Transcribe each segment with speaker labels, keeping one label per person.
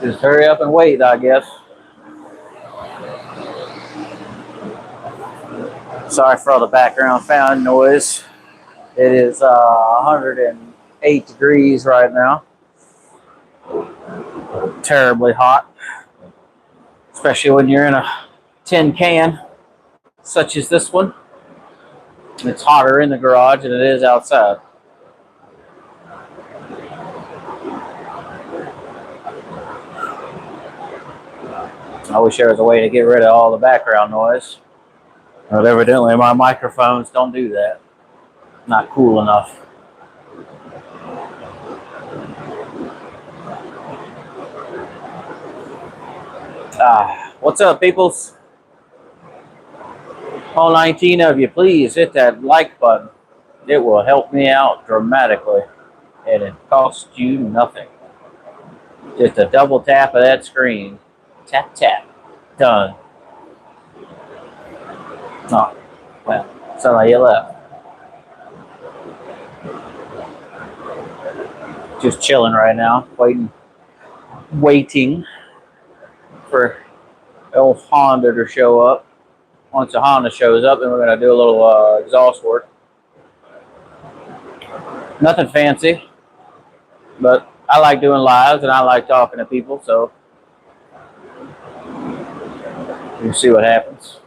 Speaker 1: Just hurry up and wait, I guess. Sorry for all the background fan noise. It is 108 degrees right now. Terribly hot, especially when you're in a tin can, such as this one. It's hotter in the garage than it is outside. I wish there was a way to get rid of all the background noise. But evidently my microphones don't do that. Not cool enough. What's up, peoples? All 19 of you, please hit that like button. It will help me out dramatically, and it costs you nothing. Just a double tap of that screen. Tap, tap. Done. Oh, well, somebody left. Just chilling right now, waiting for old Honda to show up. Once the Honda shows up, then we're going to do a little exhaust work. Nothing fancy, but I like doing lives and I like talking to people, so we'll see what happens.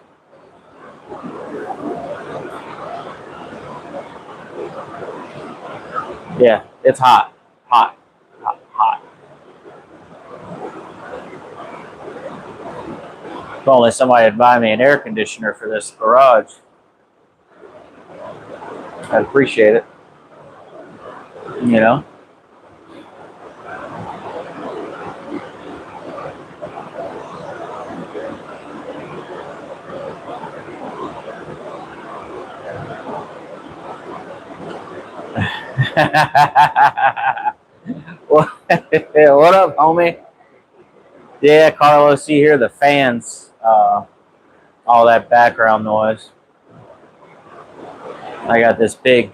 Speaker 1: Yeah, it's hot. Hot. Hot. Hot. If only somebody would buy me an air conditioner for this garage. I'd appreciate it. You know? What up, homie? Yeah, Carlos, you hear the fans, all that background noise. I got this big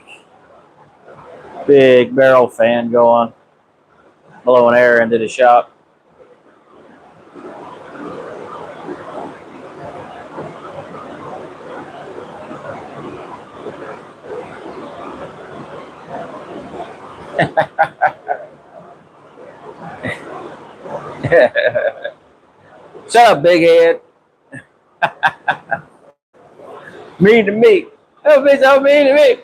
Speaker 1: barrel fan going, blowing air into the shop. Shut up, big head. Mean to me. Don't be so mean to me.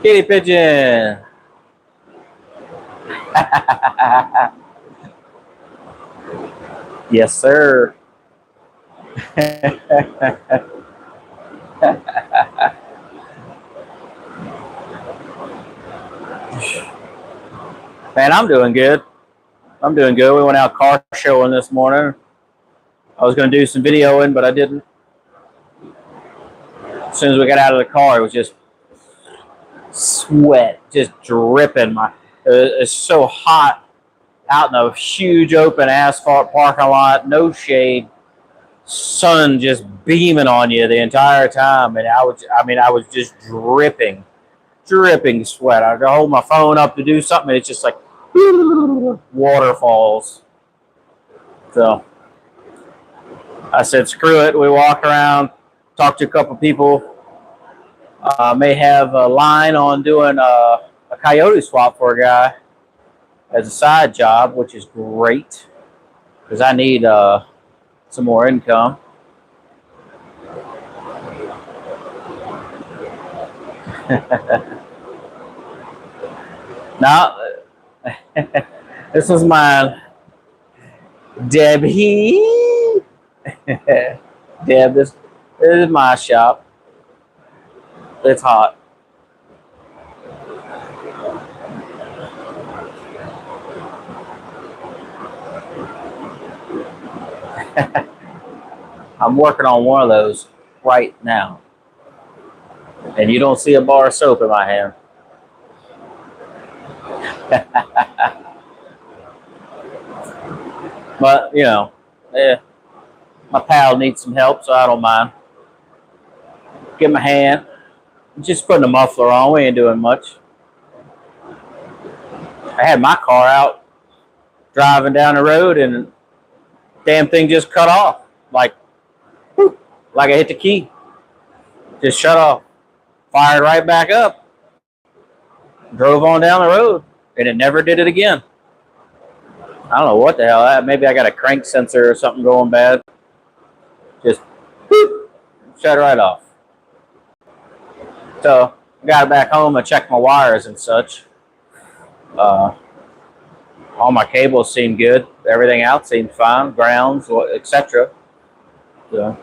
Speaker 1: Kitty pigeon. Yes, sir. Man, I'm doing good. I'm doing good. We went out car showing this morning. I was going to do some videoing, but I didn't. As soon as we got out of the car, it was just sweat, just dripping. It's so hot out in a huge open asphalt parking lot, no shade, sun just beaming on you the entire time, and I was just dripping sweat. I could hold my phone up to do something, and it's just like waterfalls. So I said, screw it. We walk around, talk to a couple people. May have a line on doing a coyote swap for a guy as a side job, which is great because I need some more income. Now, this is mine. Debbie. Deb, this is my shop. It's hot. I'm working on one of those right now. And you don't see a bar of soap in my hand. But, you know, my pal needs some help, so I don't mind. Give him a hand. Just putting a muffler on. We ain't doing much. I had my car out driving down the road, and damn thing just cut off. Like I hit the key. Just shut off. Fired right back up. Drove on down the road, and it never did it again. I don't know what the hell. Maybe I got a crank sensor or something going bad. Just shut right off. So I got back home. I checked my wires and such. All my cables seem good. Everything else seems fine. Grounds, etc. So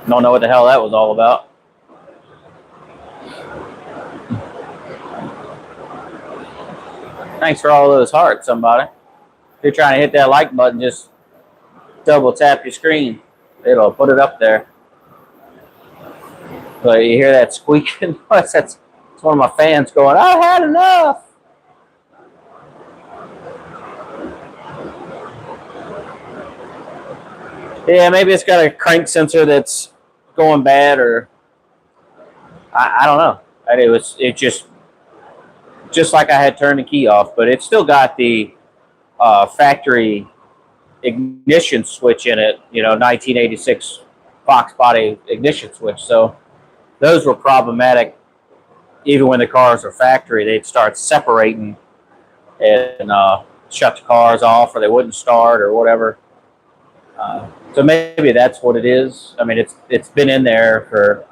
Speaker 1: don't know what the hell that was all about. Thanks for all those hearts, somebody. If you're trying to hit that like button, just double tap your screen. It'll put it up there. But you hear that squeaking noise? That's one of my fans going, "I had enough." Yeah, maybe it's got a crank sensor that's going bad, or I don't know. It just like I had turned the key off, but it still got the factory ignition switch in it. 1986 Fox body ignition switch. So those were problematic. Even when the cars were factory, they'd start separating and shut the cars off, or they wouldn't start, or whatever. So maybe that's what it is. I mean, it's been in there for.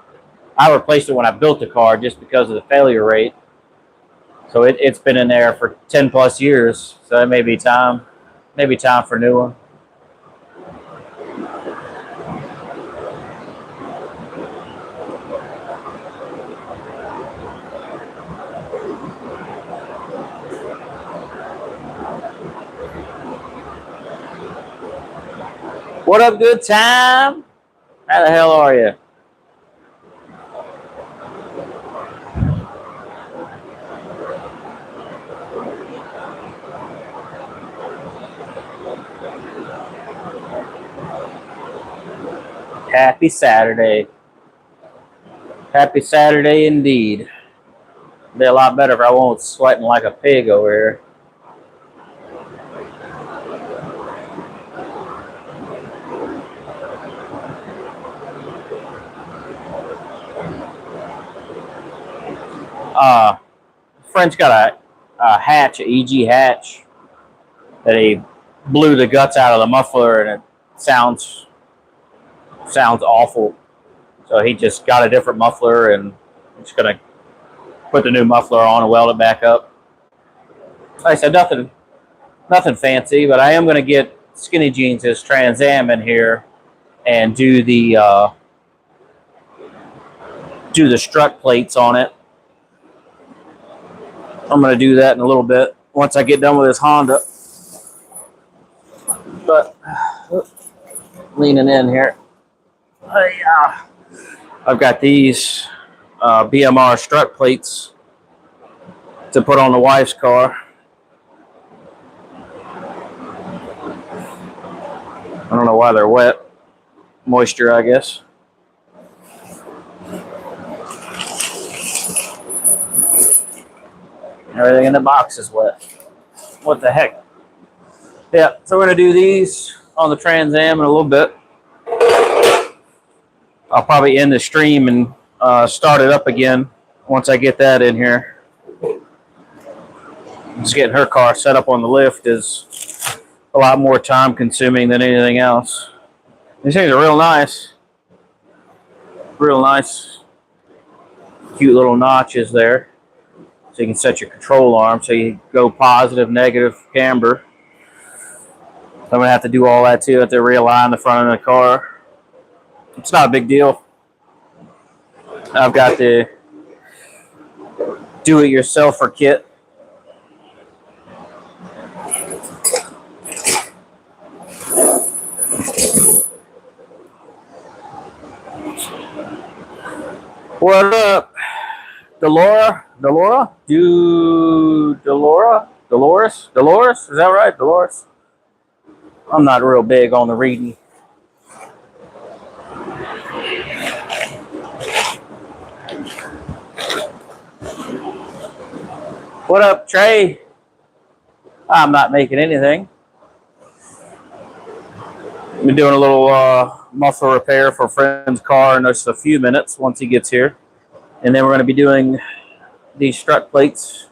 Speaker 1: I replaced it when I built the car just because of the failure rate. So it's been in there for 10 plus years. So it may be time. Maybe time for a new one. What up, good time? How the hell are you? Happy Saturday. Happy Saturday indeed. It'd be a lot better if I wasn't sweating like a pig over here. Friend's got a hatch, an EG hatch, that he blew the guts out of the muffler, and it sounds awful. So he just got a different muffler, and I'm just gonna put the new muffler on and weld it back up. Like I said, nothing fancy, but I am going to get Skinny Jeans' Trans Am in here and do the strut plates on it. I'm going to do that in a little bit once I get done with this Honda. But leaning in here, I've got these BMR strut plates to put on the wife's car. I don't know why they're wet. Moisture, I guess. Everything in the box is wet. What the heck? Yeah, so we're going to do these on the Trans Am in a little bit. I'll probably end the stream and start it up again once I get that in here. Just getting her car set up on the lift is a lot more time consuming than anything else. These things are real nice. Real nice. Cute little notches there. So you can set your control arm so you go positive, negative, camber. I'm going to have to do all that too. I have to realign the front of the car. It's not a big deal. I've got the do-it-yourselfer kit. What up, Dolores? Is that right, Dolores? I'm not real big on the reading. What up, Trey? I'm not making anything. Been doing a little muffler repair for a friend's car in just a few minutes once he gets here. And then we're going to be doing these strut plates.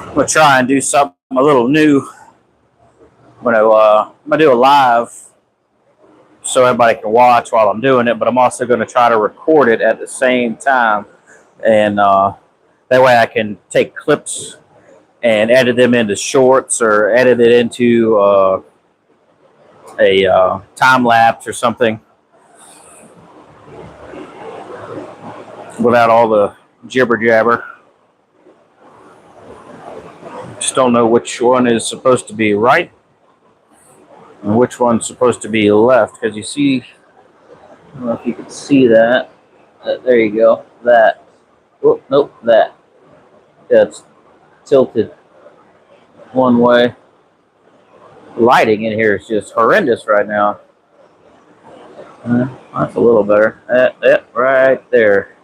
Speaker 1: I'm going to try and do something a little new. I'm going to do a live so everybody can watch while I'm doing it, but I'm also going to try to record it at the same time. And that way I can take clips and edit them into shorts or edit it into a time lapse or something without all the jibber jabber. Just don't know which one is supposed to be right and which one's supposed to be left, because you see, I don't know if you can see that. There you go. That. Oh, nope, that. Yeah, it's tilted one way. Lighting in here is just horrendous right now. That's a little better. That right there.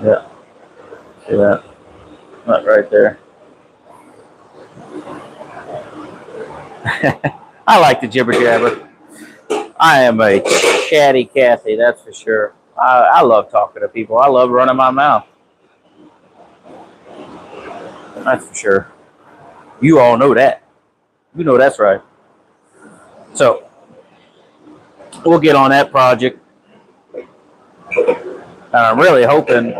Speaker 1: Yeah. See that? Not right there. I like the jibber jabber. I am a chatty Cathy, that's for sure. I love talking to people. I love running my mouth. That's for sure. You all know that. You know that's right. So we'll get on that project. And I'm really hoping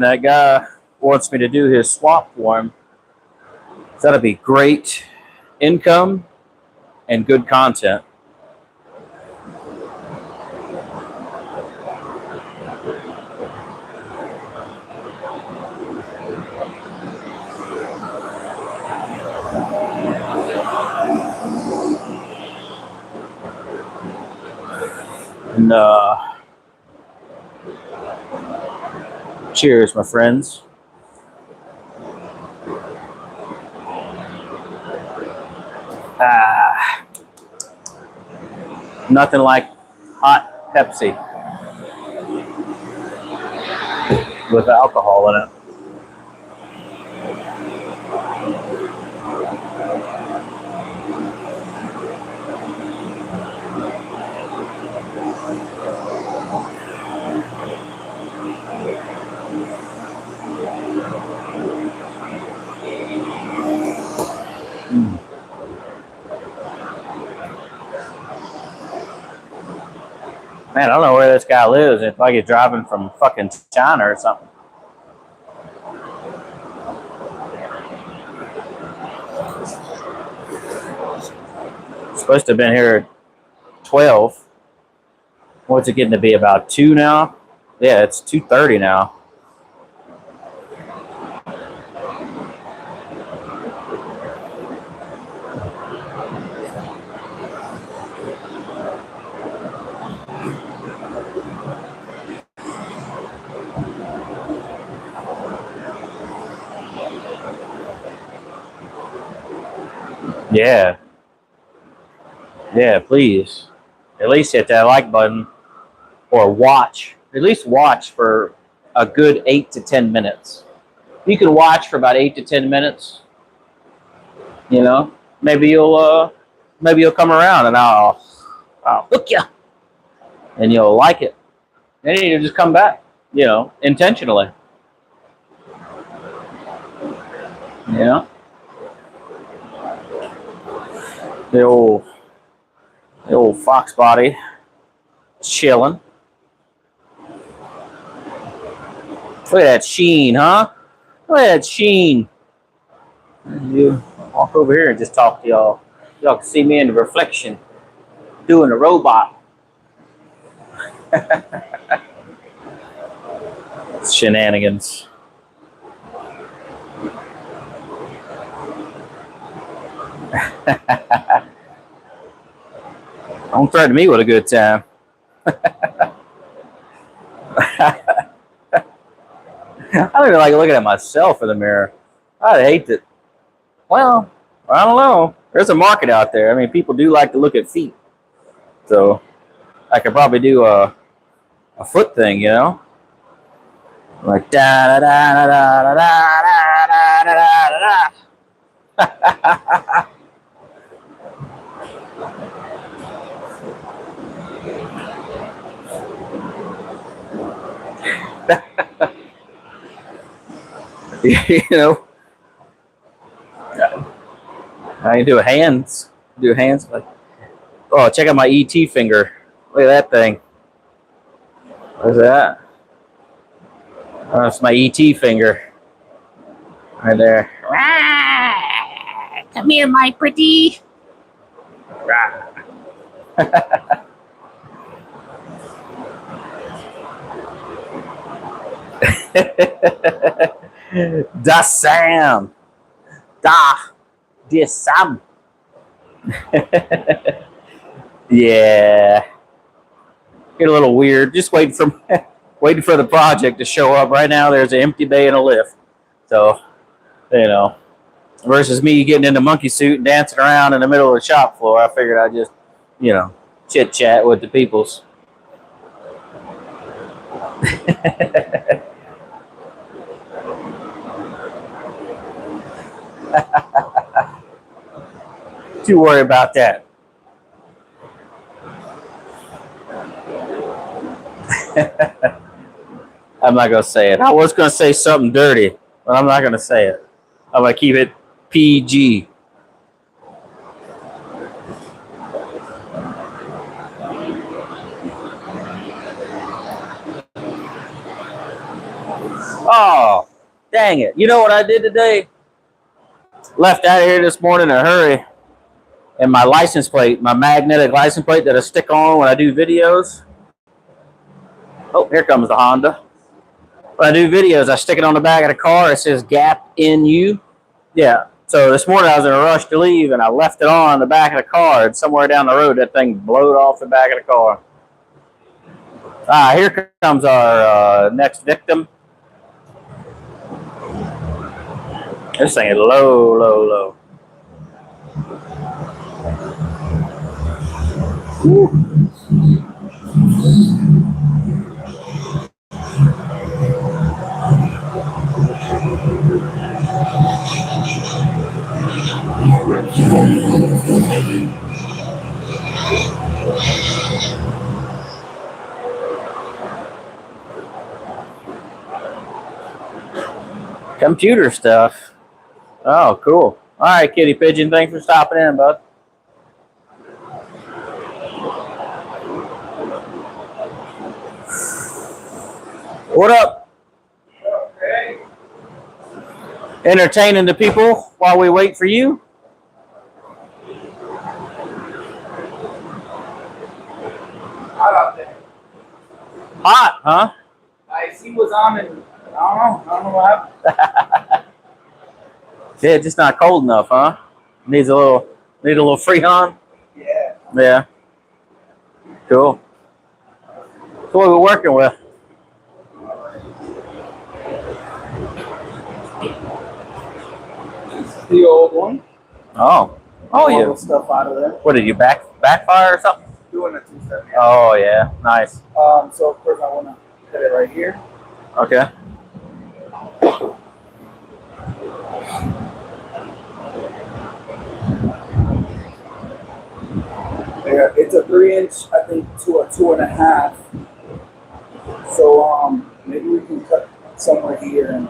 Speaker 1: that guy wants me to do his swap for him. That'll be great income and good content. And cheers, my friends. Nothing like hot Pepsi with alcohol in it. Man, I don't know where this guy lives. It's like he's driving from fucking China or something. Supposed to have been here at 12. What's it getting to be? About 2 now? Yeah, it's 2:30 now. Yeah. Yeah, please. At least hit that like button or watch. At least watch for a good 8 to 10 minutes. You can watch for about 8 to 10 minutes. You know, maybe you'll come around and I'll hook you, and you'll like it. Then you just come back. You know, intentionally. You know, the old fox body chilling. Look at that sheen, huh? Look at that sheen. You walk over here and just talk to y'all. Y'all can see me in the reflection doing a robot. Shenanigans. Don't threaten me with a good time. I don't even like looking at myself in the mirror. I hate that. Well, I don't know. There's a market out there. I mean, people do like to look at feet. So I could probably do a foot thing, you know? Like da da da da da da da da da da. You know, I can do hands. Do hands like, oh, check out my ET finger. Look at that thing. What's that? Oh, it's my ET finger. Right there.
Speaker 2: Come here, my pretty.
Speaker 1: Da Sam. Dear Sam. Yeah. Get a little weird. Just waiting for the project to show up. Right now, there's an empty bay and a lift. So, you know, versus me getting in the monkey suit and dancing around in the middle of the shop floor, I figured I'd just, you know, chit chat with the peoples. Too worry about that. I'm not gonna say it. I was gonna say something dirty, but I'm not gonna say it. I'm gonna keep it PG. Oh, dang it. You know what I did today? Left out of here this morning in a hurry. And my license plate, my magnetic license plate that I stick on when I do videos. Oh, here comes the Honda. When I do videos, I stick it on the back of the car. It says Gap NU. Yeah. So this morning I was in a rush to leave and I left it on the back of the car. And somewhere down the road, that thing blowed off the back of the car. Here comes our next victim. This thing is low, low, low. Woo. Computer stuff. Oh, cool. All right, Kitty Pigeon. Thanks for stopping in, bud. What up?
Speaker 2: Okay.
Speaker 1: Entertaining the people while we wait for you.
Speaker 2: Hot out there.
Speaker 1: Hot, huh?
Speaker 2: I see what's on and I don't know what happened.
Speaker 1: Yeah, just not cold enough, huh? Need a little freon.
Speaker 2: Yeah.
Speaker 1: Yeah. Cool. So what are we working with?
Speaker 2: The old one.
Speaker 1: Oh. Oh,
Speaker 2: All
Speaker 1: yeah.
Speaker 2: the stuff out of there.
Speaker 1: What did you backfire or something?
Speaker 2: Doing a 270.
Speaker 1: Oh yeah, nice.
Speaker 2: So of course I want to put it right here.
Speaker 1: Okay.
Speaker 2: Yeah, it's a 3-inch, I think, to a 2.5. So maybe we can cut somewhere here and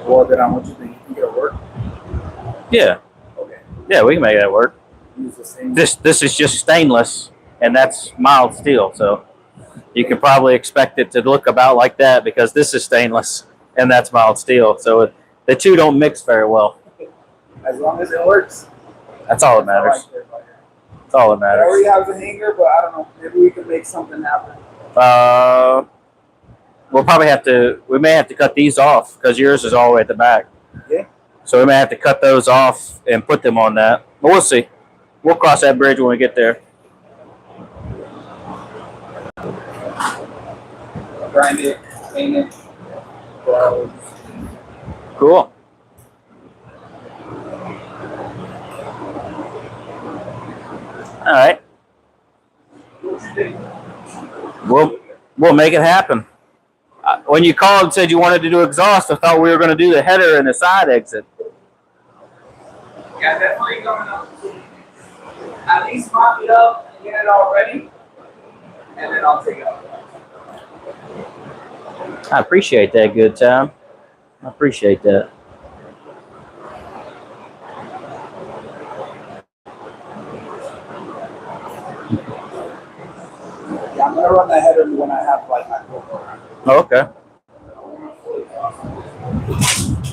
Speaker 2: weld it on. What you think? You think it'll work?
Speaker 1: Yeah.
Speaker 2: Okay.
Speaker 1: Yeah, we can make that work.
Speaker 2: Use the same.
Speaker 1: This is just stainless, and that's mild steel, so you can probably expect it to look about like that because this is stainless and that's mild steel. So the two don't mix very well.
Speaker 2: As long as it works.
Speaker 1: That's all that matters. That's all that
Speaker 2: I already
Speaker 1: matters.
Speaker 2: have the hanger, but I don't know. Maybe we can make something happen.
Speaker 1: We'll probably have to. We may have to cut these off because yours is all the way at the back.
Speaker 2: Yeah.
Speaker 1: So we may have to cut those off and put them on that. But we'll see. We'll cross that bridge when we get there.
Speaker 2: Grind it, paint it.
Speaker 1: Cool. All right. We'll make it happen. When you called and said you wanted to do exhaust, I thought we were going to do the header and the side exit.
Speaker 2: Yeah, definitely coming up. At least mop it up and get it all ready, and then I'll take it out.
Speaker 1: I appreciate that, good time. I appreciate that.
Speaker 2: Yeah, I'm gonna run the header when I have like my GoPro.
Speaker 1: Oh, okay.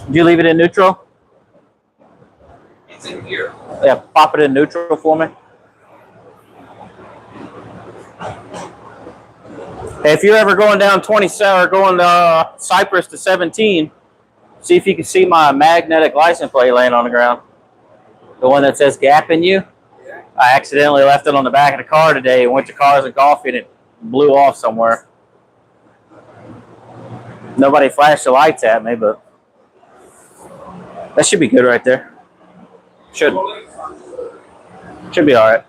Speaker 1: Did you leave it in neutral?
Speaker 2: It's in here.
Speaker 1: Yeah, pop it in neutral for me. Hey, if you're ever going down 27 or going Cypress to 17, see if you can see my magnetic license plate laying on the ground. The one that says Gap in You.
Speaker 2: Yeah.
Speaker 1: I accidentally left it on the back of the car today and went to Cars and Coffee and it blew off somewhere. Nobody flashed the lights at me, but that should be good right there. Should be all right.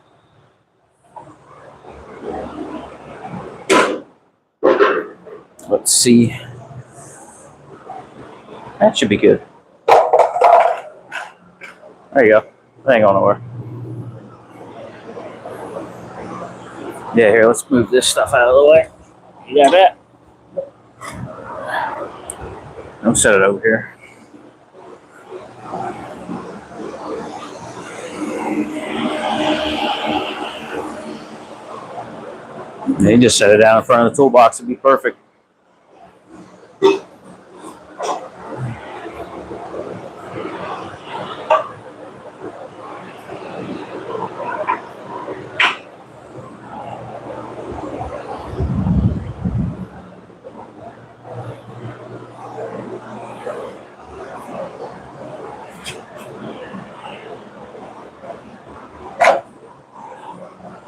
Speaker 1: Let's see. That should be good. There you go. That ain't going nowhere. Yeah, here, let's move this stuff out of the way. You got that? I'll set it over here. And you just set it down in front of the toolbox. It'd be perfect.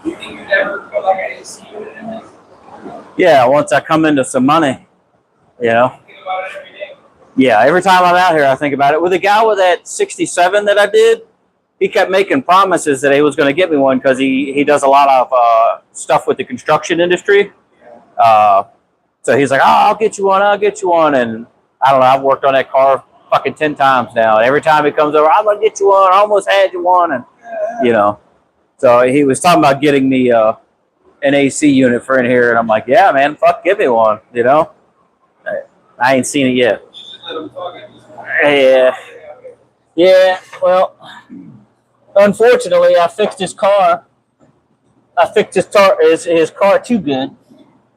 Speaker 2: You think you'd ever put like an AC unit in this?
Speaker 1: Yeah, once I come into some money, you know.
Speaker 2: Think about it every day.
Speaker 1: Yeah, every time I'm out here, I think about it. With the guy with that 67 that I did, he kept making promises that he was going to get me one because he does a lot of stuff with the construction industry. So he's like, oh, I'll get you one, I'll get you one. And I don't know, I've worked on that car fucking 10 times now. And every time he comes over, I'm going to get you one, I almost had you one. And, you know, so he was talking about getting me an AC unit for in here. And I'm like, yeah, man, fuck, give me one, you know. I ain't seen it yet.
Speaker 2: Just let them talk.
Speaker 1: Yeah. Yeah, well, unfortunately, I fixed his car. I fixed his car too good, and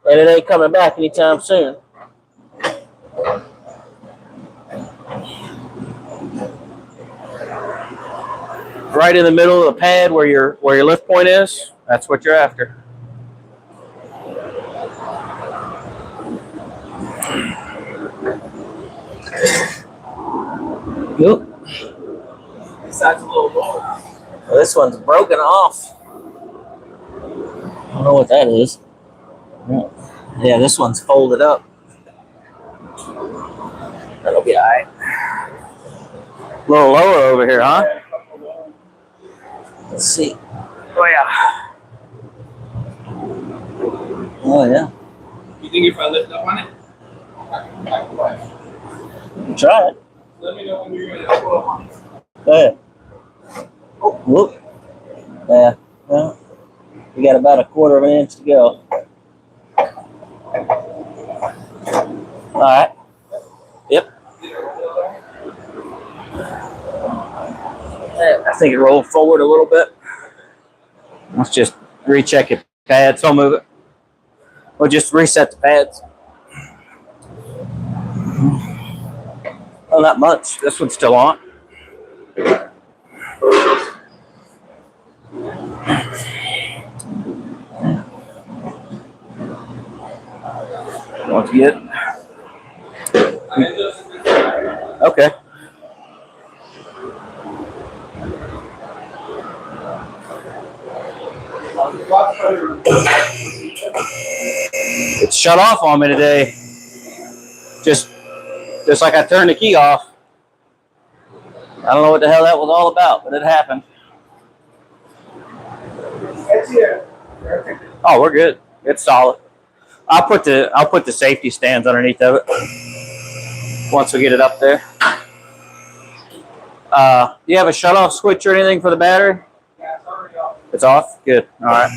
Speaker 1: it ain't coming back anytime soon. Right in the middle of the pad where your lift point is, that's what you're after. Yep.
Speaker 2: This side's a little lower.
Speaker 1: Well, this one's broken off. I don't know what that is. Yeah, this one's folded up. That'll be all right. A little lower over here, huh? Let's see. Oh yeah. Oh yeah.
Speaker 2: You think if I lift up on it, I can what?
Speaker 1: Try it.
Speaker 2: Let me know when you're ready. I'll pull up on it.
Speaker 1: Go ahead. Oh, whoop. Yeah. Well, we got about a quarter of an inch to go. All right. Yep. I think it rolled forward a little bit. Let's just recheck your pads. Don't move it. We'll just reset the pads. Oh, not much. This one's still on. Want to get? Okay. It's shut off on me today. Just like I turned the key off. I don't know what the hell that was all about, but it happened. Oh, we're good. It's solid. I'll put the safety stands underneath of it once we get it up there. Do you have a shut-off switch or anything for the battery?
Speaker 2: Yeah, it's already off.
Speaker 1: It's off? Good. All right.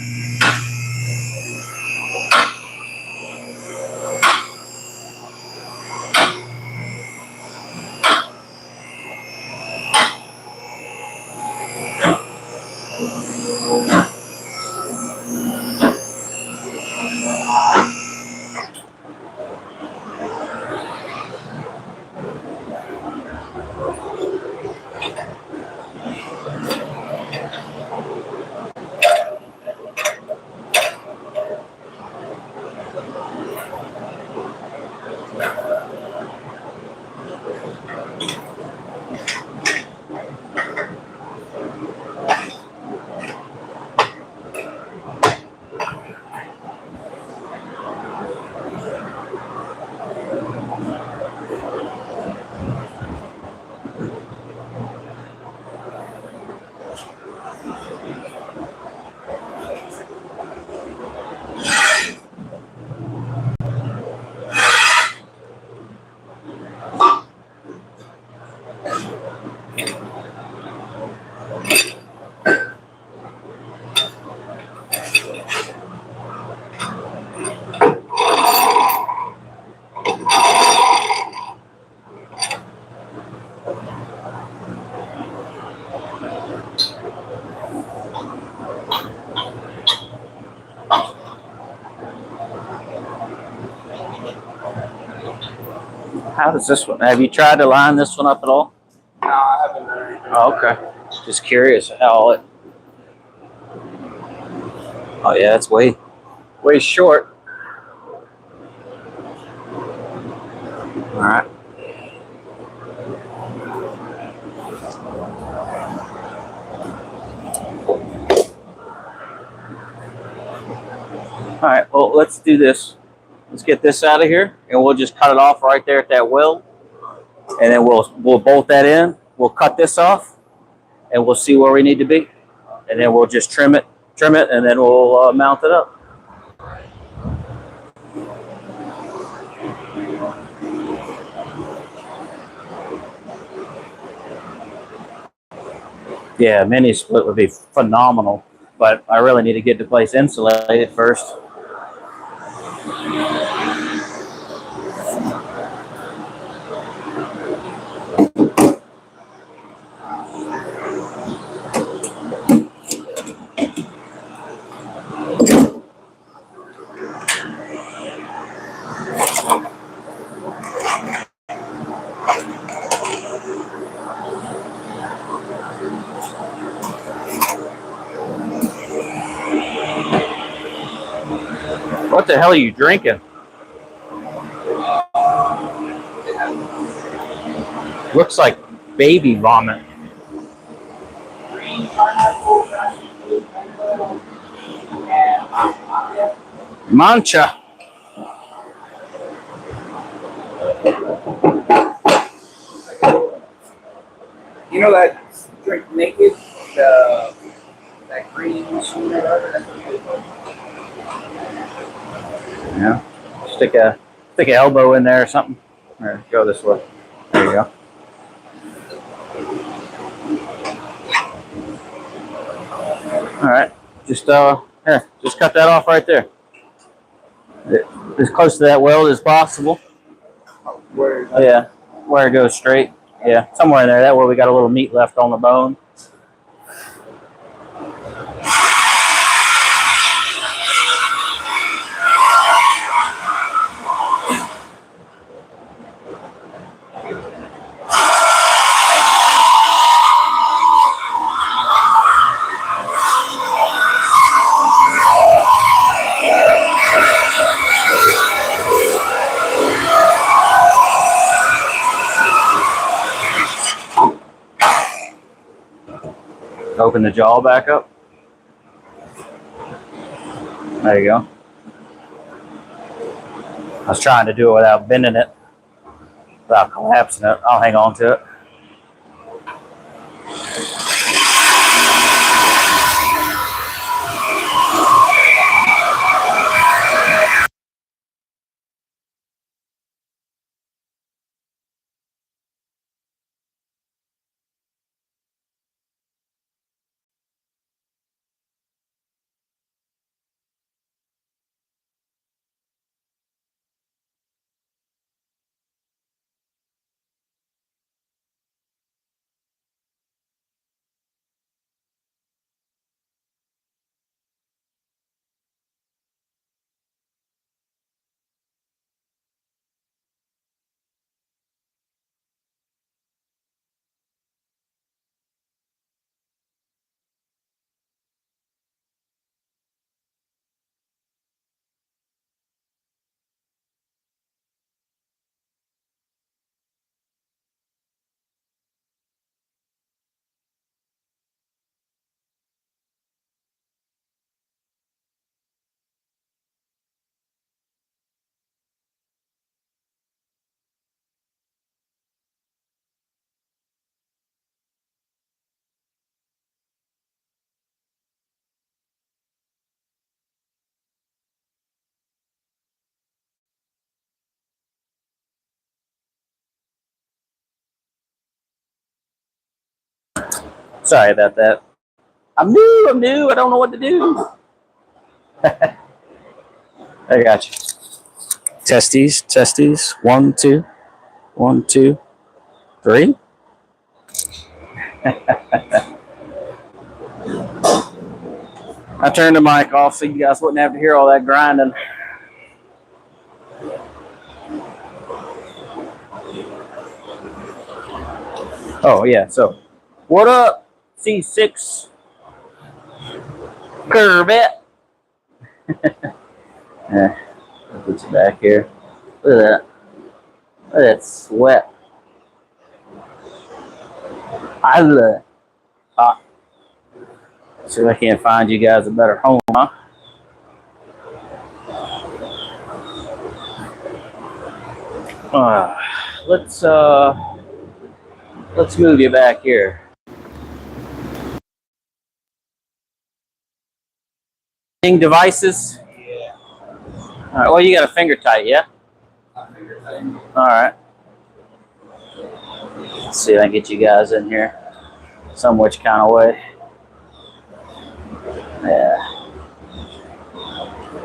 Speaker 1: How does this one? Have you tried to line this one up at all?
Speaker 2: No, I haven't done anything.
Speaker 1: Oh, okay. Just curious how it. Oh yeah, it's way short. All right. All right. Well, let's do this. Let's get this out of here, and we'll just cut it off right there at that weld, and then we'll bolt that in. We'll cut this off, and we'll see where we need to be, and then we'll just trim it, and then we'll mount it up. Yeah, mini split would be phenomenal, but I really need to get the place insulated first. What the hell are you drinking? Looks like baby vomit. Mancha.
Speaker 2: You know that drink naked, that green machine or whatever. That's what it is.
Speaker 1: Yeah. Stick a elbow in there or something. Or go this way. There you go. All right. Just here, just cut that off right there. As close to that weld as possible. Yeah, where it goes straight. Yeah, somewhere in there. That way we got a little meat left on the bone. Open the jaw back up. There you go. I was trying to do it without bending it, without collapsing it. I'll hang on to it. Sorry about that. I'm new. I don't know what to do. I got you. Testes. 1, 2, 1, 2, 3. I turned the mic off so you guys wouldn't have to hear all that grinding. Oh yeah, so what up, C6 Corvette? Yeah, I'll put you back here. Look at that. Look at that sweat. I love it. Hot. See if I can't find you guys a better home, huh? Let's move you back here. Devices.
Speaker 2: Yeah.
Speaker 1: All right. Well, you got a finger tight, yeah. All right. Let's see if I can get you guys in here some which kind of way. Yeah.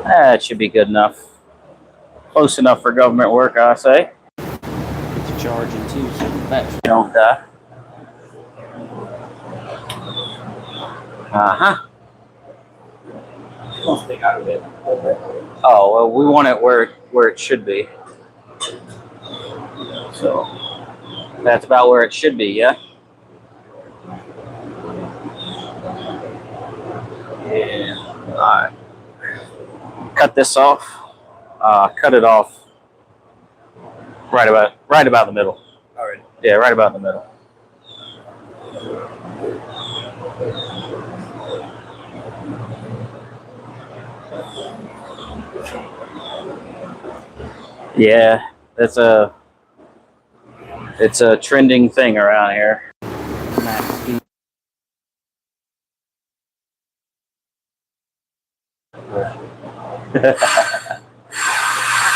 Speaker 1: That should be good enough. Close enough for government work, I say. Get the charging too, so the battery don't die. Uh-huh. Oh, well, we want it where it should be. So that's about where it should be, yeah? Yeah. All right. cut this off. Cut it off right about the middle.
Speaker 2: All right.
Speaker 1: Yeah, right about in the middle. Yeah, it's a trending thing around here.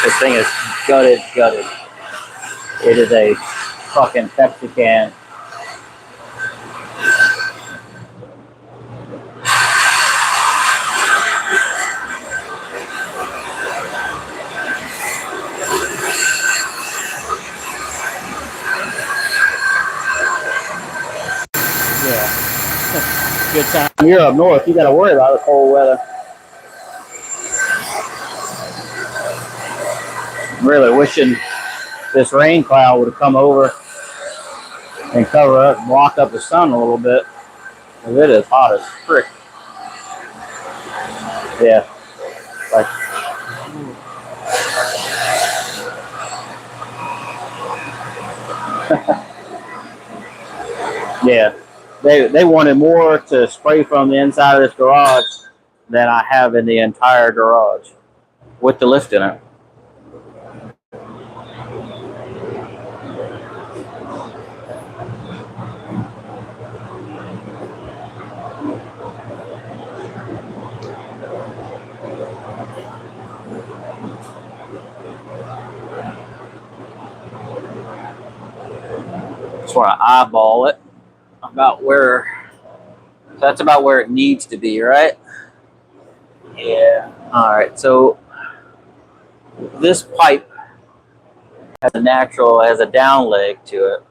Speaker 1: This thing is gutted. It is a fucking Pepsi can. Yeah. Good time. You're up north, you gotta worry about the cold weather. I'm really wishing this rain cloud would have come over and cover up, block up the sun a little bit. Because it is hot as frick. Yeah. Like, yeah. They wanted more to spray from the inside of this garage than I have in the entire garage with the lift in it. Just want to eyeball it about where. So that's about where it needs to be, right? Yeah. All right. So this pipe has a down leg to it.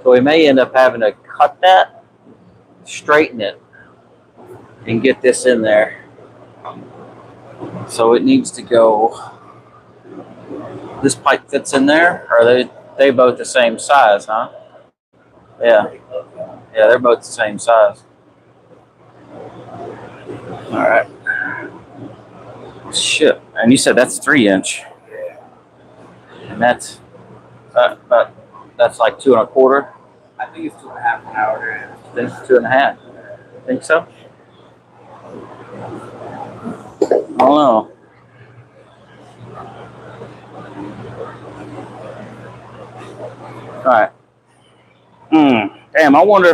Speaker 1: So we may end up having to cut that, straighten it, and get this in there. So it needs to go. This pipe fits in there, or are they both the same size, huh? Yeah. Yeah, they're both the same size. All right. Shit. And you said that's 3-inch. And that's like 2 1/4.
Speaker 2: I think it's 2.5 an hour.
Speaker 1: I think it's 2 1/2. Think so? I don't know. All right. Damn. I wonder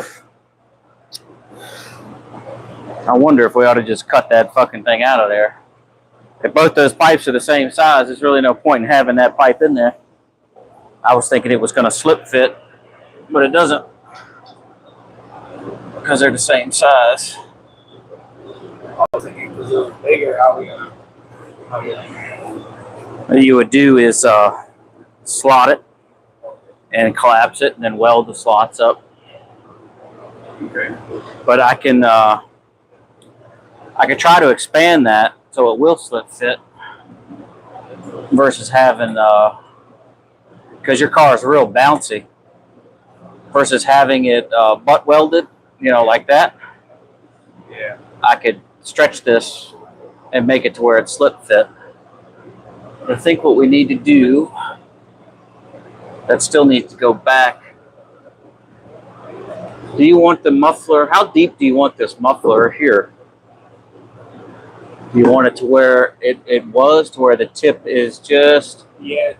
Speaker 1: if we ought to just cut that fucking thing out of there. If both those pipes are the same size, there's really no point in having that pipe in there. I was thinking it was going to slip fit, but it doesn't because they're the same size.
Speaker 2: I was thinking because it was bigger, how we gonna?
Speaker 1: What you would do is slot it and collapse it, and then weld the slots up.
Speaker 2: Okay.
Speaker 1: But I can try to expand that so it will slip fit versus having because your car is real bouncy versus having it butt welded, like that.
Speaker 2: Yeah.
Speaker 1: I could stretch this and make it to where it slip fit. I think what we need to do, that still needs to go back. Do you want the muffler? How deep do you want this muffler here? Do you want it to where it was, to where the tip is just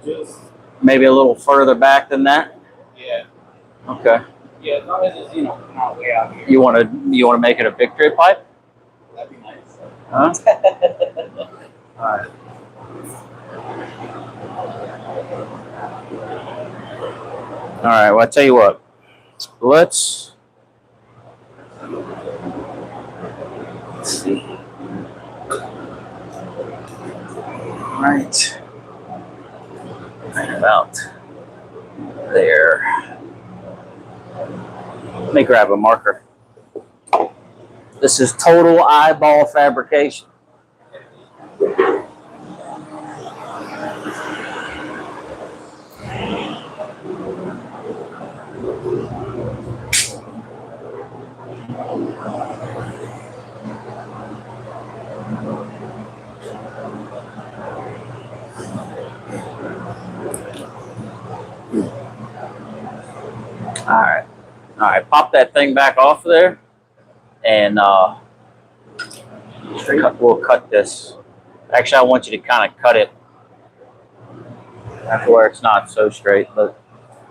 Speaker 2: just
Speaker 1: maybe a little further back than that?
Speaker 2: Yeah.
Speaker 1: Okay.
Speaker 2: Yeah, as long as it's not way out here.
Speaker 1: You want to make it a victory pipe?
Speaker 2: That'd be nice.
Speaker 1: Huh? All right. All right. Well, I tell you what. Let's see. Right about there. Let me grab a marker. This is total eyeball fabrication. right, pop that thing back off there, and we'll cut this. Actually, I want you to kind of cut it to where it's not so straight. But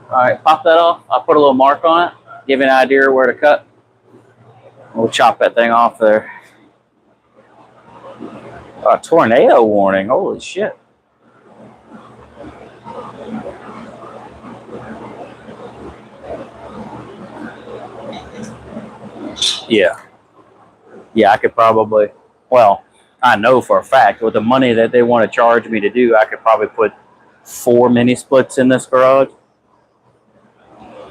Speaker 1: all right, pop that off. I'll put a little mark on it, give you an idea where to cut. We'll chop that thing off there. Tornado warning! Holy shit! Yeah, I could probably. Well, I know for a fact with the money that they want to charge me to do, I could probably put 4 mini splits in this garage,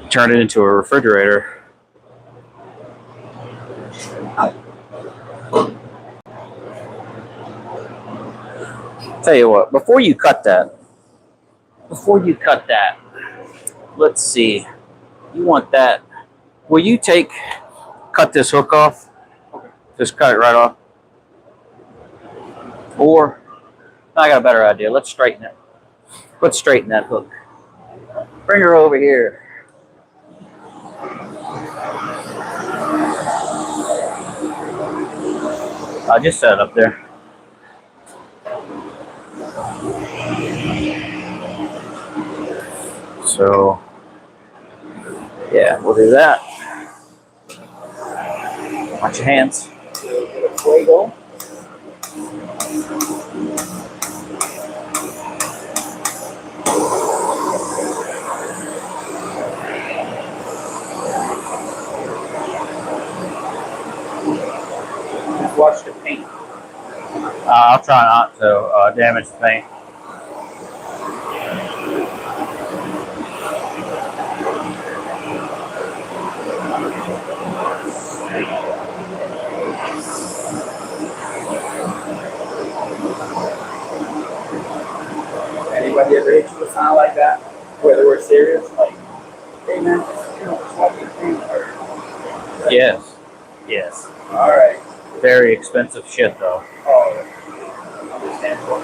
Speaker 1: turn it into a refrigerator. Tell you what, before you cut that, let's see. You want that? Will you cut this hook off? Just cut it right off. Or I got a better idea. Let's straighten it. Let's straighten that hook. Bring her over here. I'll just set it up there. So, yeah, we'll do that. Watch your hands. Fuego. Watch the paint. I'll try not to damage the paint.
Speaker 2: Anybody ever hit you with a sign like that? Whether we're serious, like, hey man, just watch your paint.
Speaker 1: Yes. Yes.
Speaker 2: All right.
Speaker 1: Very expensive shit though.
Speaker 2: Oh, understandable.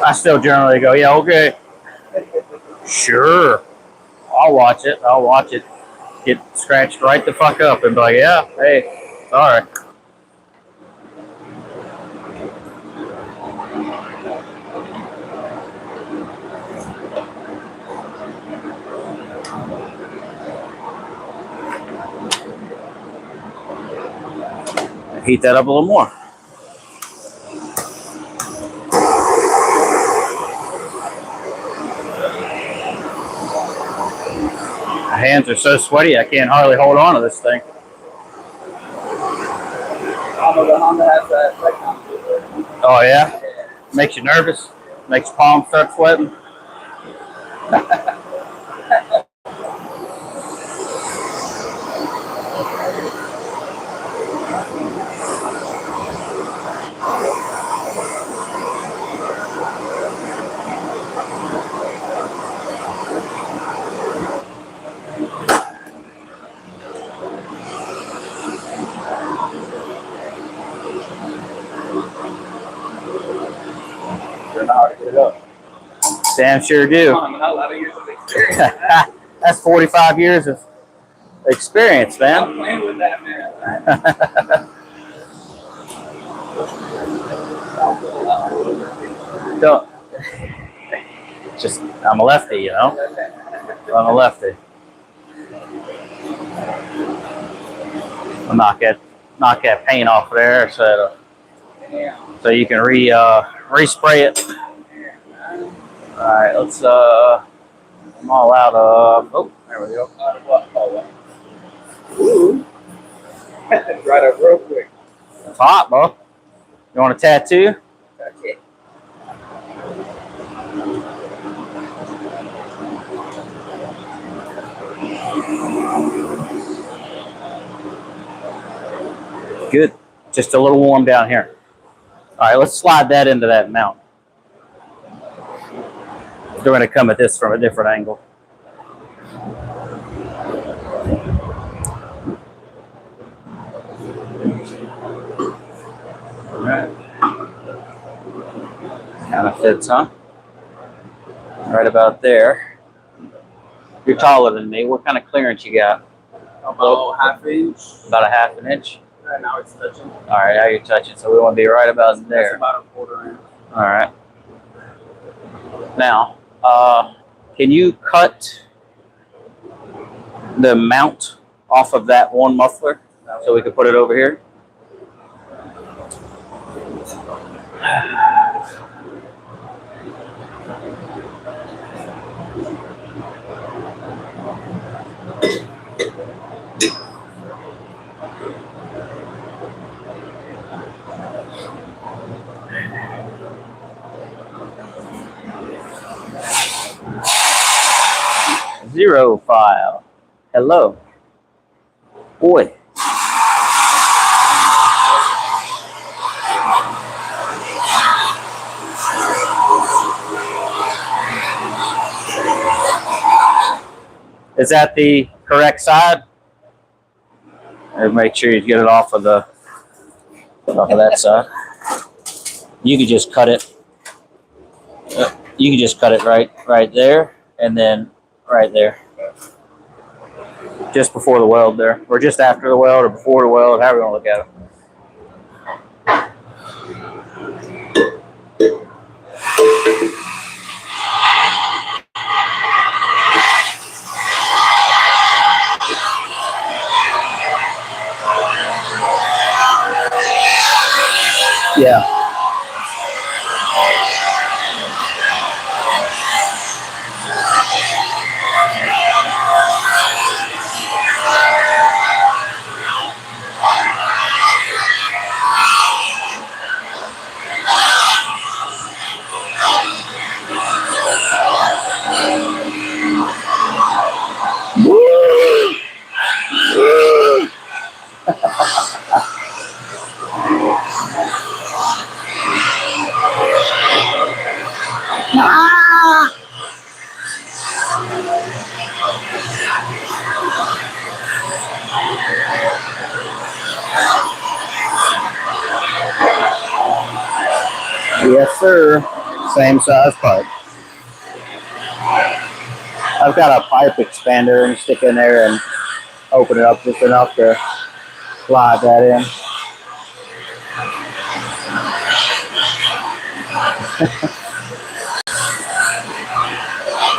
Speaker 1: I still generally go, yeah, okay. Sure. I'll watch it. Get scratched right the fuck up and be like, yeah, hey, sorry. Heat that up a little more. My hands are so sweaty, I can't hardly hold on to this thing. Oh yeah? Makes you nervous? Makes your palms start sweating? Damn sure do. That's 45 years of experience, man.
Speaker 2: I'm playing with that, man.
Speaker 1: Don't. Just, I'm a lefty, you know? I'm a lefty. I'll knock that paint off there so you can respray it. All right, let's I'm all out of. Oh, there we go.
Speaker 2: Ooh. Right up real quick.
Speaker 1: It's hot, bro. You want a tattoo?
Speaker 2: That's it.
Speaker 1: Good. Just a little warm down here. All right, let's slide that into that mount. We're going to come at this from a different angle.
Speaker 2: All right.
Speaker 1: kind of fits, huh? Right about there. You're taller than me. What kind of clearance you got?
Speaker 2: About half inch.
Speaker 1: About a half an inch?
Speaker 2: Right now it's touching.
Speaker 1: All right, now you're touching, so we want to be right about there.
Speaker 2: That's about a quarter inch.
Speaker 1: All right. Now, can you cut the mount off of that one muffler so we can put it over here? Zero file. Hello. Boy. Is that the correct side? And make sure you get it off of that side. You can just cut it. You can just cut it right there, and then right there, just before the weld there, or just after the weld, or before the weld, however you want to look at it. Yeah. Yes, sir. Same size pipe. I've got a pipe expander and stick in there and open it up just enough to slide that in.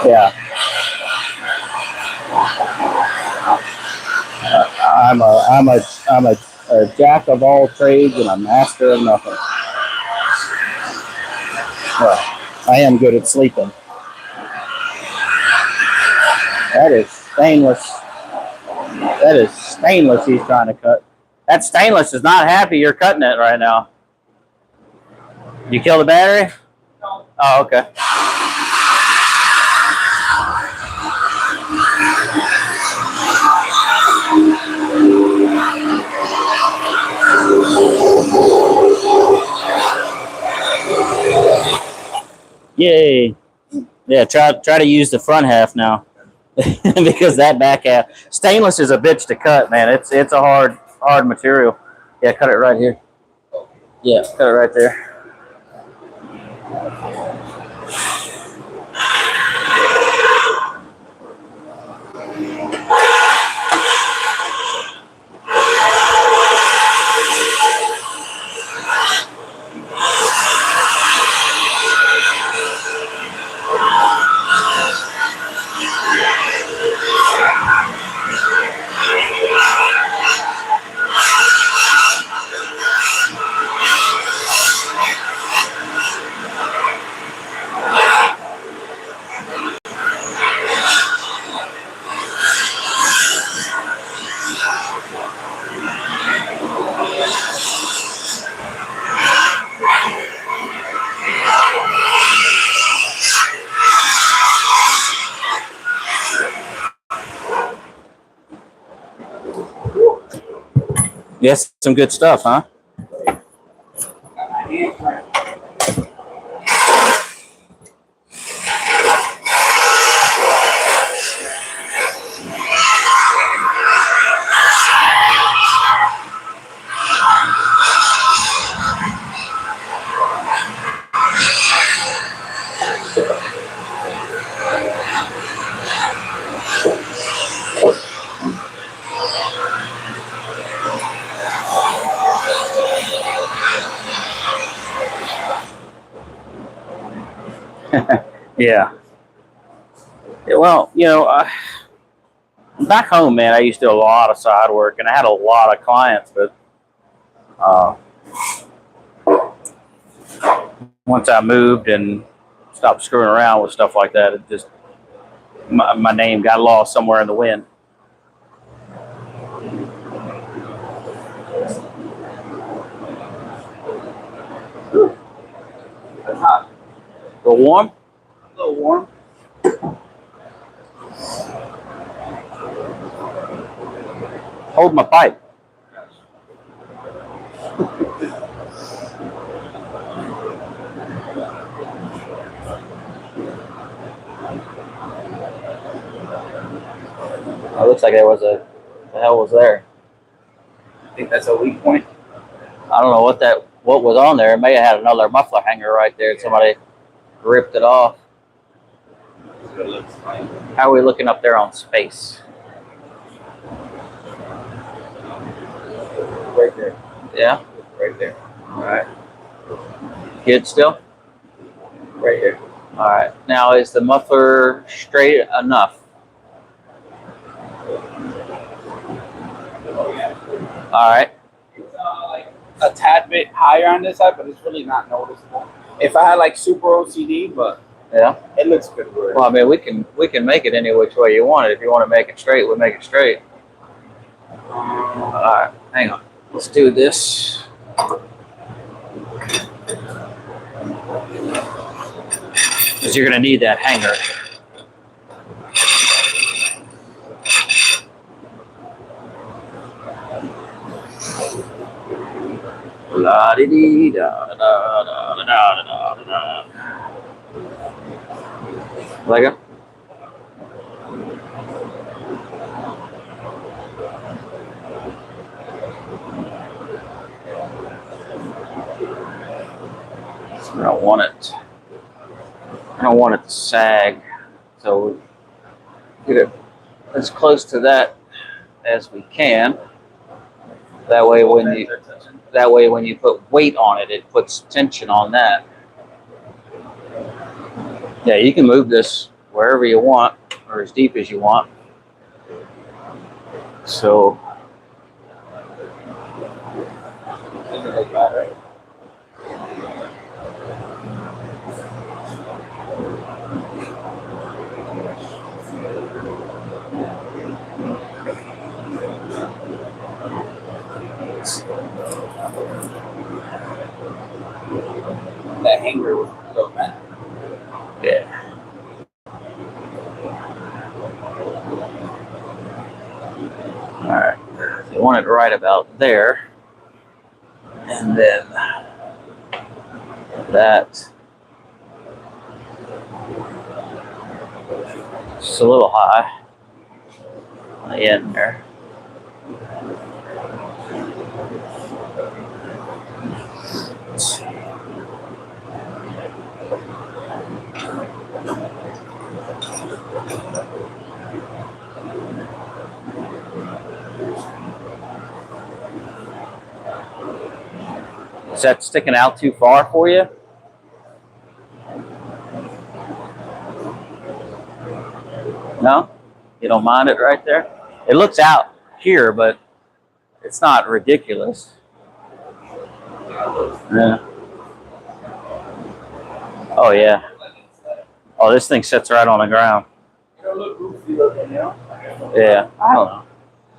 Speaker 1: Yeah. I'm a jack of all trades and a master of nothing. Well, I am good at sleeping. That is stainless. That is stainless he's trying to cut. That stainless is not happy you're cutting it right now. You kill the battery?
Speaker 2: No.
Speaker 1: Oh, okay. Yay. Yeah, try to use the front half now. Because that back half, stainless is a bitch to cut, man. It's a hard material. Yeah, cut it right here. Yeah, cut it right there. Yes, some good stuff, huh? Yeah. Yeah, well, you know, back home, man, I used to do a lot of side work, and I had a lot of clients. But uh, once I moved and stopped screwing around with stuff like that, it just my name got lost somewhere in the wind.
Speaker 2: It's hot.
Speaker 1: A little warm.
Speaker 2: A little warm.
Speaker 1: Hold my pipe. It looks like there was a. The hell was there?
Speaker 2: I think that's a weak point.
Speaker 1: I don't know what was on there. It may have had another muffler hanger right there. Somebody ripped it off.
Speaker 2: It looks like.
Speaker 1: How are we looking up there on space?
Speaker 2: Right there.
Speaker 1: Yeah.
Speaker 2: Right there.
Speaker 1: All right. Good still.
Speaker 2: Right here.
Speaker 1: All right. Now, is the muffler straight enough?
Speaker 2: Oh yeah.
Speaker 1: All right.
Speaker 2: It's like a tad bit higher on this side, but it's really not noticeable. If I had like super OCD, but
Speaker 1: Yeah.
Speaker 2: it looks good.
Speaker 1: Well, I mean, we can make it any which way you want it. If you want to make it straight, we'll make it straight. All right. Hang on. Let's do this. Because you're going to need that hanger. La di di da da da da da da da. Lego. I don't want it. I don't want it to sag, so get it as close to that as we can. That way, when you put weight on it, it puts tension on that. Yeah, you can move this wherever you want or as deep as you want. So,
Speaker 2: Doesn't look bad, right? That hanger was a little bent.
Speaker 1: yeah. All right. You want it right about there. And then that. Just a little high on the end there. Is that sticking out too far for you? No? You don't mind it right there? It looks out here, but it's not ridiculous. Yeah. Oh, yeah. Oh, this thing sits right on the ground.
Speaker 2: You don't look goofy looking, you know?
Speaker 1: Yeah. I don't know.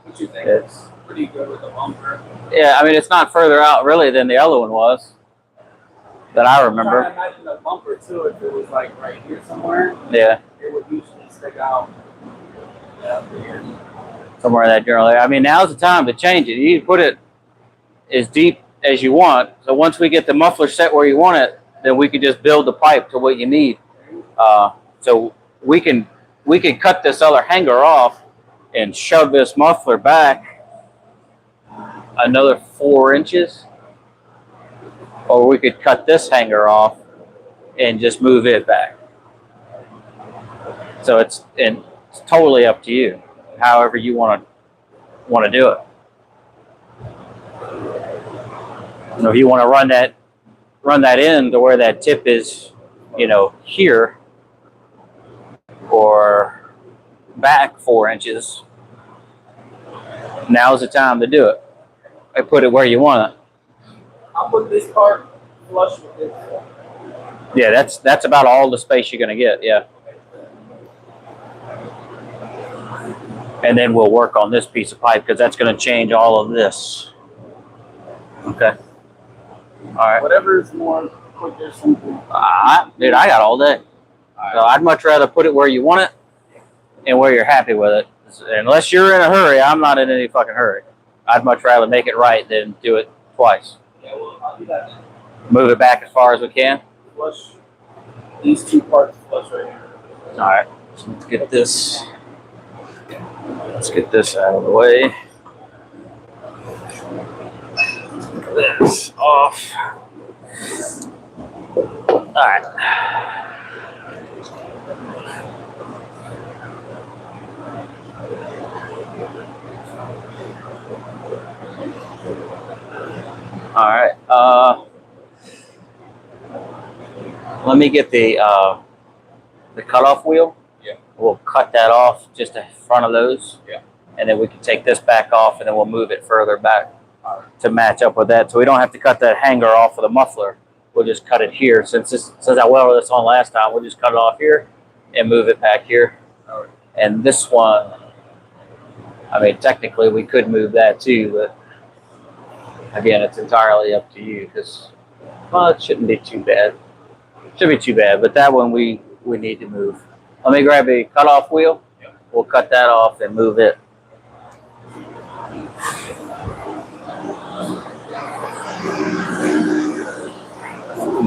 Speaker 2: What you think?
Speaker 1: It's,
Speaker 2: Pretty good with the bumper.
Speaker 1: yeah, I mean, it's not further out really than the other one was that I
Speaker 2: I'm
Speaker 1: remember.
Speaker 2: trying to imagine the bumper too. If it was like right here somewhere,
Speaker 1: Yeah.
Speaker 2: it would usually stick out. Yeah, up here.
Speaker 1: Somewhere in that general area. I mean, now's the time to change it. You can put it as deep as you want. So once we get the muffler set where you want it, then we can just build the pipe to what you need. So we can cut this other hanger off and shove this muffler back another 4 inches, or we could cut this hanger off and just move it back. So it's totally up to you, however you want to do it. You know, if you want to run that in to where that tip is, you know, here, or back 4 inches, now's the time to do it. I put it where you want it.
Speaker 2: I'll put this part flush with this.
Speaker 1: Yeah, that's about all the space you're gonna get. Yeah. And then we'll work on this piece of pipe because that's gonna change all of this. Okay. All right.
Speaker 2: Whatever is more quicker, simple.
Speaker 1: Dude, I got all day. So I'd much rather put it where you want it and where you're happy with it. Unless you're in a hurry, I'm not in any fucking hurry. I'd much rather make it right than do it twice.
Speaker 2: Yeah, well, I'll do that then.
Speaker 1: Move it back as far as we can.
Speaker 2: Flush these 2 parts flush right here.
Speaker 1: All right. So let's get this. Let's get this out of the way. This off. All right. All right. Let me get the cutoff wheel.
Speaker 2: Yeah.
Speaker 1: We'll cut that off just in front of those.
Speaker 2: Yeah.
Speaker 1: And then we can take this back off, and then we'll move it further back to match up with that. So we don't have to cut that hanger off of the muffler. We'll just cut it here. Since I welded this on last time, we'll just cut it off here and move it back here.
Speaker 2: All right.
Speaker 1: And this one, I mean, technically we could move that too, but again, it's entirely up to you because, well, it shouldn't be too bad. Shouldn't be too bad, but that one we need to move. Let me grab a cutoff wheel.
Speaker 2: Yeah.
Speaker 1: We'll cut that off and move it.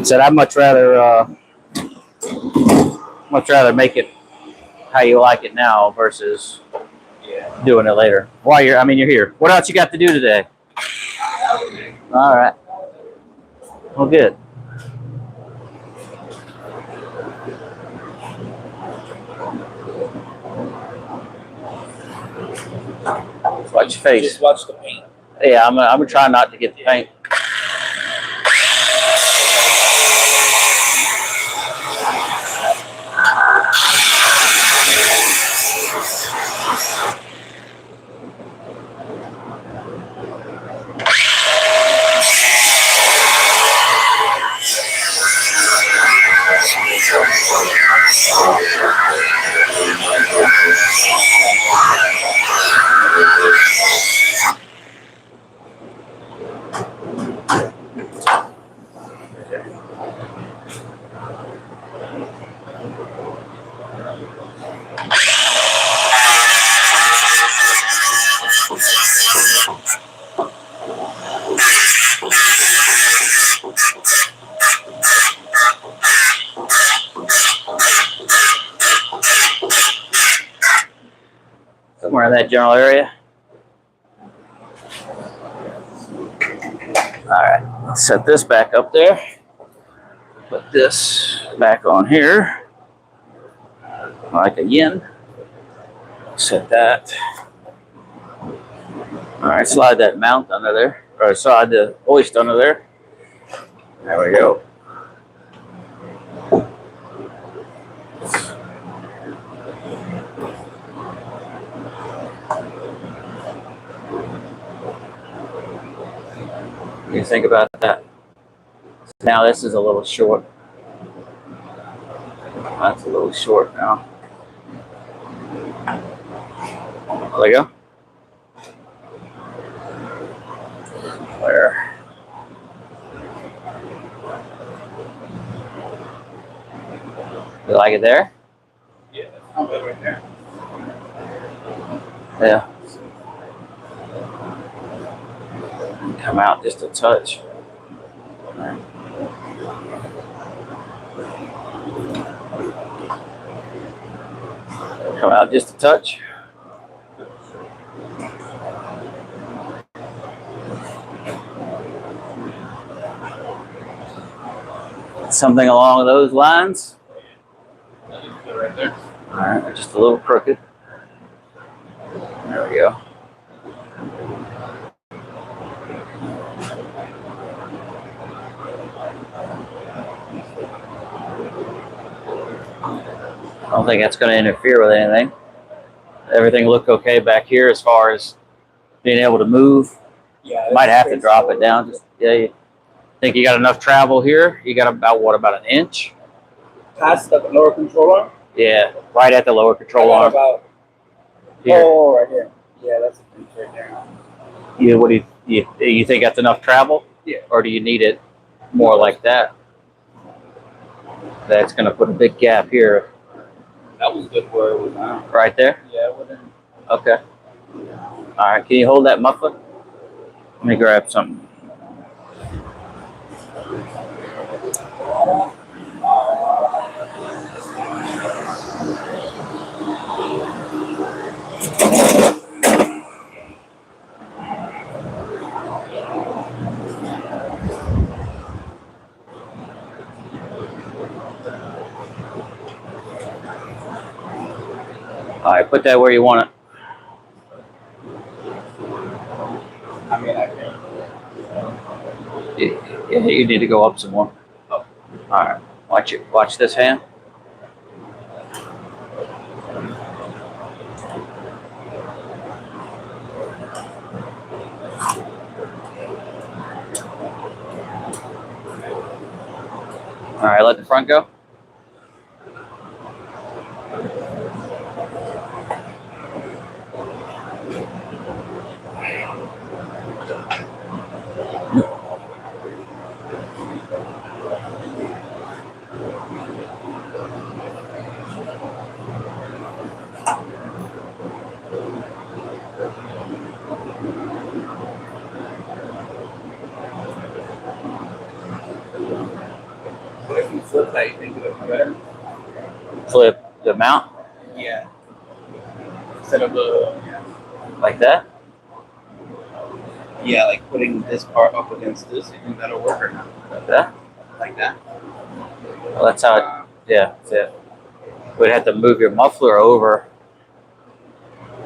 Speaker 1: Said I'd much rather make it how you like it now versus doing it later. While you're here. What else you got to do today? All right. Well, good. Watch your face.
Speaker 2: Just watch the paint.
Speaker 1: Yeah, I'm gonna try not to get the paint. Somewhere in that general area. All right, let's set this back up there. Put this back on here, like a yin. Set that. All right, slide that mount under there, or slide the hoist under there. There we go. What do you think about that? Now this is a little short. That's a little short now. There we go. Where? You like it there?
Speaker 2: Yeah, that's not bad right there.
Speaker 1: Yeah. Come out just a touch. Right. Come out just a touch. Something along those lines.
Speaker 2: Right there.
Speaker 1: All right, just a little crooked. There we go. don't think that's going to interfere with anything. Everything looked okay back here as far as being able to move.
Speaker 2: Yeah.
Speaker 1: Might have to drop it down. Just, yeah, you think you got enough travel here? You got about an inch?
Speaker 2: Past the lower control arm?
Speaker 1: Yeah, right at the lower control arm.
Speaker 2: About
Speaker 1: here.
Speaker 2: Oh, right here. Yeah, that's a inch right there.
Speaker 1: What do you think that's enough travel?
Speaker 2: Yeah.
Speaker 1: Or do you need it more like that? That's going to put a big gap here.
Speaker 2: That was good where it was now.
Speaker 1: Right there?
Speaker 2: Yeah, it wouldn't.
Speaker 1: Okay. All right, can you hold that muffler? Let me grab something. All right, put that where you want it.
Speaker 2: I mean, I can.
Speaker 1: Yeah, you need to go up some more.
Speaker 2: Oh.
Speaker 1: All right, watch it. Watch this hand. All right, let the front go.
Speaker 2: What if you flip that? You think it would come better?
Speaker 1: Flip the mount
Speaker 2: Yeah. Instead of the.
Speaker 1: like that.
Speaker 2: Yeah, like putting this part up against this. You think that'll work or not?
Speaker 1: Like that.
Speaker 2: Like that?
Speaker 1: Well, that's how it. Yeah, that's it. We'd have to move your muffler over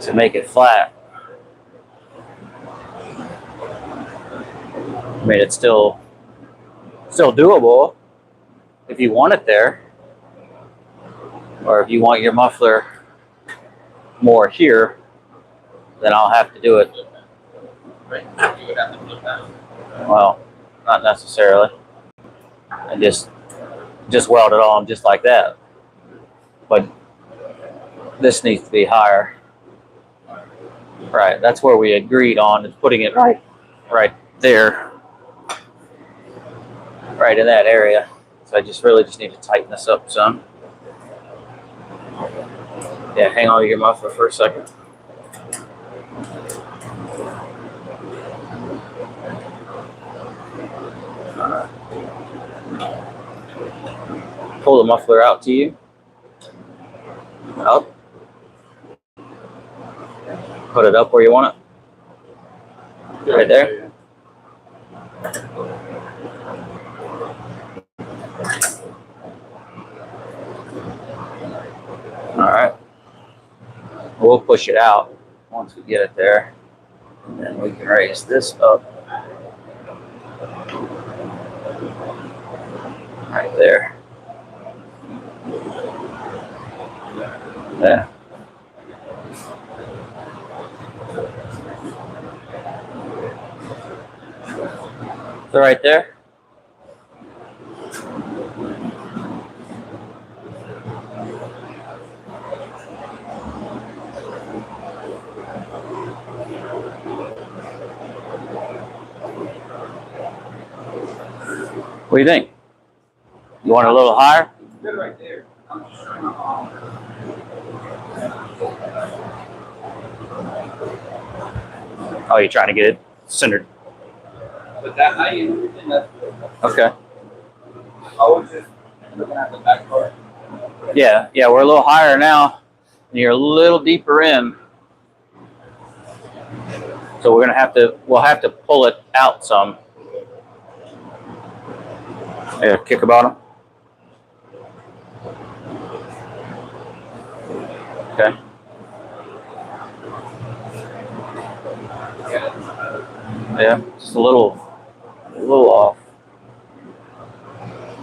Speaker 1: to make it flat. I mean, it's still doable if you want it there, or if you want your muffler more here, then I'll have to do it.
Speaker 2: Right? You would have to flip that.
Speaker 1: Well, not necessarily. And just weld it on just like that. But this needs to be higher. Right, that's where we agreed on, is putting it right there. Right in that area. So I really just need to tighten this up some. Yeah, hang on to your muffler for a second. Pull the muffler out to you. Up. Put it up where you want it. Right there. All right. We'll push it out once we get it there. And then we can raise this up. Right there. Yeah. So right there. What do you think? You want it a little higher?
Speaker 2: Good right there.
Speaker 1: Oh, you're trying to get it centered.
Speaker 2: But that height and everything, that's good.
Speaker 1: Okay.
Speaker 2: I was just looking at the back part.
Speaker 1: Yeah, we're a little higher now. And you're a little deeper in. So we'll have to pull it out some. Yeah, kick about them. Okay. Yeah, just a little off.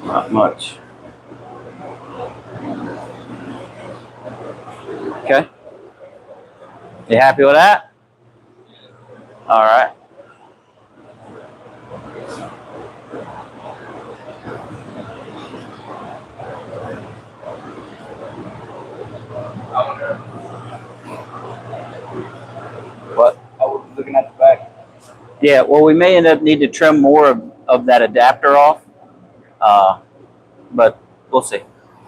Speaker 1: Not much. Okay. You happy with that? All right.
Speaker 2: I wonder.
Speaker 1: What?
Speaker 2: I was looking at the back.
Speaker 1: Yeah, well, we may end up need to trim more of that adapter off, but we'll see.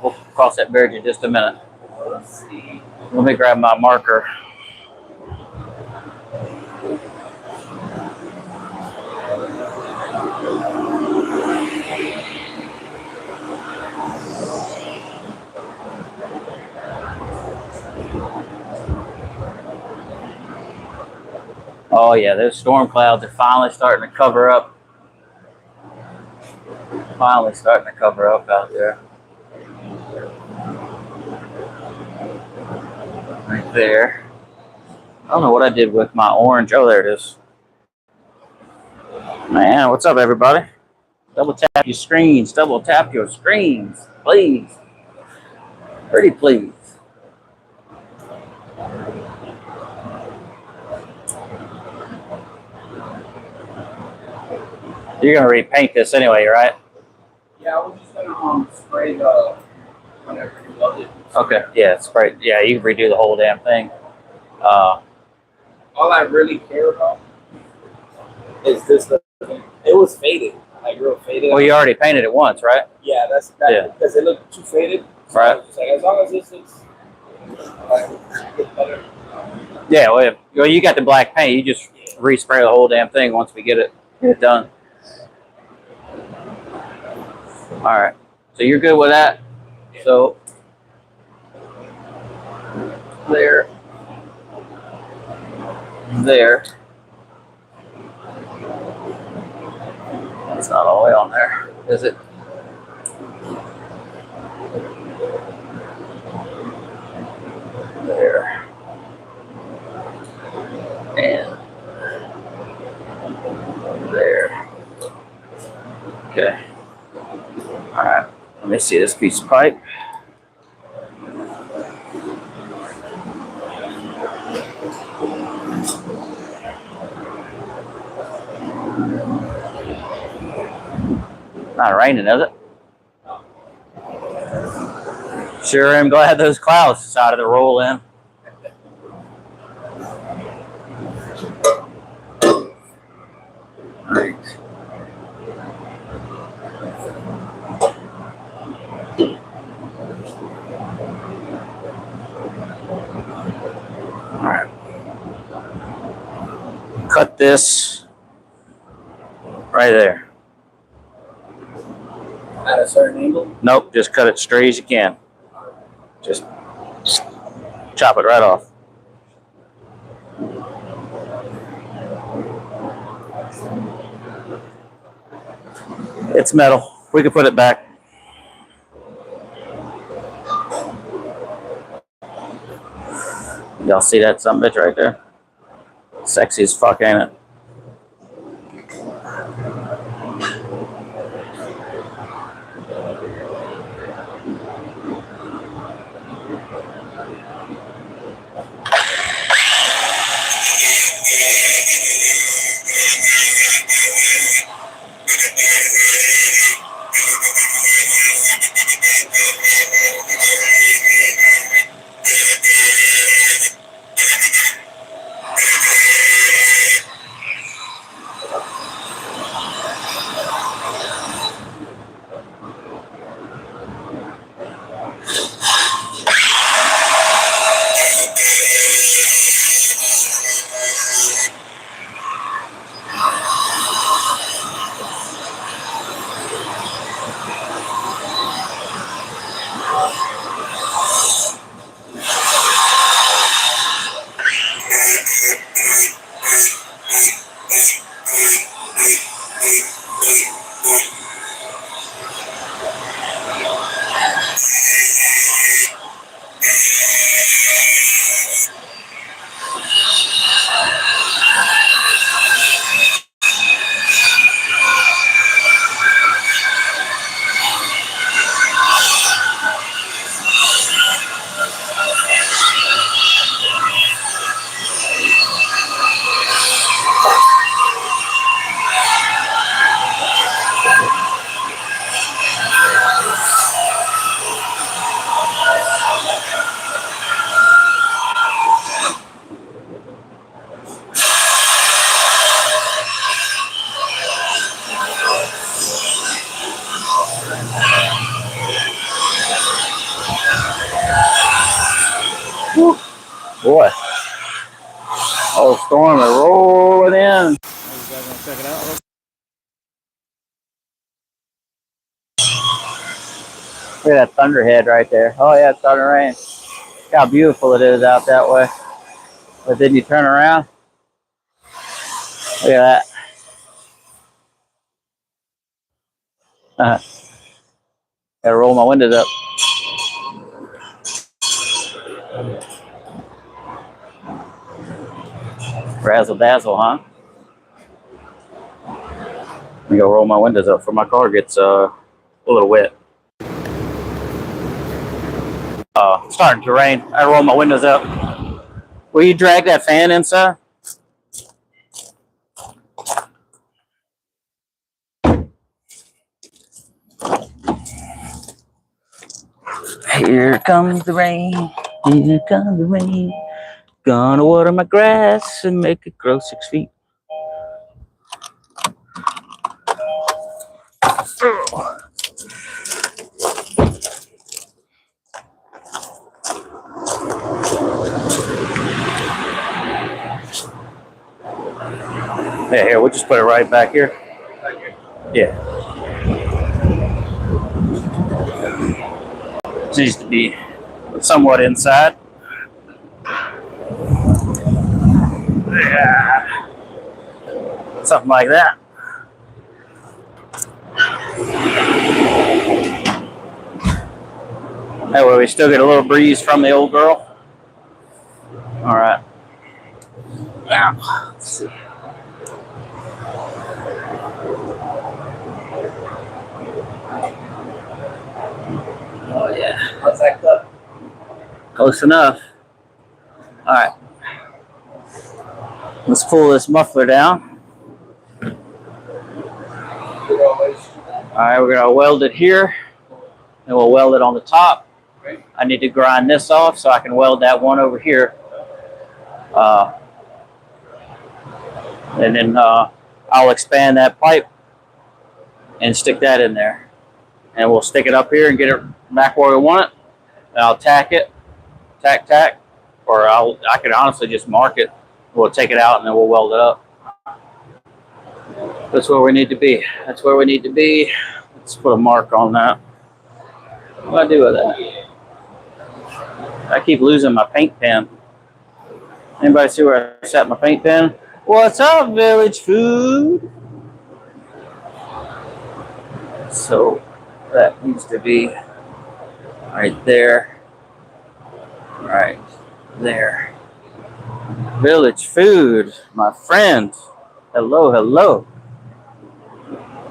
Speaker 1: We'll cross that bridge in just a minute.
Speaker 2: Let's see.
Speaker 1: Let me grab my marker. Oh yeah, those storm clouds are finally starting to cover up. Finally starting to cover up out there. Right there. I don't know what I did with my orange. Oh, there it is. Man, what's up, everybody? Double tap your screens. Double tap your screens, please. Pretty please. You're gonna repaint this anyway, right?
Speaker 2: Yeah, I was just gonna spray the whenever you weld it.
Speaker 1: Okay. Yeah, spray. Yeah, you can redo the whole damn thing.
Speaker 2: All I really care about is this. It was faded, like real faded.
Speaker 1: Well, you already painted it once, right?
Speaker 2: Yeah, that's that.
Speaker 1: Yeah.
Speaker 2: Because it looked too faded. So
Speaker 1: Right.
Speaker 2: I was just like, as long as this looks like better.
Speaker 1: Yeah. Well, you got the black paint. You just respray the whole damn thing once we get it done. All right. So you're good with that. So there. That's not all the way on there, is it? There. And there. Okay. All right. Let me see this piece of pipe. Not raining, is it? Sure am glad those clouds decided to roll in. Right. All right. Cut this right there.
Speaker 2: At a certain angle.
Speaker 1: Nope, just cut it straight as you can. Just chop it right off. It's metal. We can put it back. Y'all see that son of a bitch right there? Sexy as fuck, ain't it? boy. Oh, storm is rolling in. You guys want to check it out? Look at that thunderhead right there. Oh yeah, it's starting to rain. Look how beautiful it is out that way. But then you turn around. Look at that. Gotta roll my windows up. Razzle dazzle, huh? Let me go roll my windows up before my car gets a little wet. It's starting to rain. I roll my windows up. Will you drag that fan inside? Here comes the rain. Here comes the rain. Gonna water my grass and make it grow 6 feet. Yeah, here, we'll just put it right back here. Yeah. It needs to be somewhat inside. Yeah. Something like that. That way we still get a little breeze from the old girl. All right. Now, let's see. Oh yeah.
Speaker 2: How's that clip?
Speaker 1: Close enough. All right. Let's pull this muffler down. All right, we're gonna weld it here, and we'll weld it on the top. I need to grind this off so I can weld that one over here. And then I'll expand that pipe and stick that in there. And we'll stick it up here and get it back where we want it. And I'll tack it, tack, or I can honestly just mark it. We'll take it out and then we'll weld it up. That's where we need to be. That's where we need to be. Let's put a mark on that. What do I do with that? I keep losing my paint pen. Anybody see where I set my paint pen? What's up, Village Food? So that needs to be right there. Right there. Village Food, my friend. Hello, hello.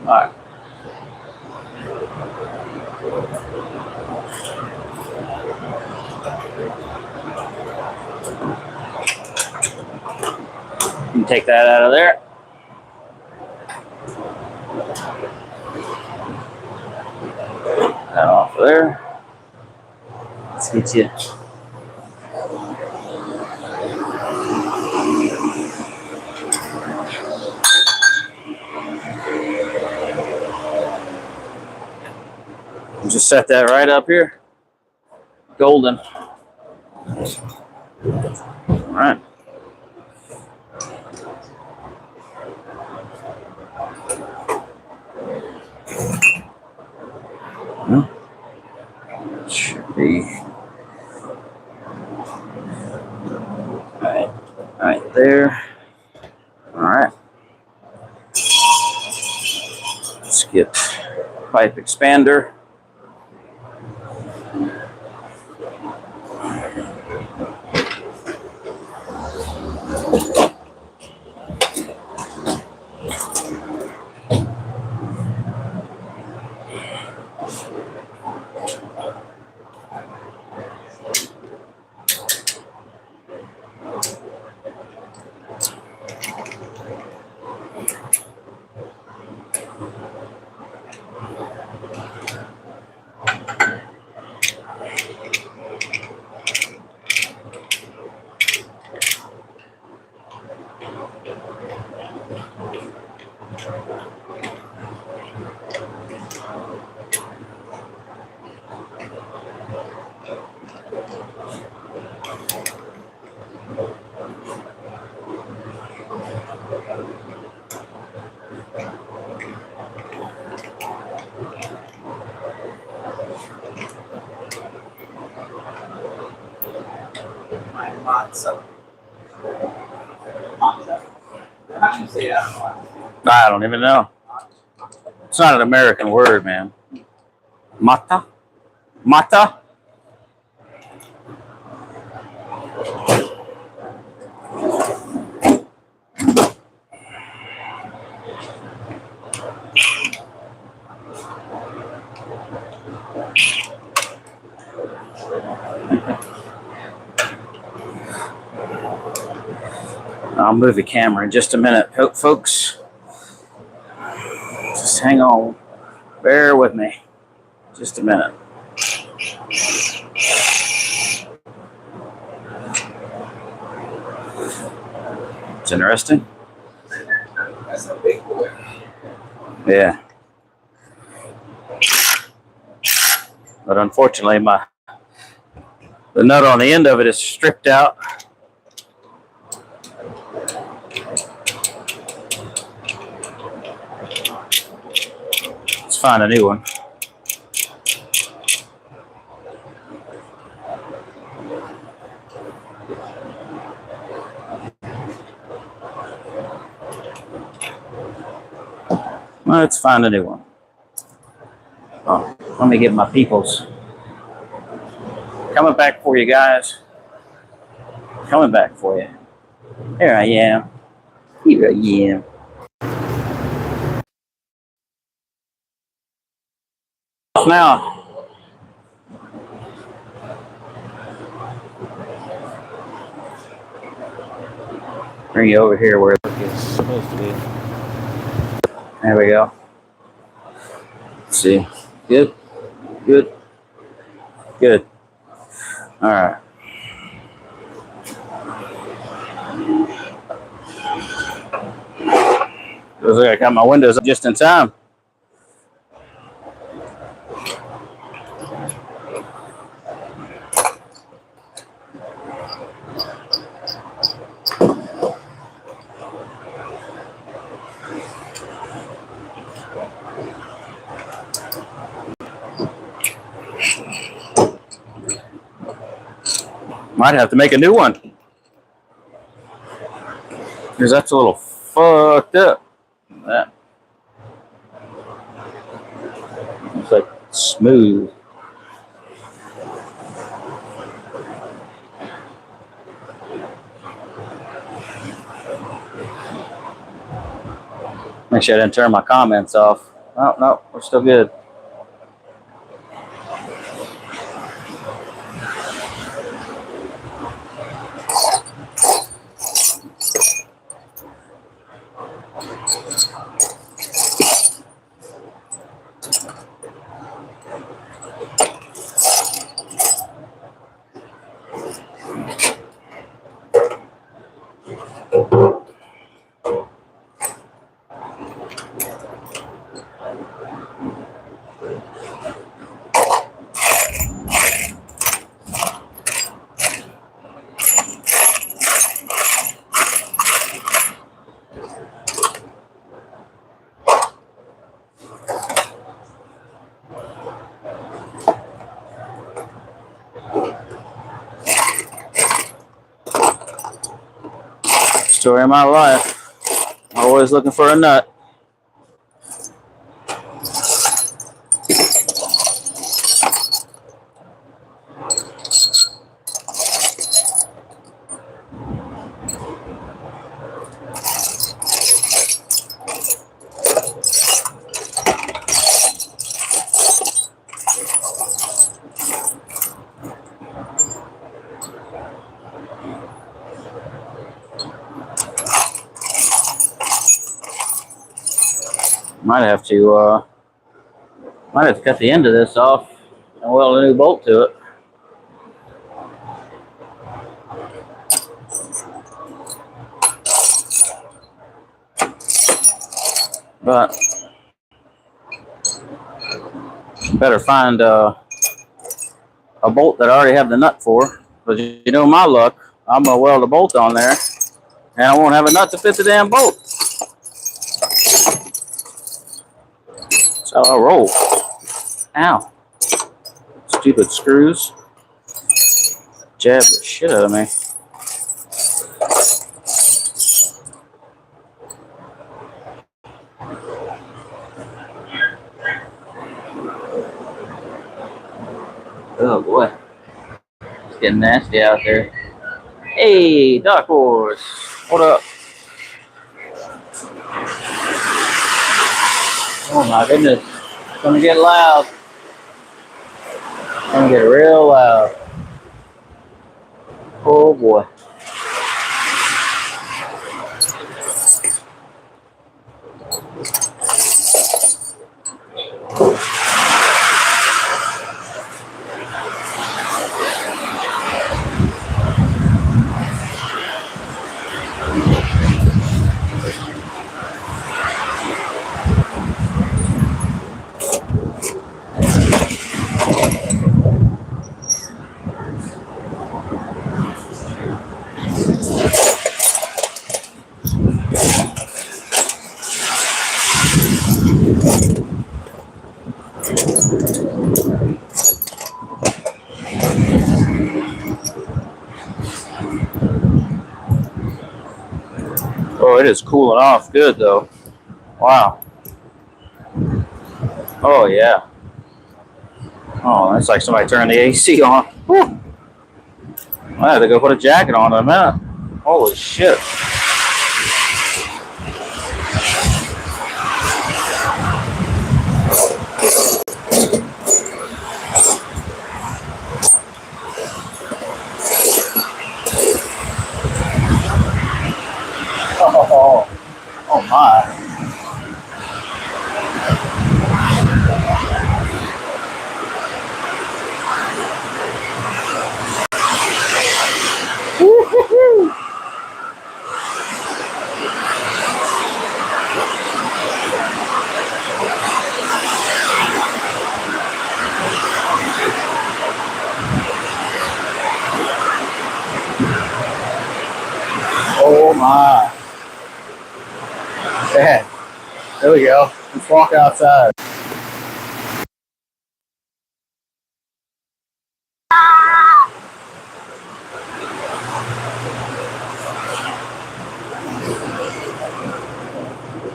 Speaker 1: All right. You can take that out of there. That off of there. Let's get you. Just set that right up here. Golden. All right. Should be right there. All right. Let's get pipe expander.
Speaker 2: How do you say that?
Speaker 1: I don't even know. It's not an American word, man. Mata? Mata? I'll move the camera in just a minute, folks. Just hang on. Bear with me. Just a minute. It's interesting.
Speaker 2: That's a big boy.
Speaker 1: Yeah. But unfortunately, the nut on the end of it is stripped out. Let's find a new one. Let's find a new one. Oh, let me get my peoples. Coming back for you guys. Coming back for you. Here I am. Here I am. Now, bring you over here where it's supposed to be. There we go. Let's see. Good. Good. Good. All right. Looks like I got my windows up just in time. Might have to make a new one. Because that's a little fucked up. That looks like smooth. Make sure I didn't turn my comments off. Oh, no, we're still good. Story of my life. Always looking for a nut. Might have to cut the end of this off and weld a new bolt to it. But better find a bolt that I already have the nut for. But you know my luck, I'm gonna weld a bolt on there, and I won't have a nut to fit the damn bolt. That's how I roll. Ow. Stupid screws. Jab the shit out of me. Oh boy. It's getting nasty out there. Hey, Dark Horse. What up? Oh my goodness. It's gonna get loud. It's gonna get real loud. Oh boy. Oh, it is cooling off good though. Wow. Oh yeah. Oh, that's like somebody turning the AC on. Whew. I had to go put a jacket on in a minute. Holy shit. Oh, oh my. Oh my. Yeah. There we go. Let's walk outside.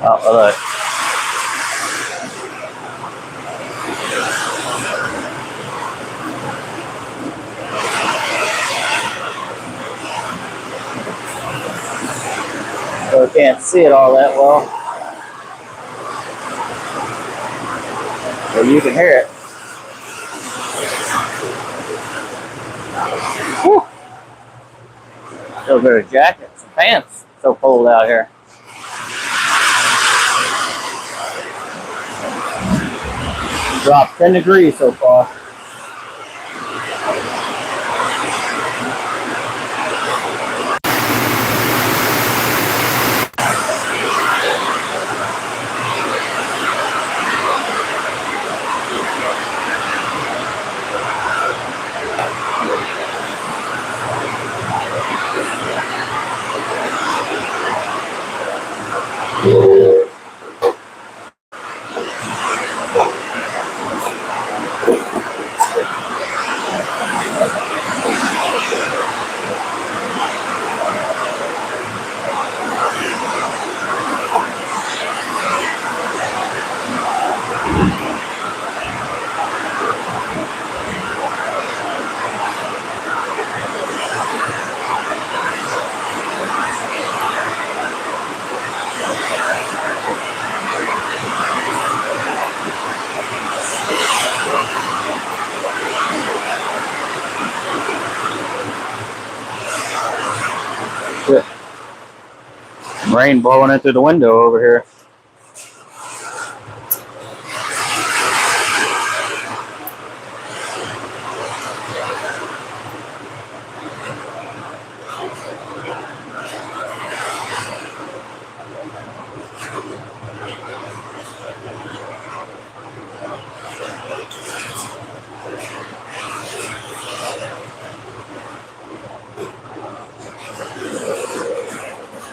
Speaker 1: Oh, look. So I can't see it all that well. But you can hear it. Whew. Still wear a jacket, some pants. It's so cold out here. Dropped 10 degrees so far. Good. Rain blowing in through the window over here.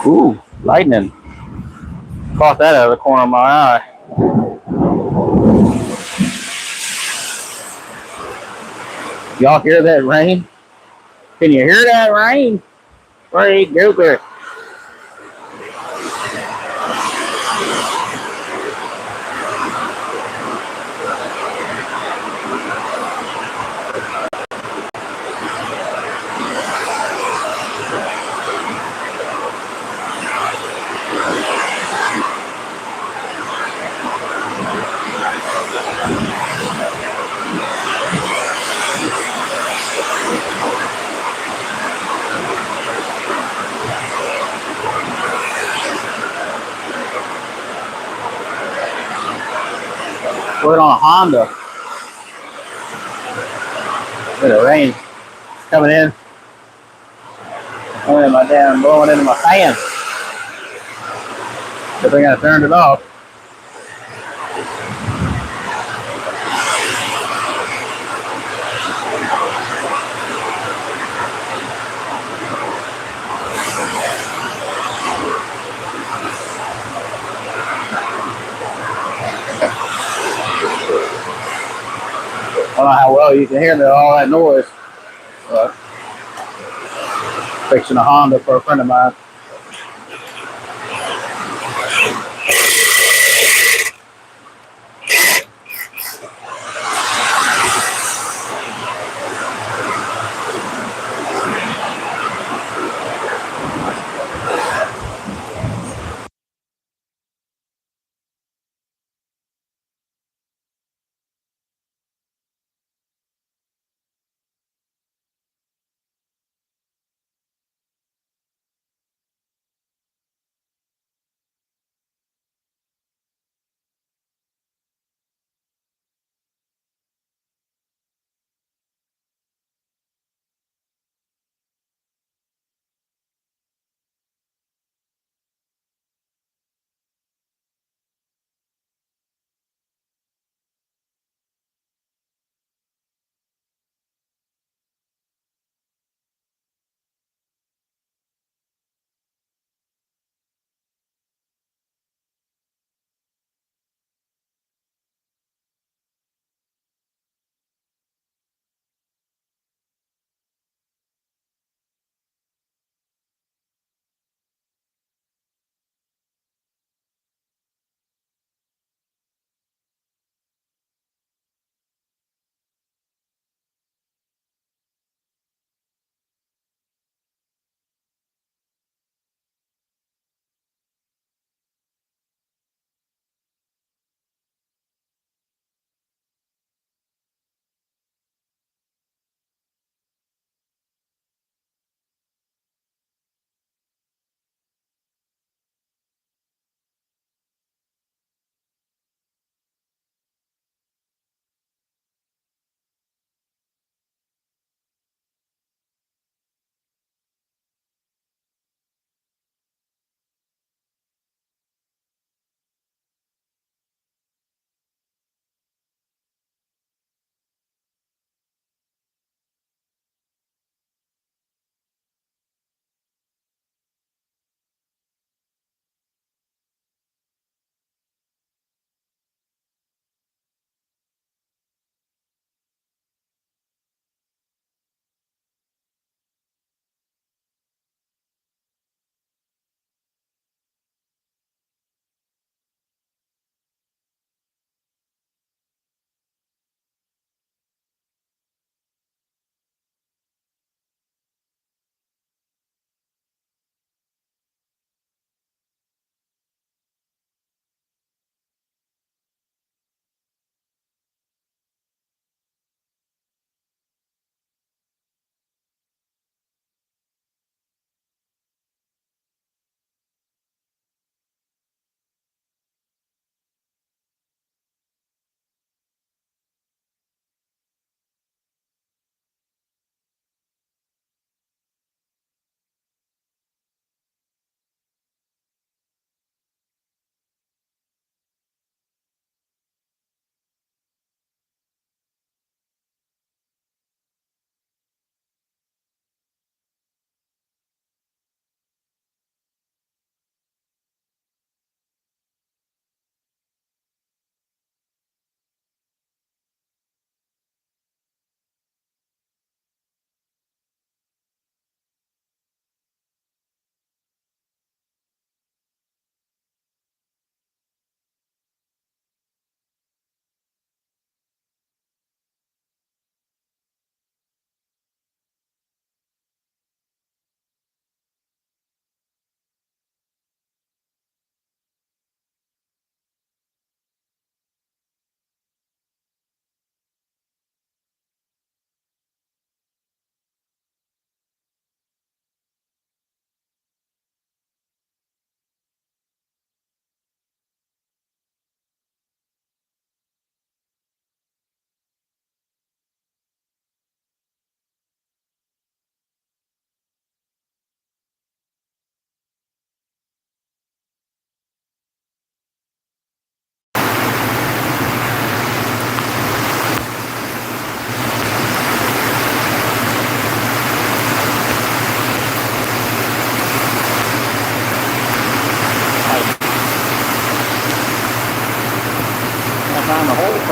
Speaker 1: Ooh, lightning. Caught that out of the corner of my eye. Y'all hear that rain? Can you hear that rain? Where you go there? We're on a Honda. With the rain coming in. Blowing into my fan. Good thing I turned it off. I don't know how well you can hear me, all that noise. But fixing a Honda for a friend of mine.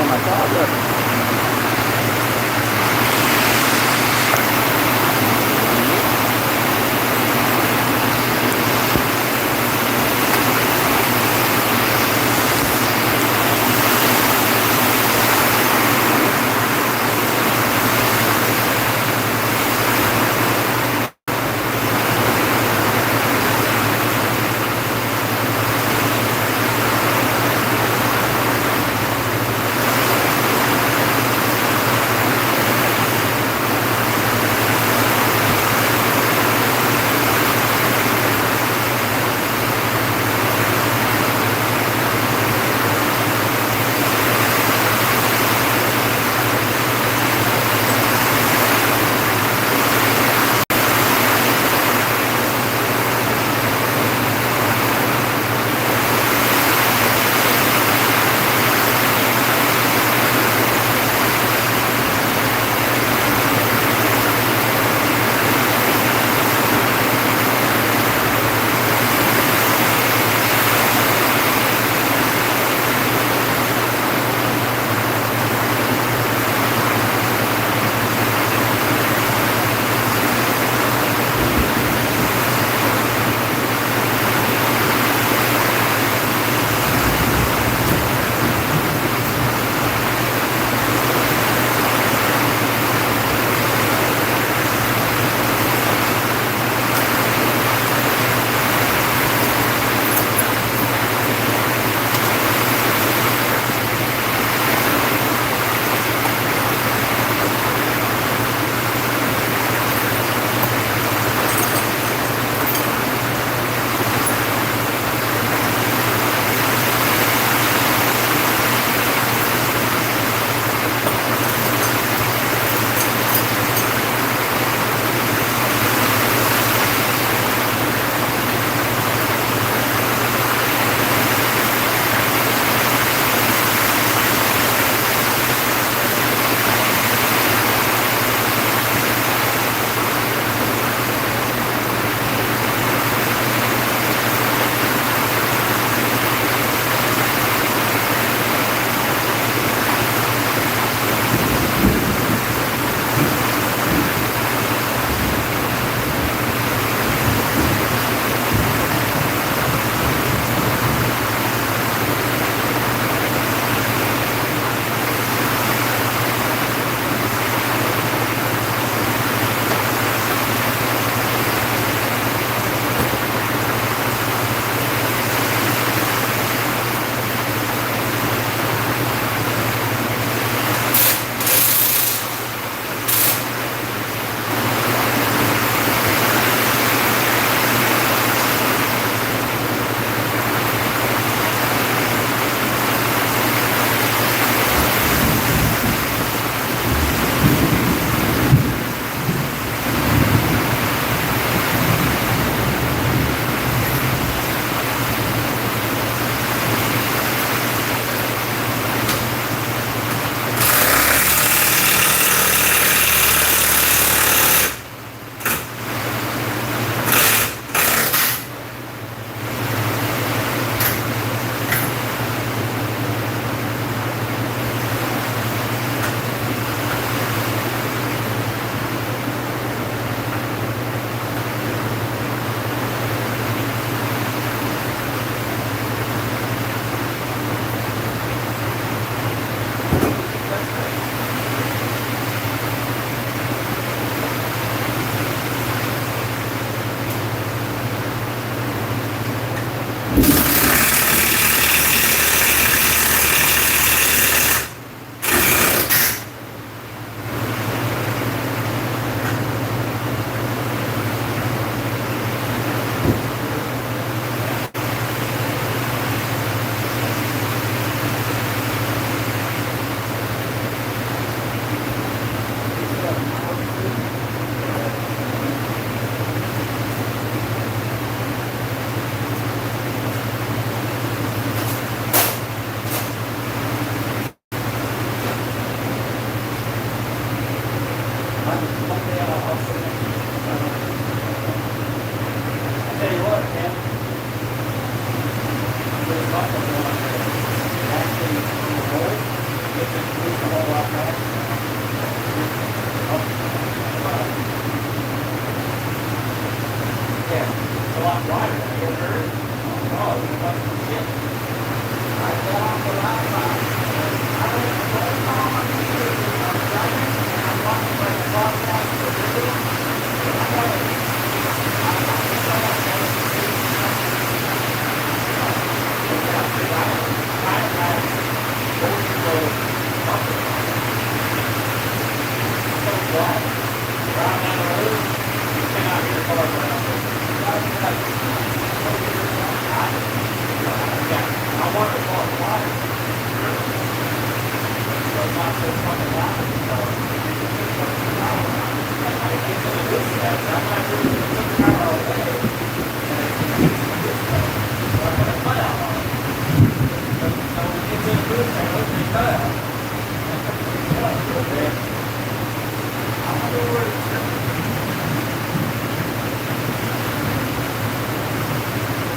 Speaker 1: on my car. Look.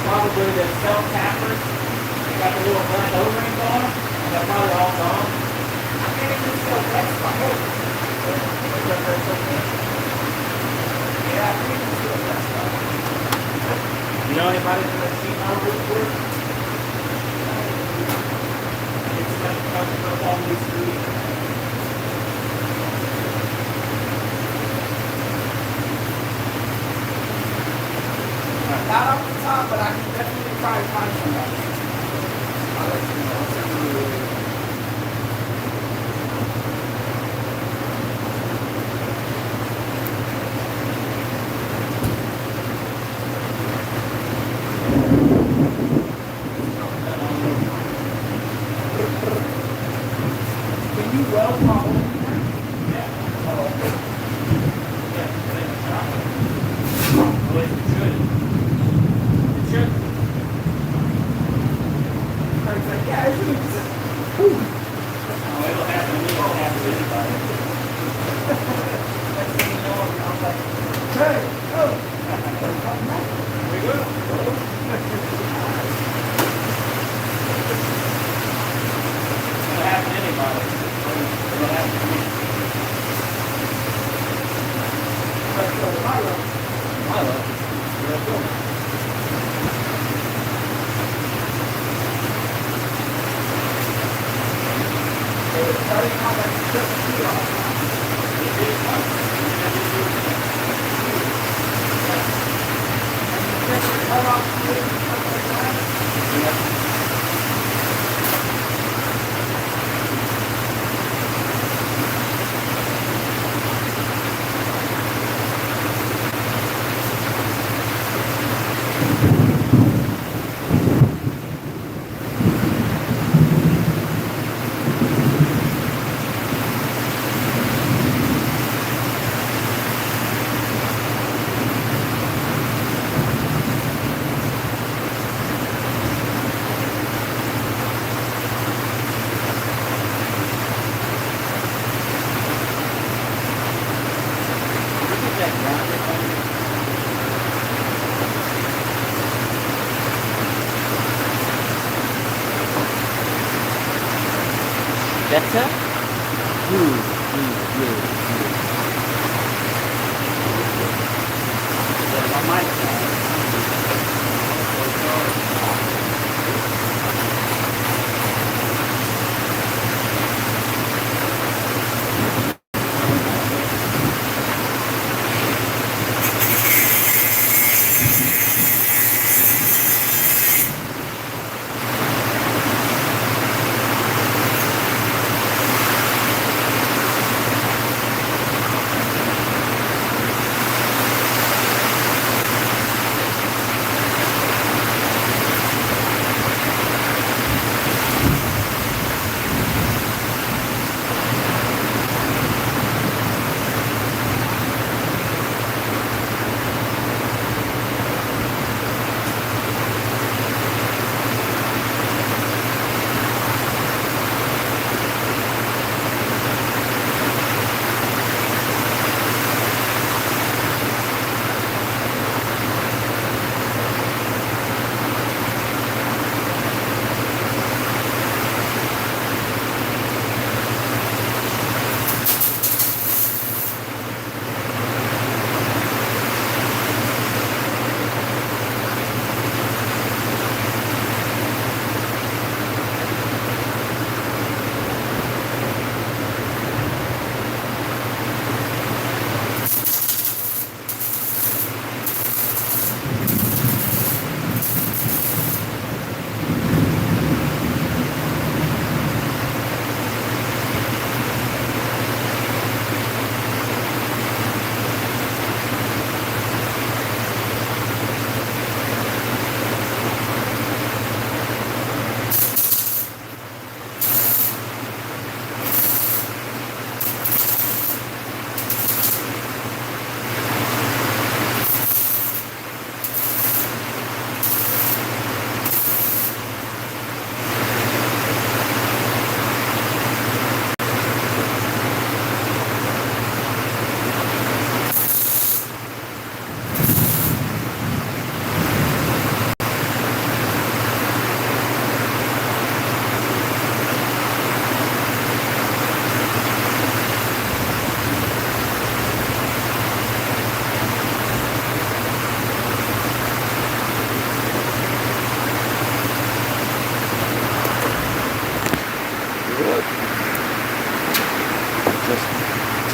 Speaker 2: Probably the self-tappers, they got the little burnt O-rings on them, and they're probably all gone. I can't even tell that's my hope. Yeah, I can't even tell that's my hope. You know anybody that's seen my roof work? It's going to come up all these streets. Not off the top, but I can definitely try to find somebody. I'll let you know. I'll send you Can you weld my hole? Yeah. Oh, okay. Yeah, well, it should. It should. I was like, yeah, it should. Oh, it'll happen to me. It'll happen to anybody. Next thing you know, I was like, hey, oh. We will. It'll happen to anybody. It'll happen to me. I love it. You're cool. Starting on that strip of
Speaker 1: Better?
Speaker 2: on my side.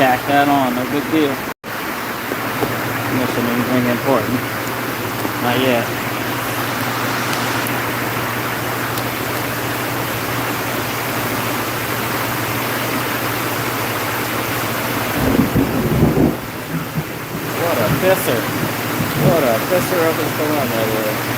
Speaker 1: tack that on, no big deal. Missing anything important? Not yet. What a pisser. What a pisser of a storm that is.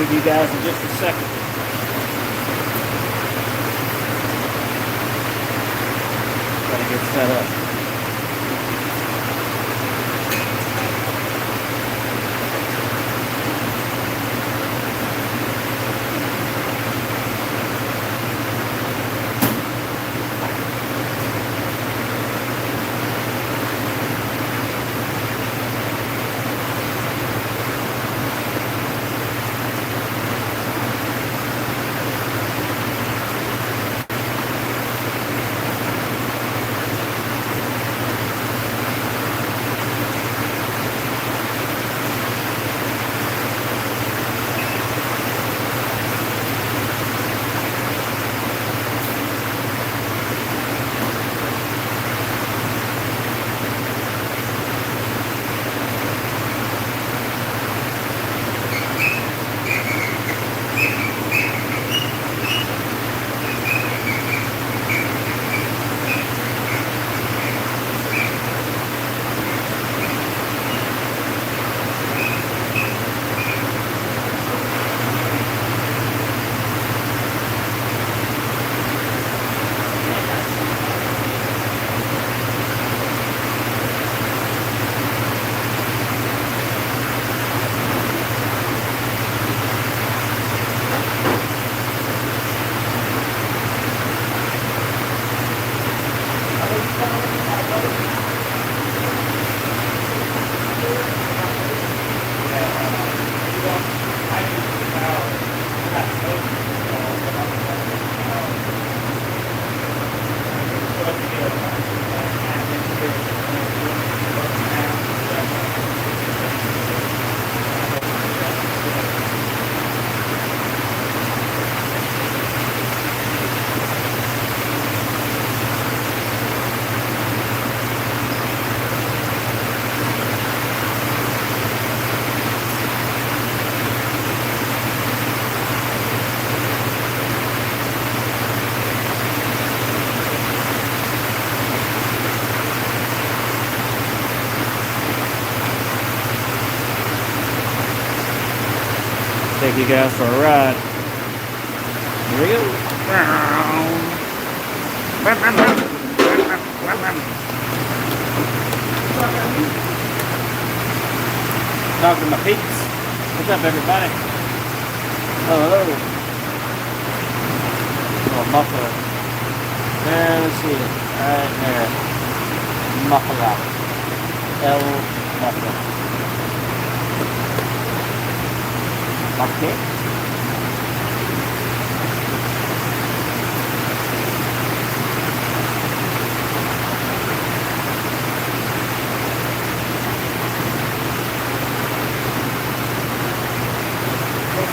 Speaker 2: with you guys in just a second. Gotta get set up. Take you guys for a ride. Here we go. Talking to my peeps. What's up, everybody? Hello. Oh, muffler. There, let's see it. Right there. Muffler. L muffler. Okay.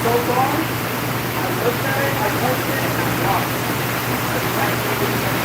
Speaker 3: So far, I looked at it, I touched it, and I'm lost. I can't even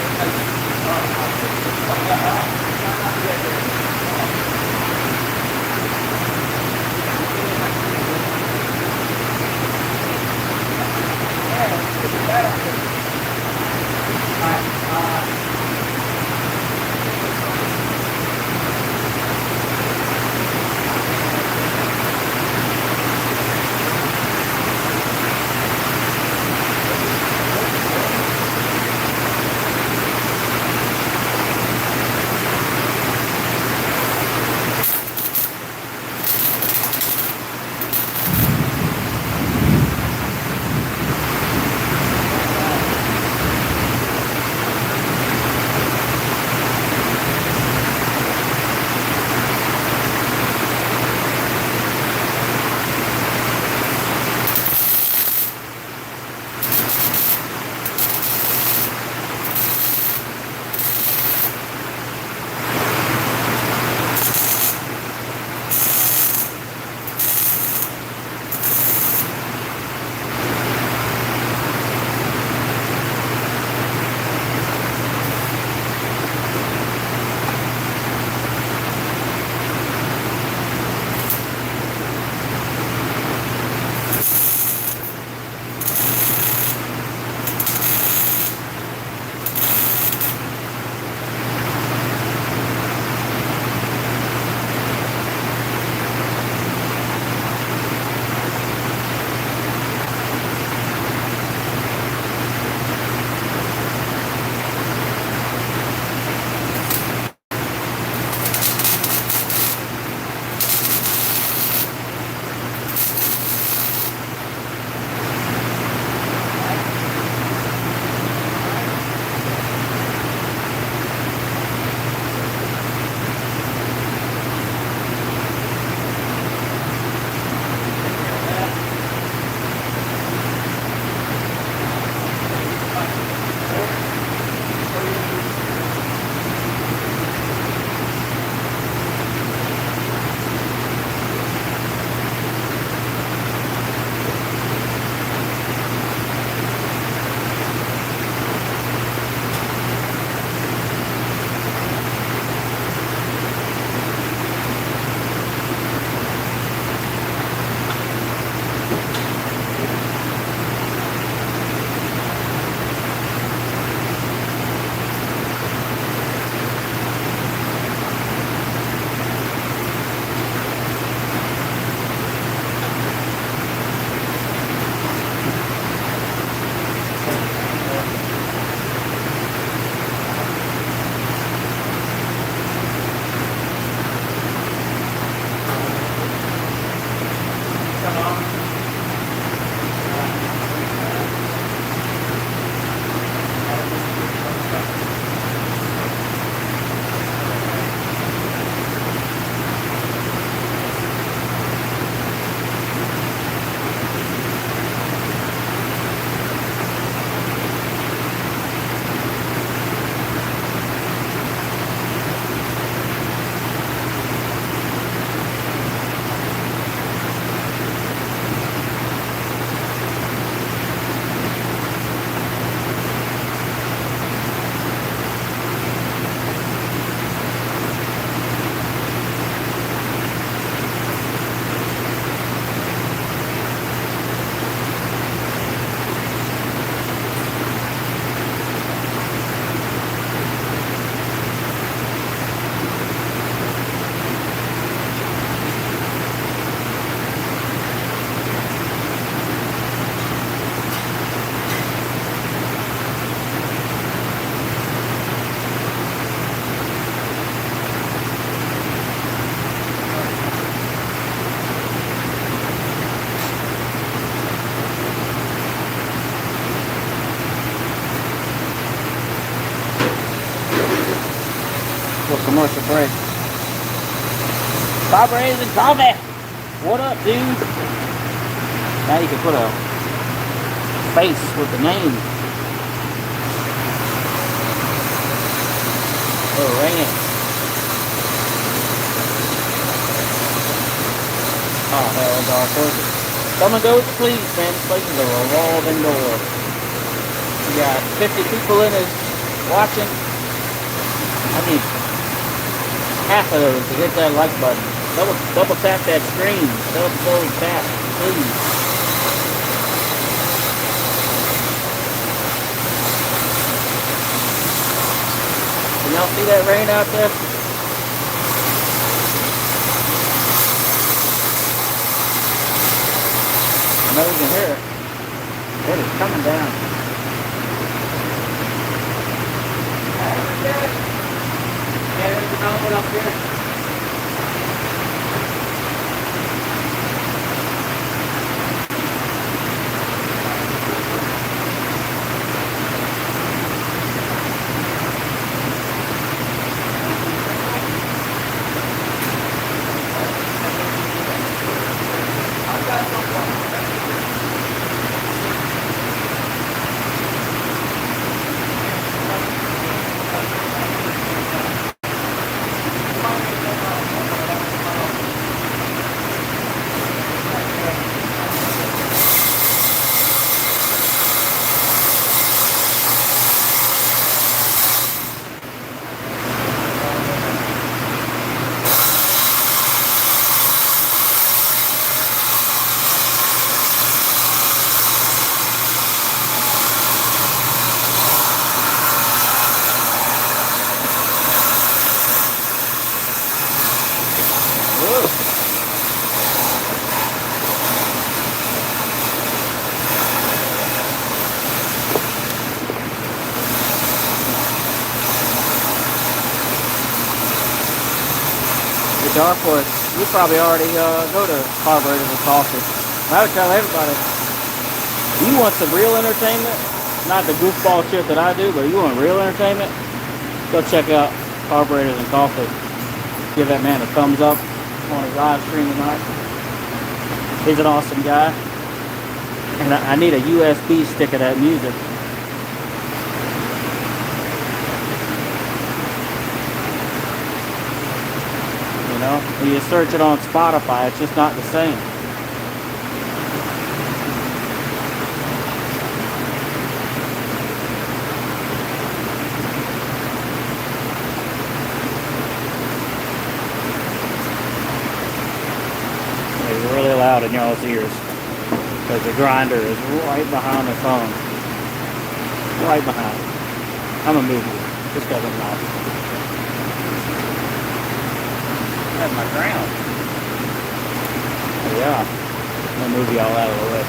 Speaker 1: for commercial break. Fabricating coffee. What up, dude? Now you can put a face with the name. Oh, rain. Oh, hell, dark horse. Come and go with the please, man. This place is a revolving door. We got 50 people in us watching. I need half of those to hit that like button. Double tap that screen. Double tap, please. Can y'all see that rain out there? I know you can hear it. It is coming down.
Speaker 2: Yeah, there's development up here.
Speaker 1: Dark Horse, you probably already go to Fabricating with Coffee. I would tell everybody, you want some real entertainment, not the goofball shit that I do, but you want real entertainment, go check out Carburetors and Coffee. Give that man a thumbs up on his live stream tonight. He's an awesome guy. And I need a USB stick of that music. You know, when you search it on Spotify, it's just not the same. It's really loud in y'all's ears because the grinder is right behind the phone. Right behind. I'm gonna move you just because I'm loud. That's my ground. Oh, yeah. I'm gonna move y'all out of the way.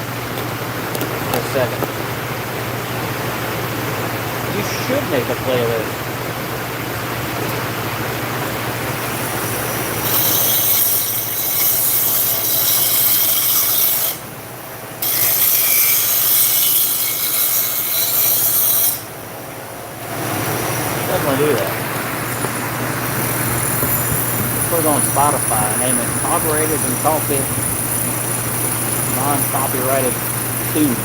Speaker 1: For a second. You should make a playlist. Definitely do that. Put it on Spotify, name it Operated and Coffee, non-copyrighted tune.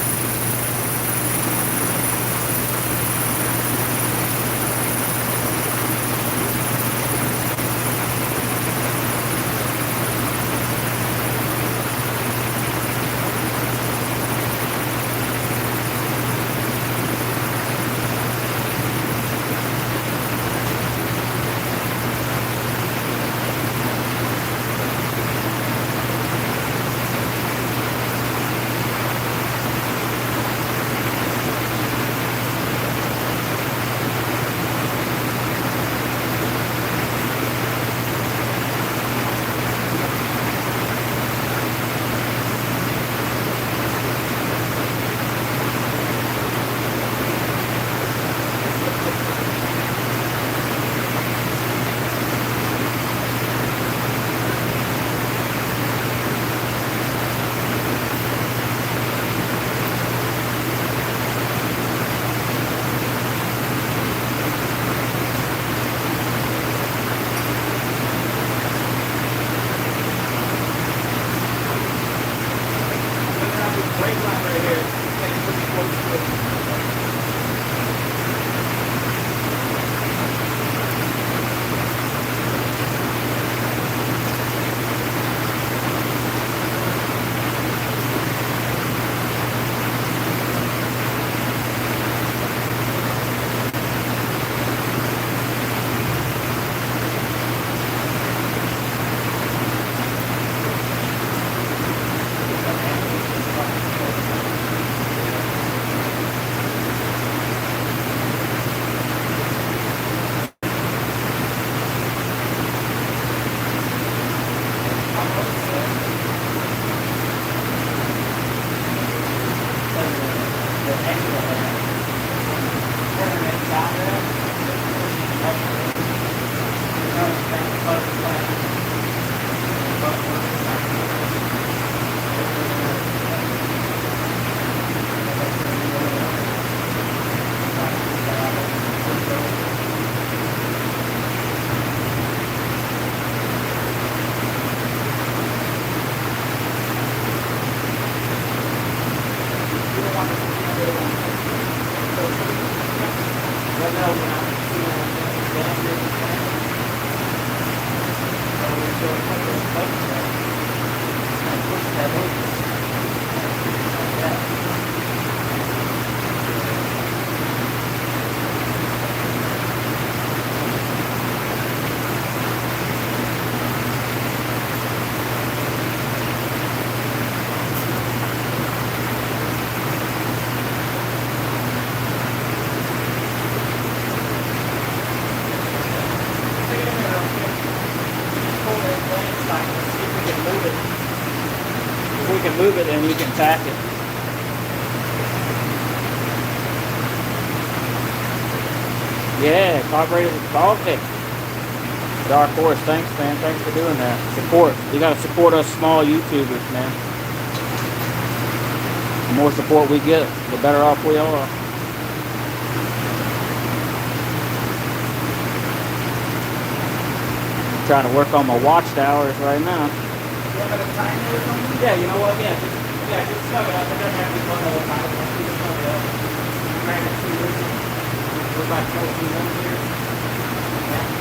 Speaker 2: If we can move it, then we can tack it. Yeah, carbureted with Baltic. Dark Horse, thanks, man. Thanks for doing that. Support. You gotta support us small YouTubers, man. The more support we get, the better off we are. I'm trying to work on my watchtowers right now. Yeah, you know what? Yeah, just snug it up. It doesn't have to be one all the time. Just snug it up. Ran it 2 weeks. We're about 14 months here. Yeah.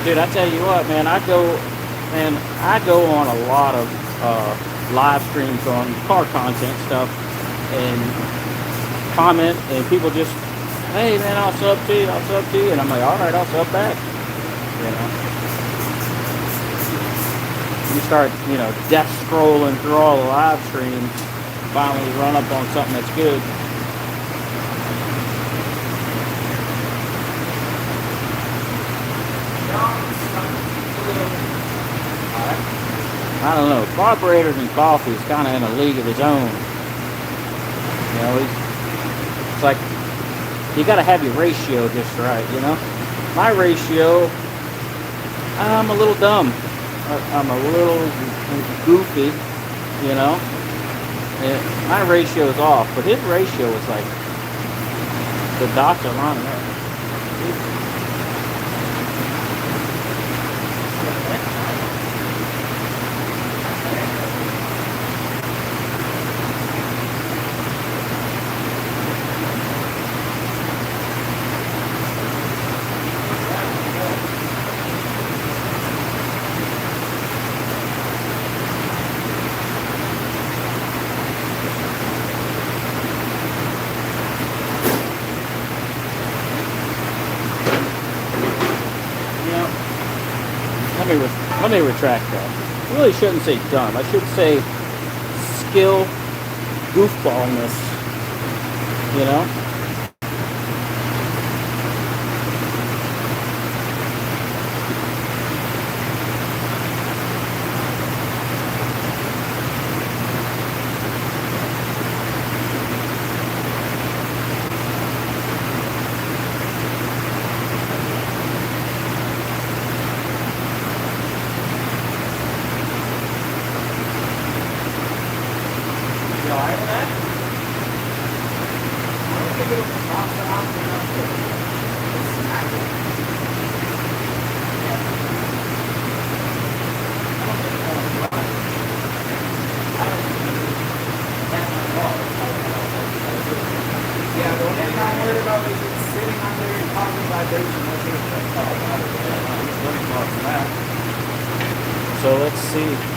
Speaker 2: Dude, I tell you what, man, I go on a lot of live streams on car content stuff and comment, and people just, hey man, I'll sub to you, and I'm like, all right, I'll sub back. You know, you start, death scrolling through all the live streams, finally run up on something that's good. I don't know. Carburetors and coffee is kind of in a league of his own. It's like you got to have your ratio just right. My ratio, I'm a little dumb. I'm a little goofy. My ratio is off, but his ratio is like the dots are lining up. Let me retract that. I really shouldn't say dumb. I should say skill goofballness. So let's see.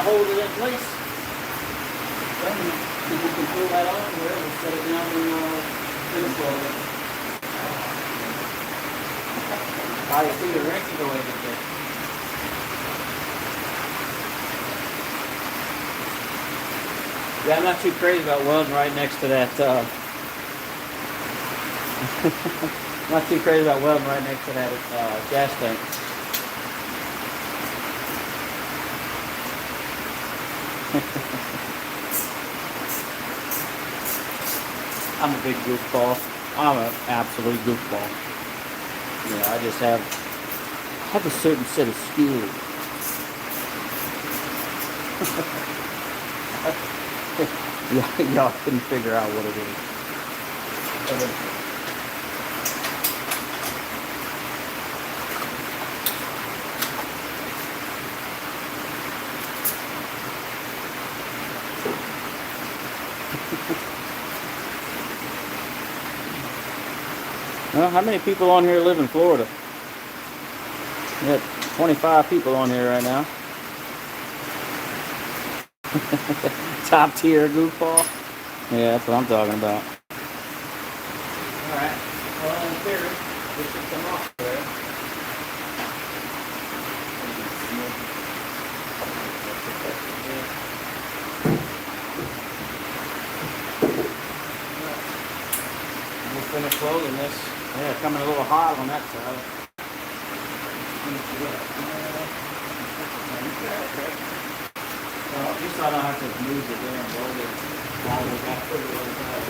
Speaker 2: Hold it in place. Then people can pull that on where we'll set it down in finish welding. I see the wrenches away with this. Yeah, I'm not too crazy about welding right next to that. Not too crazy about welding right next to that gas tank. I'm a big goofball. I'm an absolute goofball. You know, I just have a certain set of skills. Y'all couldn't figure out what it is. Well, how many people on here live in Florida? We got 25 people on here right now. Top tier goofball. Yeah, that's what I'm talking about. Alright. Well, in theory, this should come off there. We'll finish welding this. Yeah, coming a little hot on that side. Well, at least I don't have to move it there and weld it all the way back to the other side.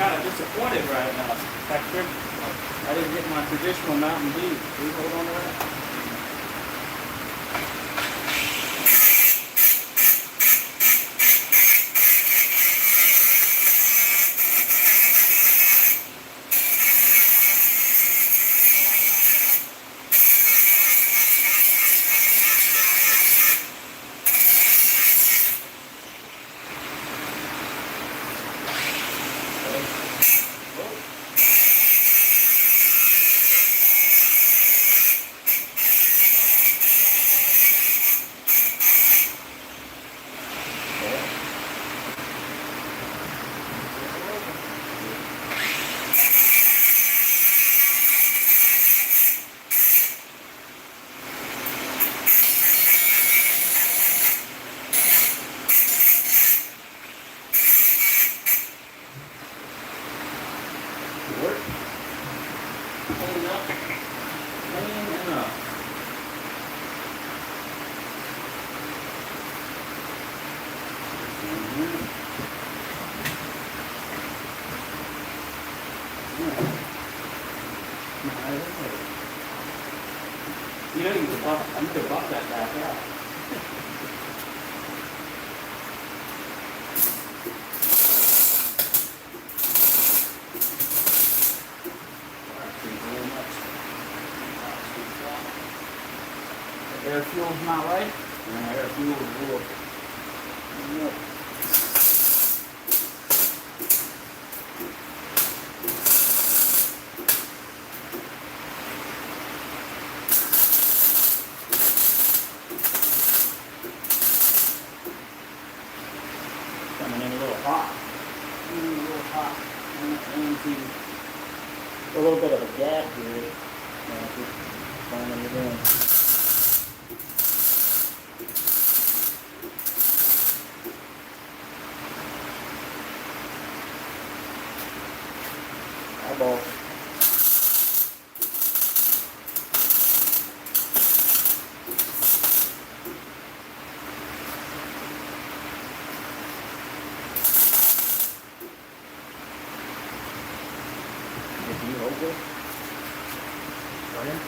Speaker 2: Kind of disappointed right now, Hector. I didn't get my traditional Mountain Dew. Can you hold on to that? Clean enough. You know, you could buff that back out. Air fuel's not right. And air fuel is real. Coming in a little hot. And see a little bit of a gap here. Finding it in. Eyeball. If you hold it, right in.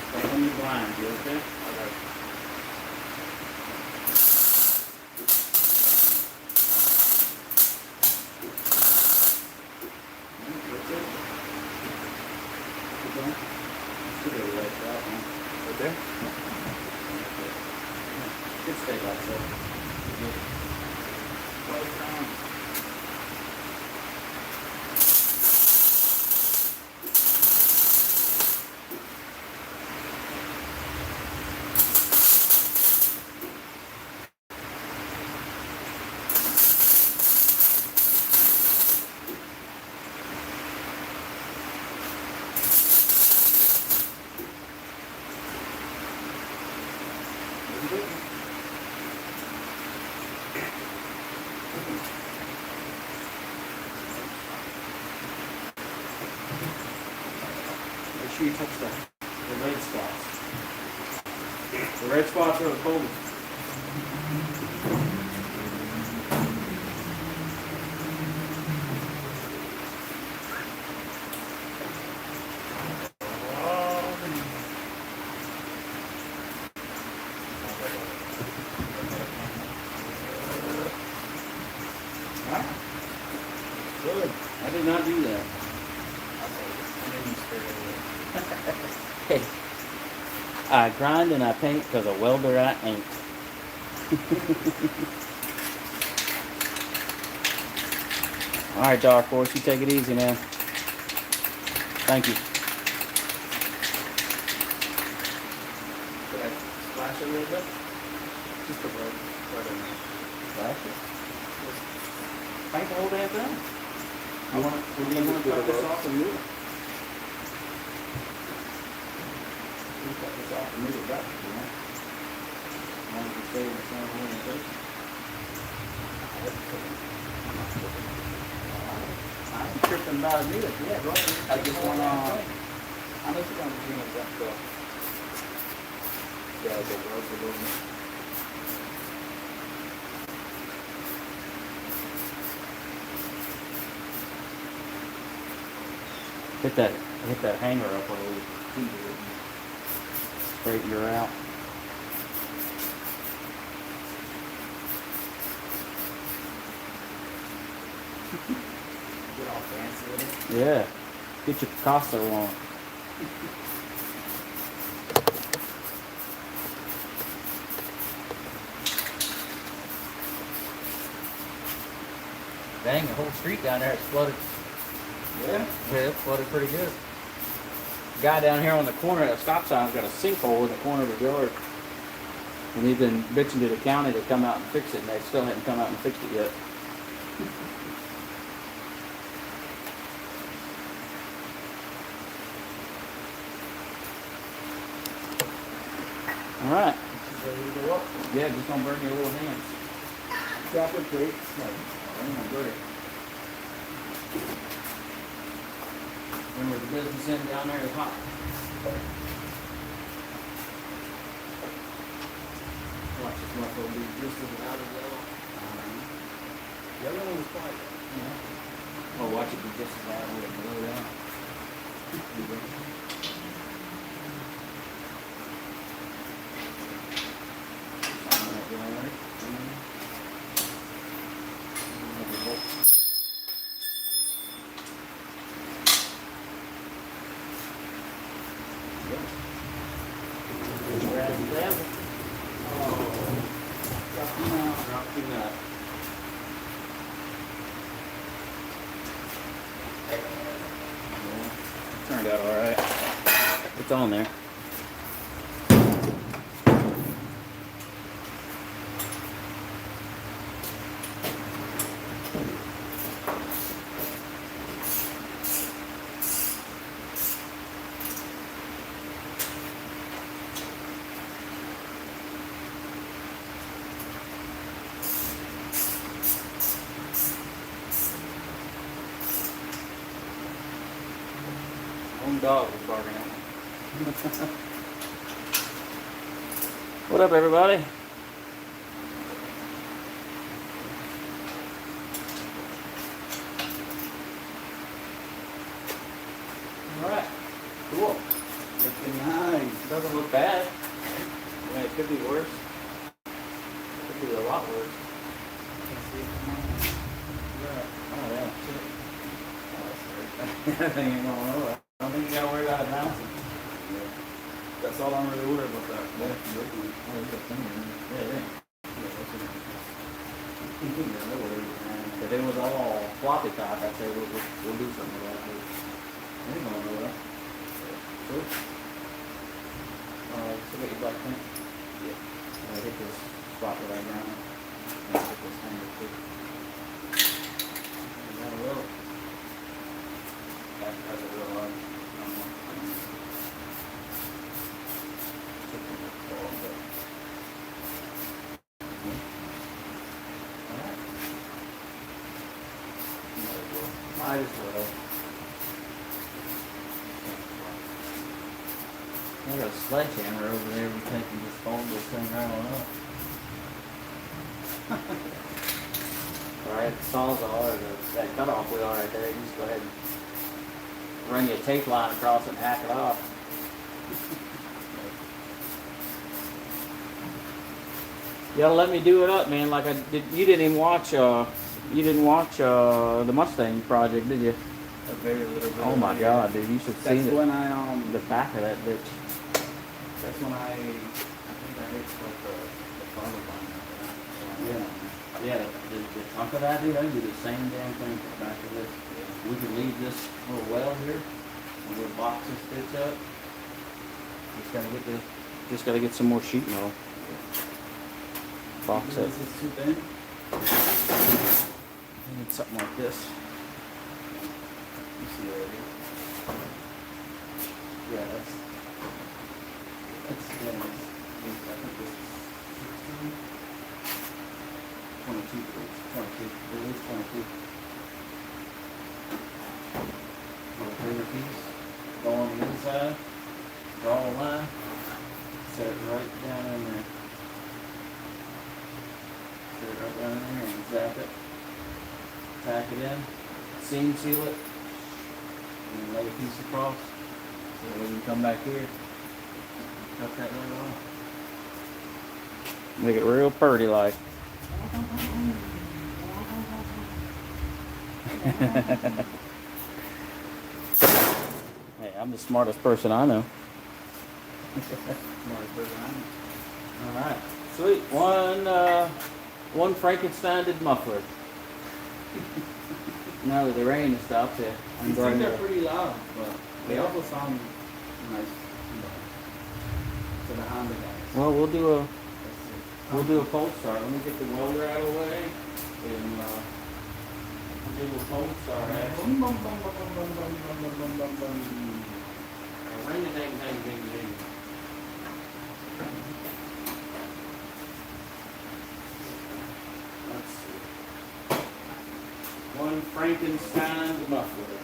Speaker 2: Stay on your blind, you okay? Okay. Right there? Good stay like that. Close down. Make sure you touch the red spots. The red spots are the coldest. Good. I did not do that. Hey, I grind and I paint because a welder I ain't. All right, Dark Horse, you take it easy, man. Thank you.
Speaker 3: Did I splash it a little bit? Just a little. Right in there.
Speaker 2: Splash it. Paint the whole damn thing. I want to cut this off and move it. Cut this off and move it back, you know? As long as you stay in the same orientation. I ain't tripping about it either. Yeah, bro. I just want to.
Speaker 3: I know you're going to be in that stuff. Yeah, the rope a little bit.
Speaker 2: Hit that hanger up where we heat it and straighten her out.
Speaker 3: Get all fancy with it.
Speaker 2: Yeah. Get your Picasso on.
Speaker 1: Dang, the whole street down there is flooded.
Speaker 2: Yeah.
Speaker 1: Yeah, it's flooded pretty good.
Speaker 2: Guy down here on the corner at the stop sign's got a sinkhole in the corner of his yard. And he's been bitching to the county to come out and fix it, and they still haven't come out and fixed it yet. All right.
Speaker 3: Ready to go up.
Speaker 2: Yeah, just don't burn your little hands.
Speaker 3: Drop it, please.
Speaker 2: I'm gonna burn it. Remember the business end down there is hot. Watch this muffler be just as loud as yellow.
Speaker 3: The other one was quiet.
Speaker 2: Yeah. Oh, watch it be just as loud when it blow down. Turned out all right. It's on there. Own dog was barking at me. What up, everybody? All right, cool.
Speaker 3: Looking nice.
Speaker 2: Doesn't look bad. I mean, it could be worse. It could be a lot worse. Oh yeah, shit. That thing ain't going nowhere. I don't think you gotta worry about it bouncing.
Speaker 3: Yeah. That's all I'm really worried about that.
Speaker 2: Yeah, yeah. If it was all floppy top, I'd say we'll do something with that. But it ain't going nowhere. Cool. So get your black paint. Yeah. Hit this spot that I got. Hit this handle too. That'll work. That's a real hard. Might as well. I got a sledgehammer over there. We think we just fold this thing right on up. Alright, the sawzall or that cutoff wheel right there. You just go ahead and run your tape line across it and hack it off. You gotta let me do it up, man. Like I did. You didn't even watch. You didn't watch the Mustang project, did you?
Speaker 3: A very little bit.
Speaker 2: Oh my God, dude! You should see
Speaker 3: That's when I
Speaker 2: the back of that bitch.
Speaker 3: That's when I think I hit like the front of
Speaker 2: Yeah, yeah. The trunk of that, dude. I can do the same damn thing for the back of this. Yeah. We could leave this little well here, and we'll box this bitch up. Just gotta get some more sheet metal. Box it.
Speaker 3: This is too thin.
Speaker 2: I need something like this.
Speaker 3: You see already?
Speaker 2: Yeah, that's thin. I think this is 22. 22. It is 22. Little finger piece. Go on the inside. Draw a line. Set it right down in there. Set it right down in there and zap it. Tack it in. Seam seal it. And then lay a piece across. So that we can come back here. Cut that right off. Make it real pretty like. Hey, I'm the smartest person I know. Alright. Sweet. One Frankenstein muffler. Now that the rain has stopped, yeah.
Speaker 3: These things are pretty loud, but they also sound nice. To the Honda guys.
Speaker 2: Well, we'll do a cold start. Let me get the welder out of the way, and we'll do a cold start.
Speaker 3: Bum, bum, bum, bum, bum, bum, bum, bum, bum, bum, bum.
Speaker 2: Ring a ding ding ding ding. Let's see. One Frankenstein muffler.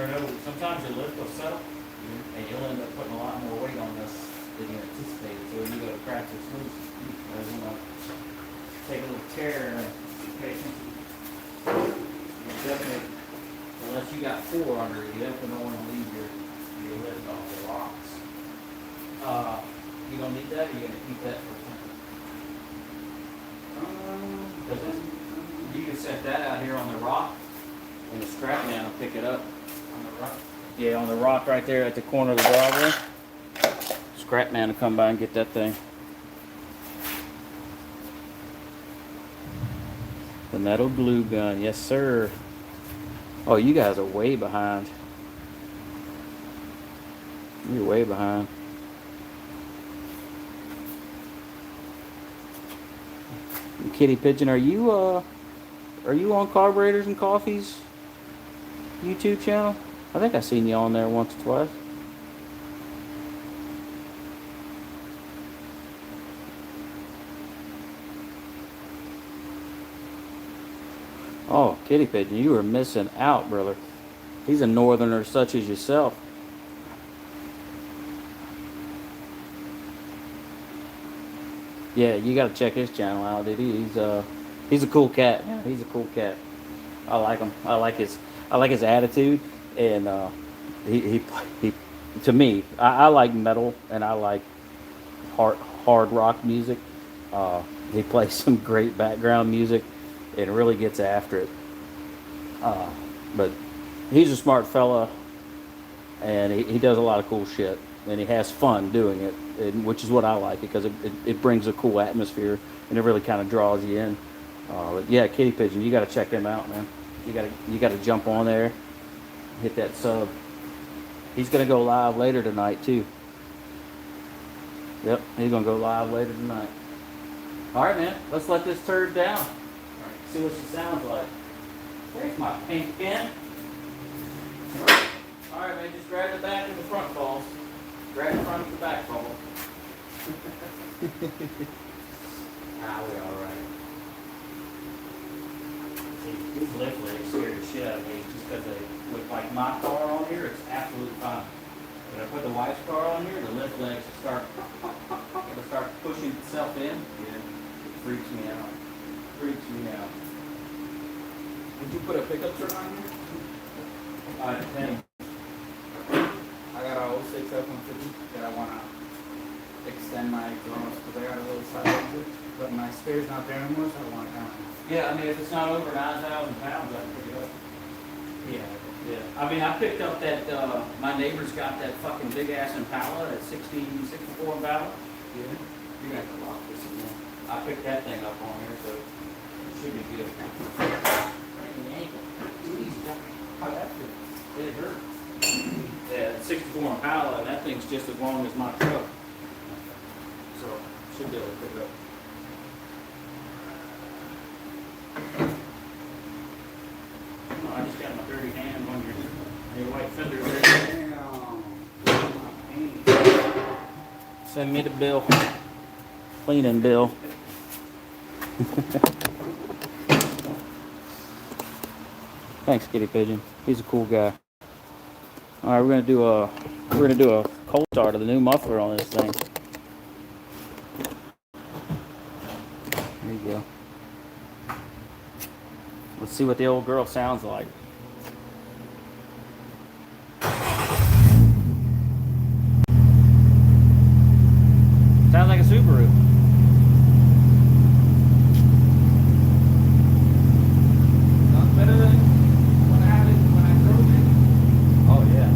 Speaker 2: never know. Sometimes your lift will settle, and you'll end up putting a lot more weight on this than you anticipated. So when you go to crack this loose, you're going to take a little tear and pay attention. You definitely, unless you got 4 under it, you definitely don't want to leave your lift off the rocks. You don't need that, or you're going to keep that for something? You can set that out here on the rock, and the strap man will pick it up. On the rock? Yeah, on the rock right there at the corner of the driveway. Scrap man will come by and get that thing. The metal glue gun, yes sir. Oh, you guys are way behind. You're way behind. Kitty Pigeon, are you on Carburetors and Coffees YouTube channel? I think I seen you on there once or twice. Oh, Kitty Pigeon, you were missing out, brother. He's a northerner such as yourself. Yeah, you gotta check his channel out, dude. He's a cool cat, man. He's a cool cat. I like him. I like his attitude, and he to me, I like metal and I like hard rock music. He plays some great background music and really gets after it. But he's a smart fella, and he does a lot of cool shit, and he has fun doing it, which is what I like, because it brings a cool atmosphere and it really kind of draws you in. But yeah, Kitty Pigeon, you got to check him out, man. You got to jump on there, hit that sub. He's gonna go live later tonight too. Yep, he's gonna go live later tonight. All right, man. Let's let this turd down. All right, see what she sounds like. There's my pink pen. All right, man. Just grab the back and the front balls. Grab the front and the back balls. We're all right. See, these lift legs scare the shit out of me just because with like my car on here, it's absolutely fine. When I put the wife's car on here, the lift legs will start pushing itself in. Yeah, it freaks me out. Freaks me out.
Speaker 3: Did you put a pickup truck on here?
Speaker 2: Depends.
Speaker 3: I got a 06 F-150 that I want to extend my exhaust because I got a little side exit, but my spare's not there anymore, so I want it down.
Speaker 2: Yeah, I mean, if it's not over 9,000 pounds, I can pick it up.
Speaker 3: Yeah.
Speaker 2: Yeah. I mean, I picked up that, my neighbor's got that fucking big ass Impala, that 64 Impala.
Speaker 3: Yeah.
Speaker 2: You're gonna have to lock this in there. I picked that thing up on here, so it should be good. How that feel? It hurt. Yeah, 64 Impala, and that thing's just as long as my truck. So, should be able to pick it up. Oh, I just got my dirty hand on your white fender there. Send me the bill. Cleaning bill. Thanks, Kitty Pigeon. He's a cool guy. All right, we're gonna do a cold start of the new muffler on this thing. There you go. Let's see what the old girl sounds like. Sounds like a Subaru.
Speaker 3: Sounds better than when I drove it.
Speaker 2: Oh yeah.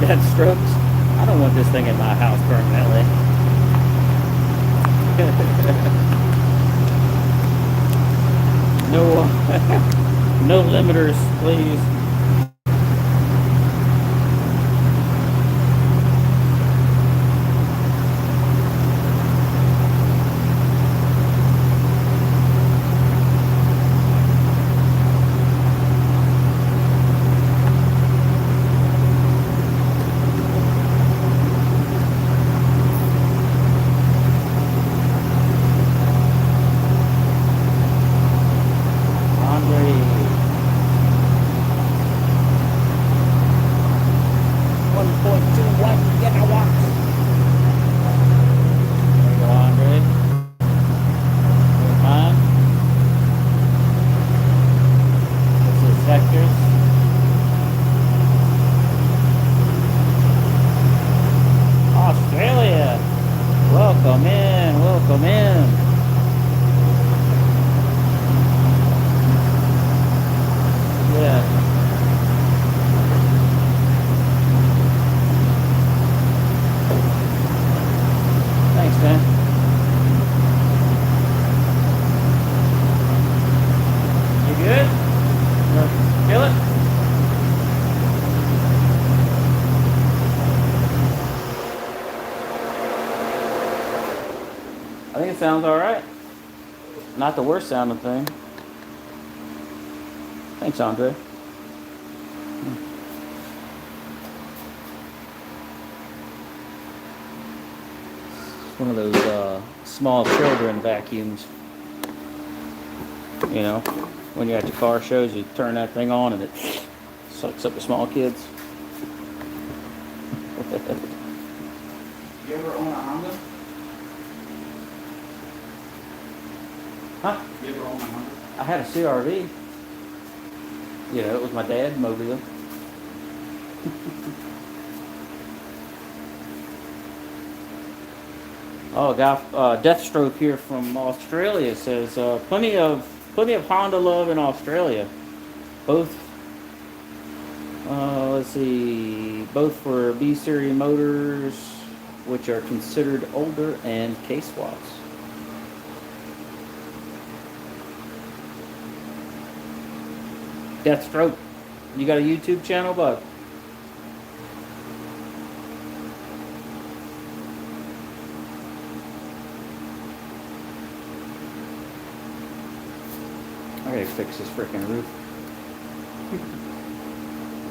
Speaker 2: Death strokes. I don't want this thing in my house permanently. No, no limiters, please. Australia, welcome in, welcome in. Yeah. Thanks, man. You good? Feel it? I think it sounds all right. Not the worst sounding thing. Thanks, Andre. It's one of those small children vacuums. You know, when you're at the car shows, you turn that thing on and it sucks up the small kids.
Speaker 3: You ever own a Honda?
Speaker 2: Huh?
Speaker 3: You ever own a Honda?
Speaker 2: I had a CRV. You know, it was my dad's mobile. Oh, guy, Deathstroke here from Australia says plenty of Honda love in Australia. Both, let's see, both for B series motors, which are considered older, and K swaps. Deathstroke, you got a YouTube channel, bud? I gotta fix this freaking roof.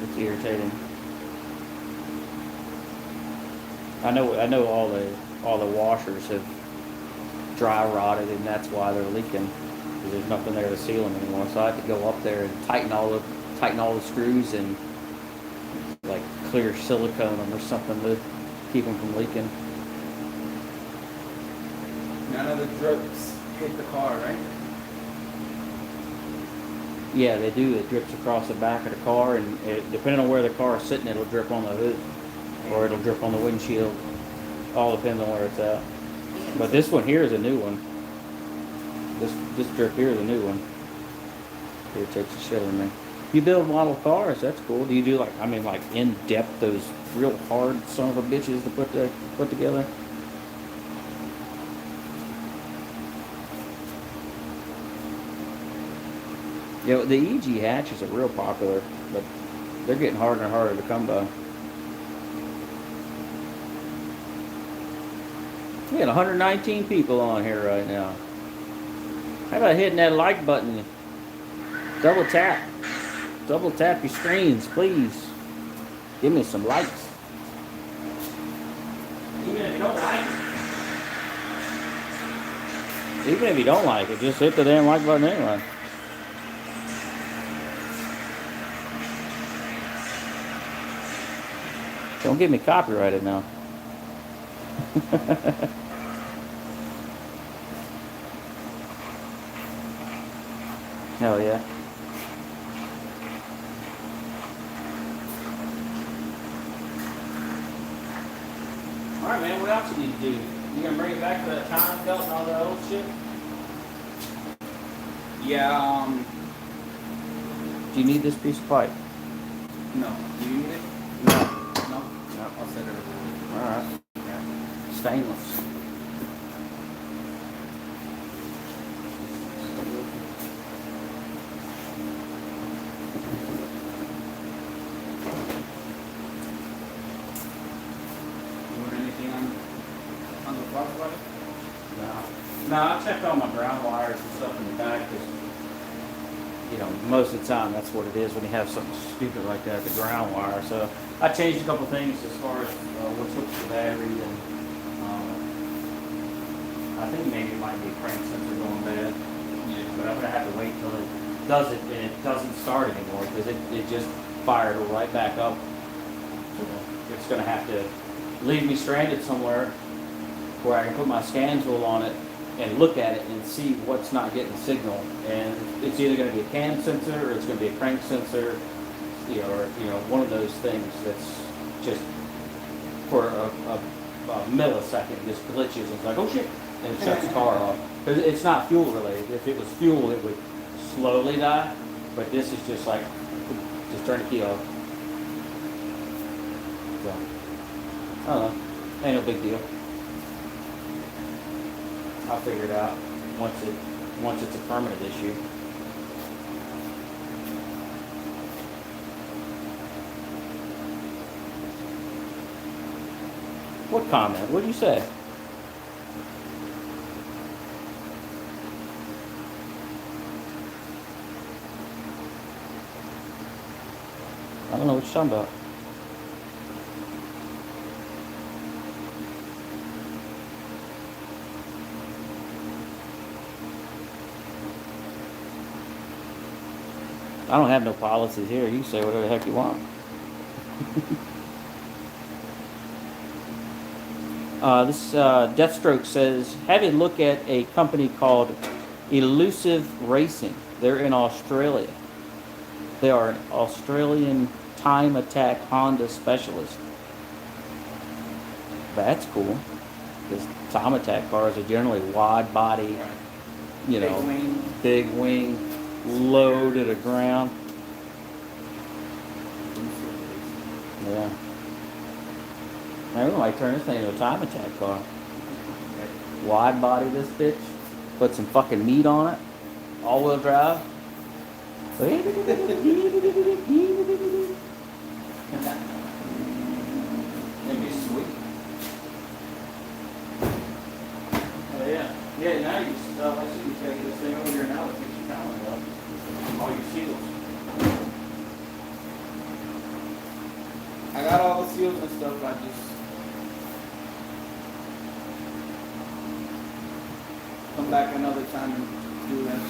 Speaker 2: It's irritating. I know all the washers have dry rotted, and that's why they're leaking. Because there's nothing there to seal them anymore. So I have to go up there and tighten all the screws and like clear silicone them or something to keep them from leaking.
Speaker 3: None of the drips hit the car, right?
Speaker 2: Yeah, they do. It drips across the back of the car, and depending on where the car is sitting, it'll drip on the hood or it'll drip on the windshield. All depends on where it's at. But this one here is a new one. This drip here is a new one. Irritates the shit out of me. You build model cars, that's cool. Do you do like in depth, those real hard son of a bitches to put together? You know, the EG hatches are real popular, but they're getting harder and harder to come by. We got 119 people on here right now. How about hitting that like button? Double tap your screens, please. Give me some likes. Even if you don't like it. Even if you don't like it, just hit the damn like button anyway. Don't get me copyrighted now. Hell yeah. Alright, man, what else you need to do? You gonna bring it back to that time belt and all that old shit?
Speaker 3: Yeah,
Speaker 2: Do you need this piece of pipe?
Speaker 3: No. Do you need it?
Speaker 2: No.
Speaker 3: No? No. I'll set it up.
Speaker 2: All right. Stainless.
Speaker 3: You want anything on the box body?
Speaker 2: No, I checked all my ground wires and stuff in the back because, you know, most of the time that's what it is when you have something stupid like that, the ground wire. So I changed a couple things as far as what's hooked to the battery, and I think maybe it might be a crank sensor going bad.
Speaker 3: Yeah.
Speaker 2: But I'm gonna have to wait till it does it, and it doesn't start anymore because it just fired right back up. So it's gonna have to leave me stranded somewhere where I can put my scan tool on it and look at it and see what's not getting signal. And it's either going to be a cam sensor or it's going to be a crank sensor, or one of those things that's just for a millisecond just glitches. It's like, oh shit, and it shuts the car off. Because it's not fuel related. If it was fuel, it would slowly die. But this is just like, just turn the key off. So, I don't know. Ain't no big deal. I'll figure it out once it's a permanent issue. What comment? What did you say? I don't know what you're talking about. I don't have no policies here. You can say whatever the heck you want. This Deathstroke says, have a look at a company called Elusive Racing. They're in Australia. They are an Australian time attack Honda specialist. That's cool. Because time attack cars are generally wide body, big wing, low to the ground. Yeah. Maybe we might turn this thing into a time attack car. Wide body this bitch. Put some fucking meat on it. All wheel drive. It'd be sweet. Oh yeah. Yeah, now you I see you take this thing over here now that makes you count up. All your seals.
Speaker 3: I got all the seals and stuff. I just come back another time and do that.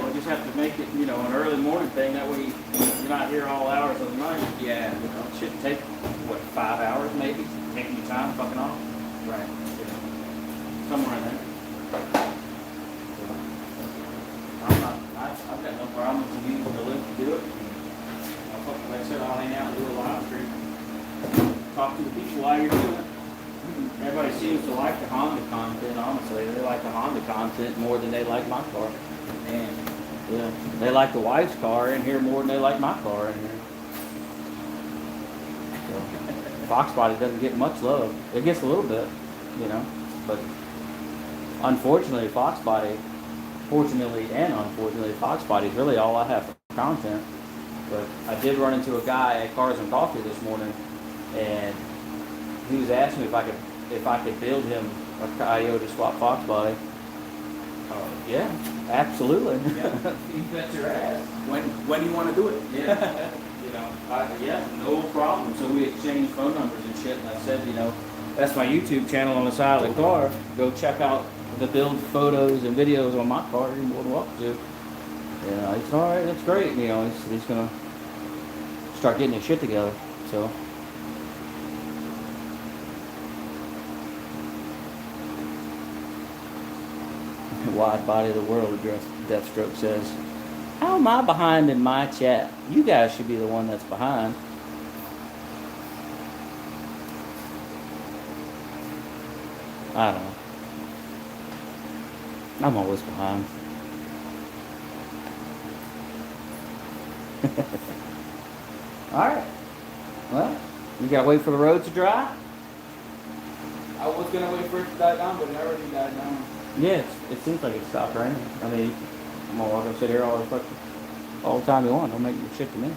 Speaker 2: We'll just have to make it, an early morning thing. That way you're not here all hours of the night.
Speaker 3: Yeah.
Speaker 2: It shouldn't take, 5 hours maybe? Taking your time fucking off.
Speaker 3: Right.
Speaker 2: Somewhere in there. I've got no problem with you using the link to do it. Like I said, I'll hang out and do a live stream. Talk to the people while you're doing it. Everybody seems to like the Honda content, honestly. They like the Honda content more than they like my car.
Speaker 3: And
Speaker 2: Yeah. They like the wife's car in here more than they like my car in here. So, Fox Body doesn't get much love. It gets a little bit, but unfortunately, fortunately and unfortunately, Fox Body is really all I have for content. But I did run into a guy at Cars and Coffee this morning, and he was asking me if I could build him a Coyote swap Fox Body. Yeah, absolutely.
Speaker 3: yeah, you bet your ass. When do you want to do it?
Speaker 2: Yeah, no problem. So we exchanged phone numbers and shit, and I said, that's my YouTube channel on the side of the car. Go check out the build photos and videos on my car. You're more than welcome to. He's all right. That's great. He's gonna start getting his shit together. So. Wide body of the world, Deathstroke says. How am I behind in my chat? You guys should be the one that's behind. I don't know. I'm always behind. Alright. Well, you gotta wait for the roads to dry?
Speaker 3: I was gonna wait for it to die down, but it already died down.
Speaker 2: Yeah, it seems like it stopped raining. I mean, I'm gonna sit here all the time you want. Don't make your shit to me.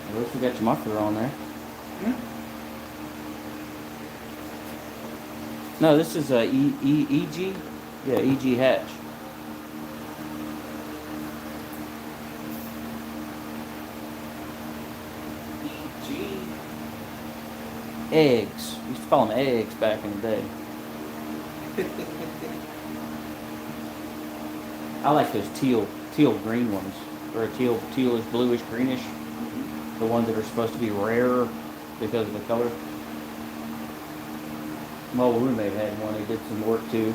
Speaker 2: At least you got your muffler on there.
Speaker 3: Hmm?
Speaker 2: No, this is a EG. Yeah, EG hatch.
Speaker 3: EG.
Speaker 2: Eggs. We used to call them eggs back in the day. I like those teal green ones, or tealish bluish greenish. The ones that are supposed to be rarer because of the color. My old roommate had one. He did some work too.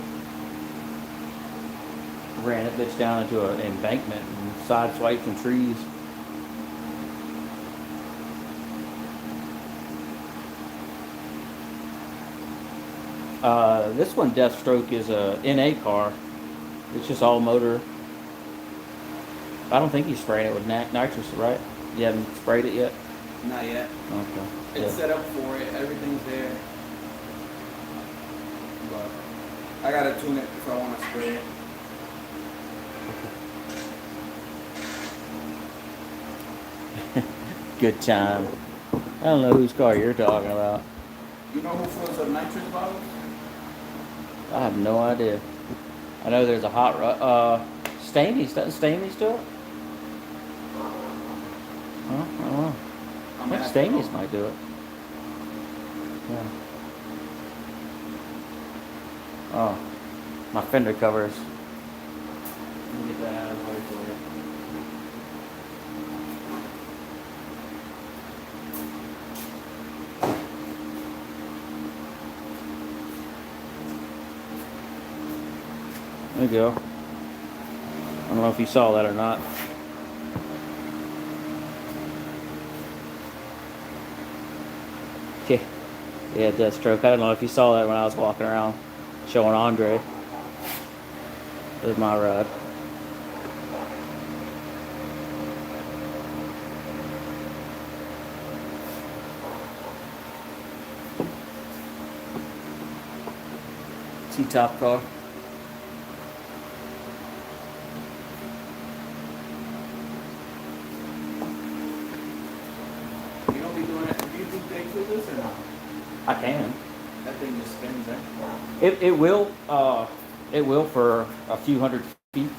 Speaker 2: Ran it bitch down into an embankment and sideswiped some trees. This one, Deathstroke, is a NA car. It's just all motor. I don't think he's spraying it with nitrous, right? You haven't sprayed it yet?
Speaker 3: Not yet.
Speaker 2: Okay.
Speaker 3: It's set up for it. Everything's there. But I gotta tune it if I want to spray it.
Speaker 2: Good time. I don't know whose car you're talking about.
Speaker 3: You know who fills up nitrous bottles?
Speaker 2: I have no idea. I know there's a hot rod. Stamey's, doesn't Stamey's do it? Huh? I don't know. I think Stamey's might do it. Yeah. Oh, my fender covers. Let me get that out of the way for you. There you go. I don't know if you saw that or not. Yeah, yeah, Deathstroke. I don't know if you saw that when I was walking around showing Andre. There's my ride. T-top car.
Speaker 3: You don't be doing it. Do you do gigs with this or not?
Speaker 2: I can.
Speaker 3: That thing just spins there.
Speaker 2: It will for a few hundred feet,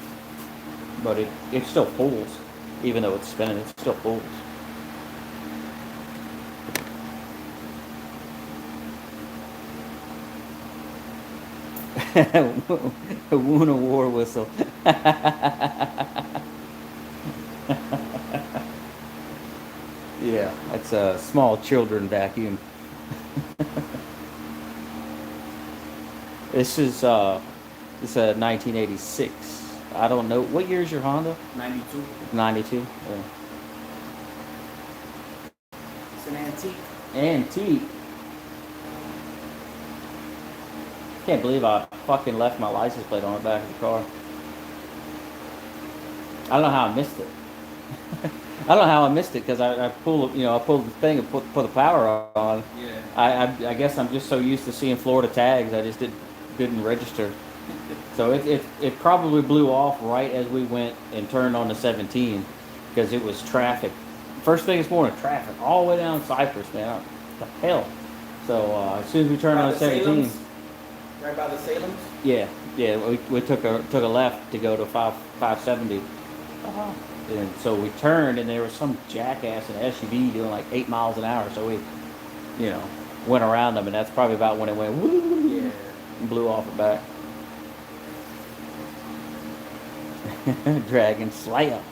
Speaker 2: but it still pulls, even though it's spinning. It still pulls. A Woona war whistle. Yeah, that's a small children vacuum. This is a 1986. I don't know what year is your Honda.
Speaker 3: 92.
Speaker 2: 92. Yeah.
Speaker 3: It's an antique.
Speaker 2: Antique. Can't believe I fucking left my license plate on the back of the car. I don't know how I missed it. I don't know how I missed it because I pulled the thing and put the power on.
Speaker 3: Yeah.
Speaker 2: I guess I'm just so used to seeing Florida tags, I just didn't register. So it probably blew off right as we went and turned on the 17 because it was traffic. First thing this morning, traffic all the way down Cypress, man. What the hell? So as soon as we turned on the 17,
Speaker 3: Salem's? Right by the Salem's?
Speaker 2: yeah, we took a left to go to 570. And so we turned, and there was some jackass in an SUV doing like 8 miles an hour. So we, went around them, and that's probably about when it went woo,
Speaker 3: Yeah.
Speaker 2: and blew off the back. Dragon Slayer.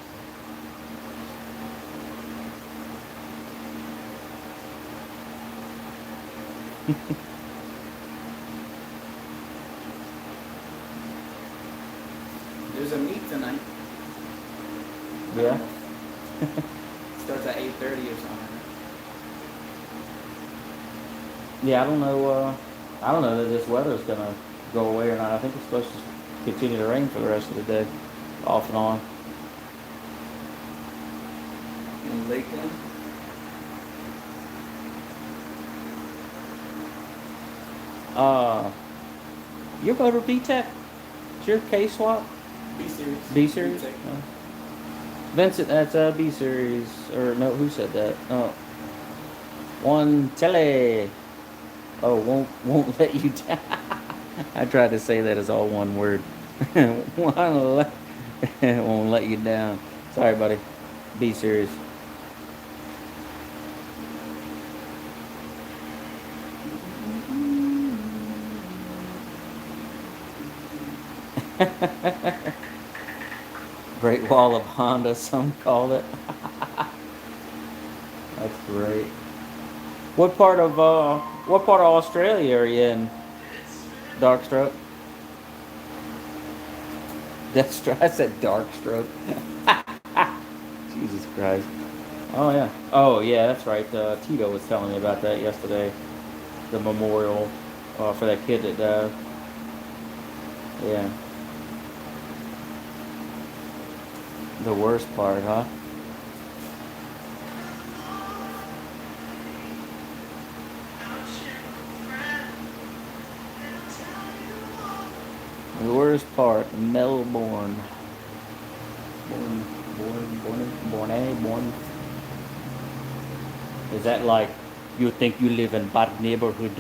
Speaker 3: There's a meet tonight.
Speaker 2: Yeah.
Speaker 3: Starts at 8:30 or something.
Speaker 2: Yeah, I don't know that this weather's gonna go away or not. I think it's supposed to continue to rain for the rest of the day, off and on.
Speaker 3: in Lakeland.
Speaker 2: You go to B-Tech? Is your K swap?
Speaker 3: B series.
Speaker 2: B series?
Speaker 3: B-Tech.
Speaker 2: Oh. Vincent, that's B series. Or no, who said that? Oh. One tele. Oh, won't let you down. I tried to say that as all one word. Won't let you down. Sorry, buddy. B series. Great Wall of Honda, some called it. That's great. What part of Australia are you in? Darkstroke. Deathstroke. I said Darkstroke. Jesus Christ. Oh yeah. Oh yeah, that's right. Tito was telling me about that yesterday. The memorial for that kid that died. Yeah. The worst part, huh? The worst part, Melbourne. Born. Is that like you think you live in bad neighborhood?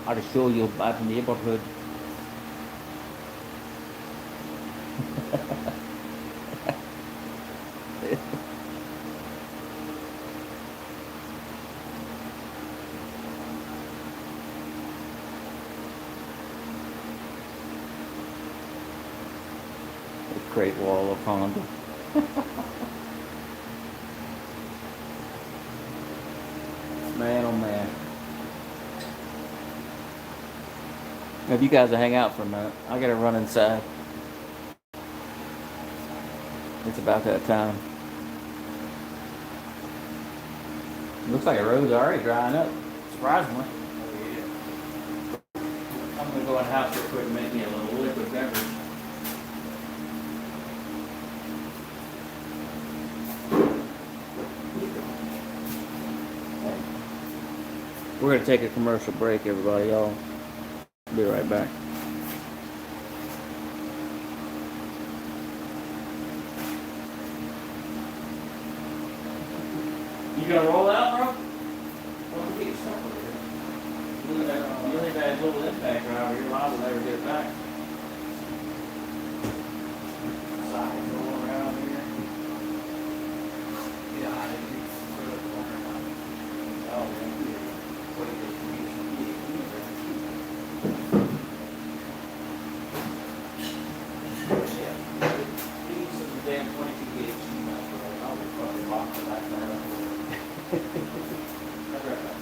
Speaker 2: I'll show you bad neighborhood. The Great Wall of Honda. Man, oh man. If you guys will hang out for a minute, I gotta run inside. It's about that time. Looks like the road's already drying up, surprisingly. I'm gonna go in the house real quick and make me a little liquid beverage. We're gonna take a commercial break, everybody. Y'all be right back. You gonna roll out, bro? Well, get stuck with it. You leave that little impact driver, you're liable to never get it back. Side roll around here.
Speaker 3: Yeah, I think it's sort of corner.
Speaker 2: Oh, yeah.
Speaker 3: What is it?
Speaker 2: These are the damn 22 gauge. I'll be fucking boxed like that. I'll be right back.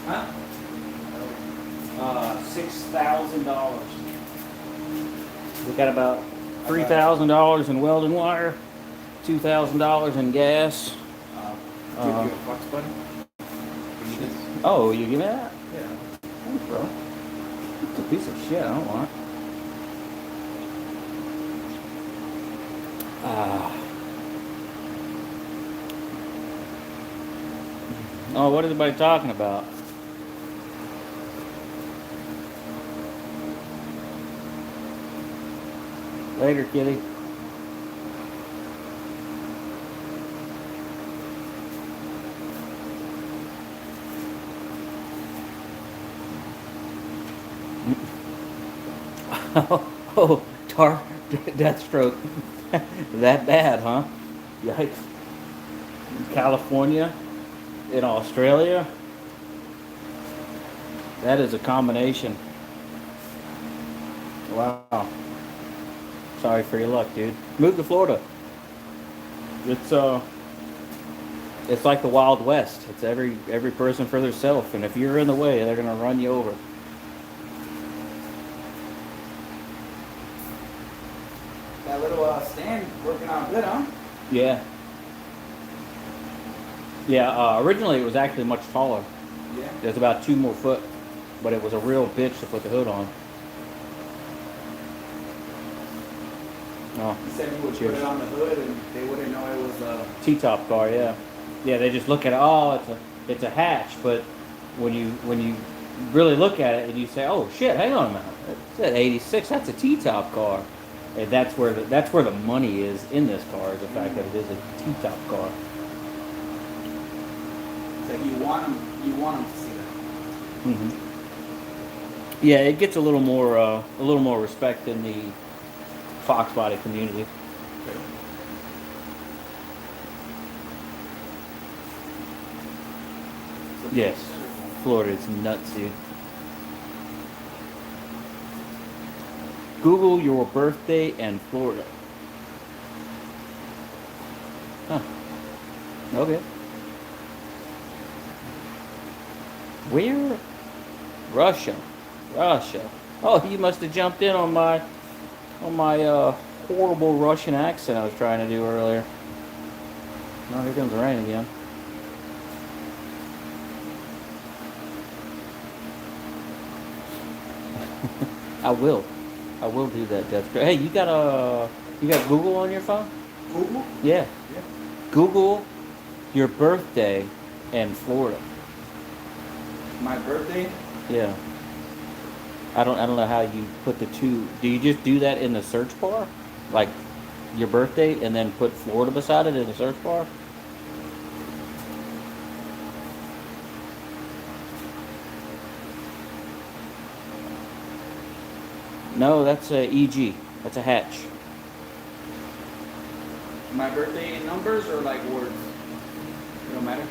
Speaker 3: Huh?
Speaker 2: $6,000. We got about $3,000 in welding wire, $2,000 in gas.
Speaker 3: Give you a flex button. Give me this.
Speaker 2: Oh, you give me that?
Speaker 3: Yeah.
Speaker 2: Thanks, bro. It's a piece of shit. I don't want it. Oh, what is everybody talking about? Later, kitty. Oh, Deathstroke. That bad, huh? Yikes. In California, in Australia, that is a combination. Wow. Sorry for your luck, dude. Move to Florida. It's like the Wild West. It's every person for themselves, and if you're in the way, they're gonna run you over.
Speaker 3: That little stand working out good, huh?
Speaker 2: Yeah. Yeah. Originally, it was actually much taller.
Speaker 3: Yeah.
Speaker 2: There's about 2 more foot, but it was a real bitch to put the hood on. Oh,
Speaker 3: He said you would
Speaker 2: cheers.
Speaker 3: put it on the hood and they wouldn't know it was a
Speaker 2: T-top car, yeah. Yeah, they just look at it. Oh, it's a hatch, but when you really look at it and you say, oh shit, hang on a minute, it's at 86. That's a T-top car, and that's where the money is in this car, is the fact that it is a T-top car.
Speaker 3: so you want them to see that.
Speaker 2: Mm-hmm. Yeah, it gets a little more respect in the Fox body community. Yes, Florida is nuts, dude. Google your birthday and Florida. Huh. Okay. Where? Russia. Oh, you must have jumped in on my horrible Russian accent I was trying to do earlier. Oh, here comes the rain again. I will do that, Death. Hey, you got Google on your phone?
Speaker 3: Google?
Speaker 2: Yeah.
Speaker 3: Yeah.
Speaker 2: Google your birthday and Florida.
Speaker 3: My birthday?
Speaker 2: Yeah. I don't know how you put the two. Do you just do that in the search bar, like your birthday, and then put Florida beside it in the search bar? No, that's a EG. That's a hatch.
Speaker 3: My birthday in numbers or like words? It don't matter.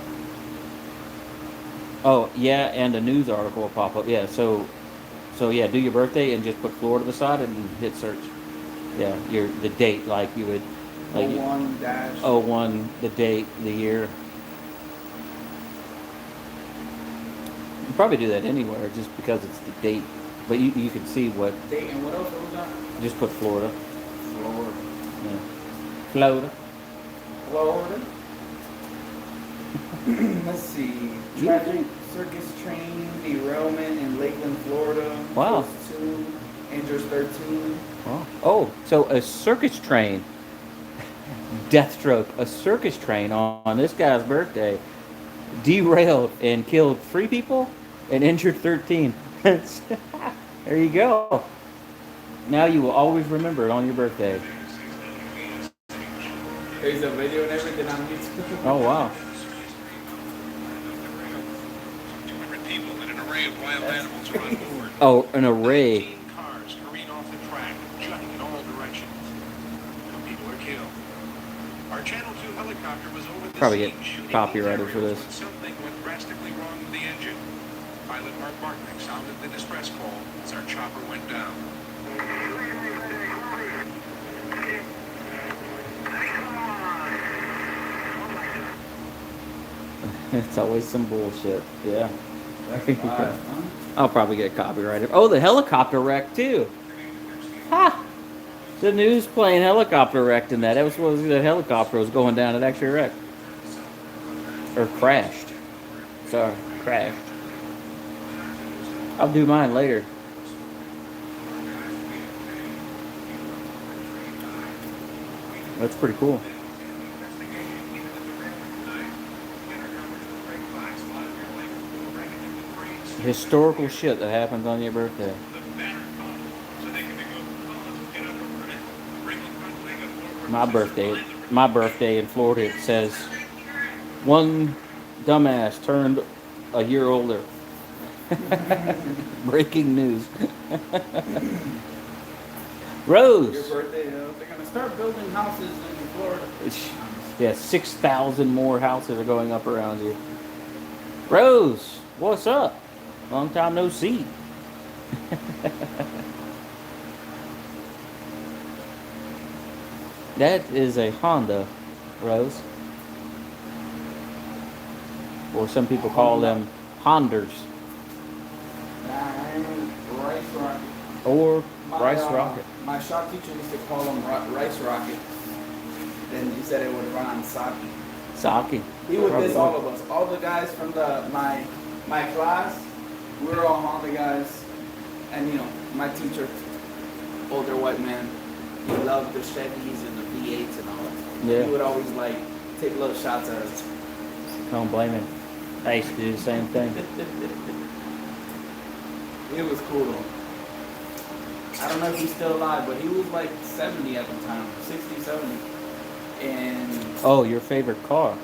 Speaker 2: Oh yeah, and a news article will pop up. Yeah, so yeah, do your birthday and just put Florida beside it and hit search. Yeah, the date, like you would, like
Speaker 3: 01 dash.
Speaker 2: 01, the date, the year. You probably do that anywhere just because it's the date. But you can see what.
Speaker 3: Date and what else? What was that?
Speaker 2: Just put Florida.
Speaker 3: Florida.
Speaker 2: Yeah. Florida.
Speaker 3: Florida. Let's see. Tragic circus train derailment in Lakeland, Florida.
Speaker 2: Wow.
Speaker 3: Kills 2, injures 13.
Speaker 2: Wow. Oh, so a circus train. Deathstroke. A circus train on this guy's birthday derailed and killed 3 people and injured 13. There you go. Now you will always remember it on your birthday.
Speaker 3: There's a video and everything on YouTube.
Speaker 2: Oh, wow.
Speaker 4: 200 people and an array of wild animals are on board.
Speaker 2: Oh, an array.
Speaker 4: 15 cars careen off the track, jutting in all directions. No people are killed. Our Channel 2 helicopter was over the
Speaker 2: Probably
Speaker 4: scene
Speaker 2: get
Speaker 4: shooting
Speaker 2: copyrighted for this.
Speaker 4: when something went drastically wrong with the engine. Pilot Mark Bartnick sounded the distress call as our chopper went down.
Speaker 2: It's always some bullshit. Yeah.
Speaker 3: That's live, huh?
Speaker 2: I'll probably get copyrighted. Oh, the helicopter wreck too. Ha! The news plane helicopter wrecked in that. That was the helicopter was going down. It actually wrecked or crashed. Sorry, crashed. I'll do mine later. That's pretty cool. Historical shit that happens on your birthday. My birthday in Florida, it says one dumbass turned a year older. Breaking news. Rose.
Speaker 3: Your birthday, they're gonna start building houses in Florida.
Speaker 2: Yeah, 6,000 more houses are going up around you. Rose, what's up? Long time no see. That is a Honda, Rose. Or some people call them Hondas.
Speaker 3: Rice rocket.
Speaker 2: Or
Speaker 3: My,
Speaker 2: Rice Rocket.
Speaker 3: My shop teacher used to call them rice rockets. Then he said it would run on sake.
Speaker 2: Sake.
Speaker 3: He would diss all of us. All the guys from my class, we were all Honda guys. And you know, my teacher, older white man, he loved the Chevys and the V8s and all that.
Speaker 2: Yeah.
Speaker 3: He would always like take little shots at us.
Speaker 2: Don't blame him. I used to do the same thing.
Speaker 3: It was cool though. I don't know if he's still alive, but he was like 70 at the time, 60, 70. And
Speaker 2: Oh, your favorite car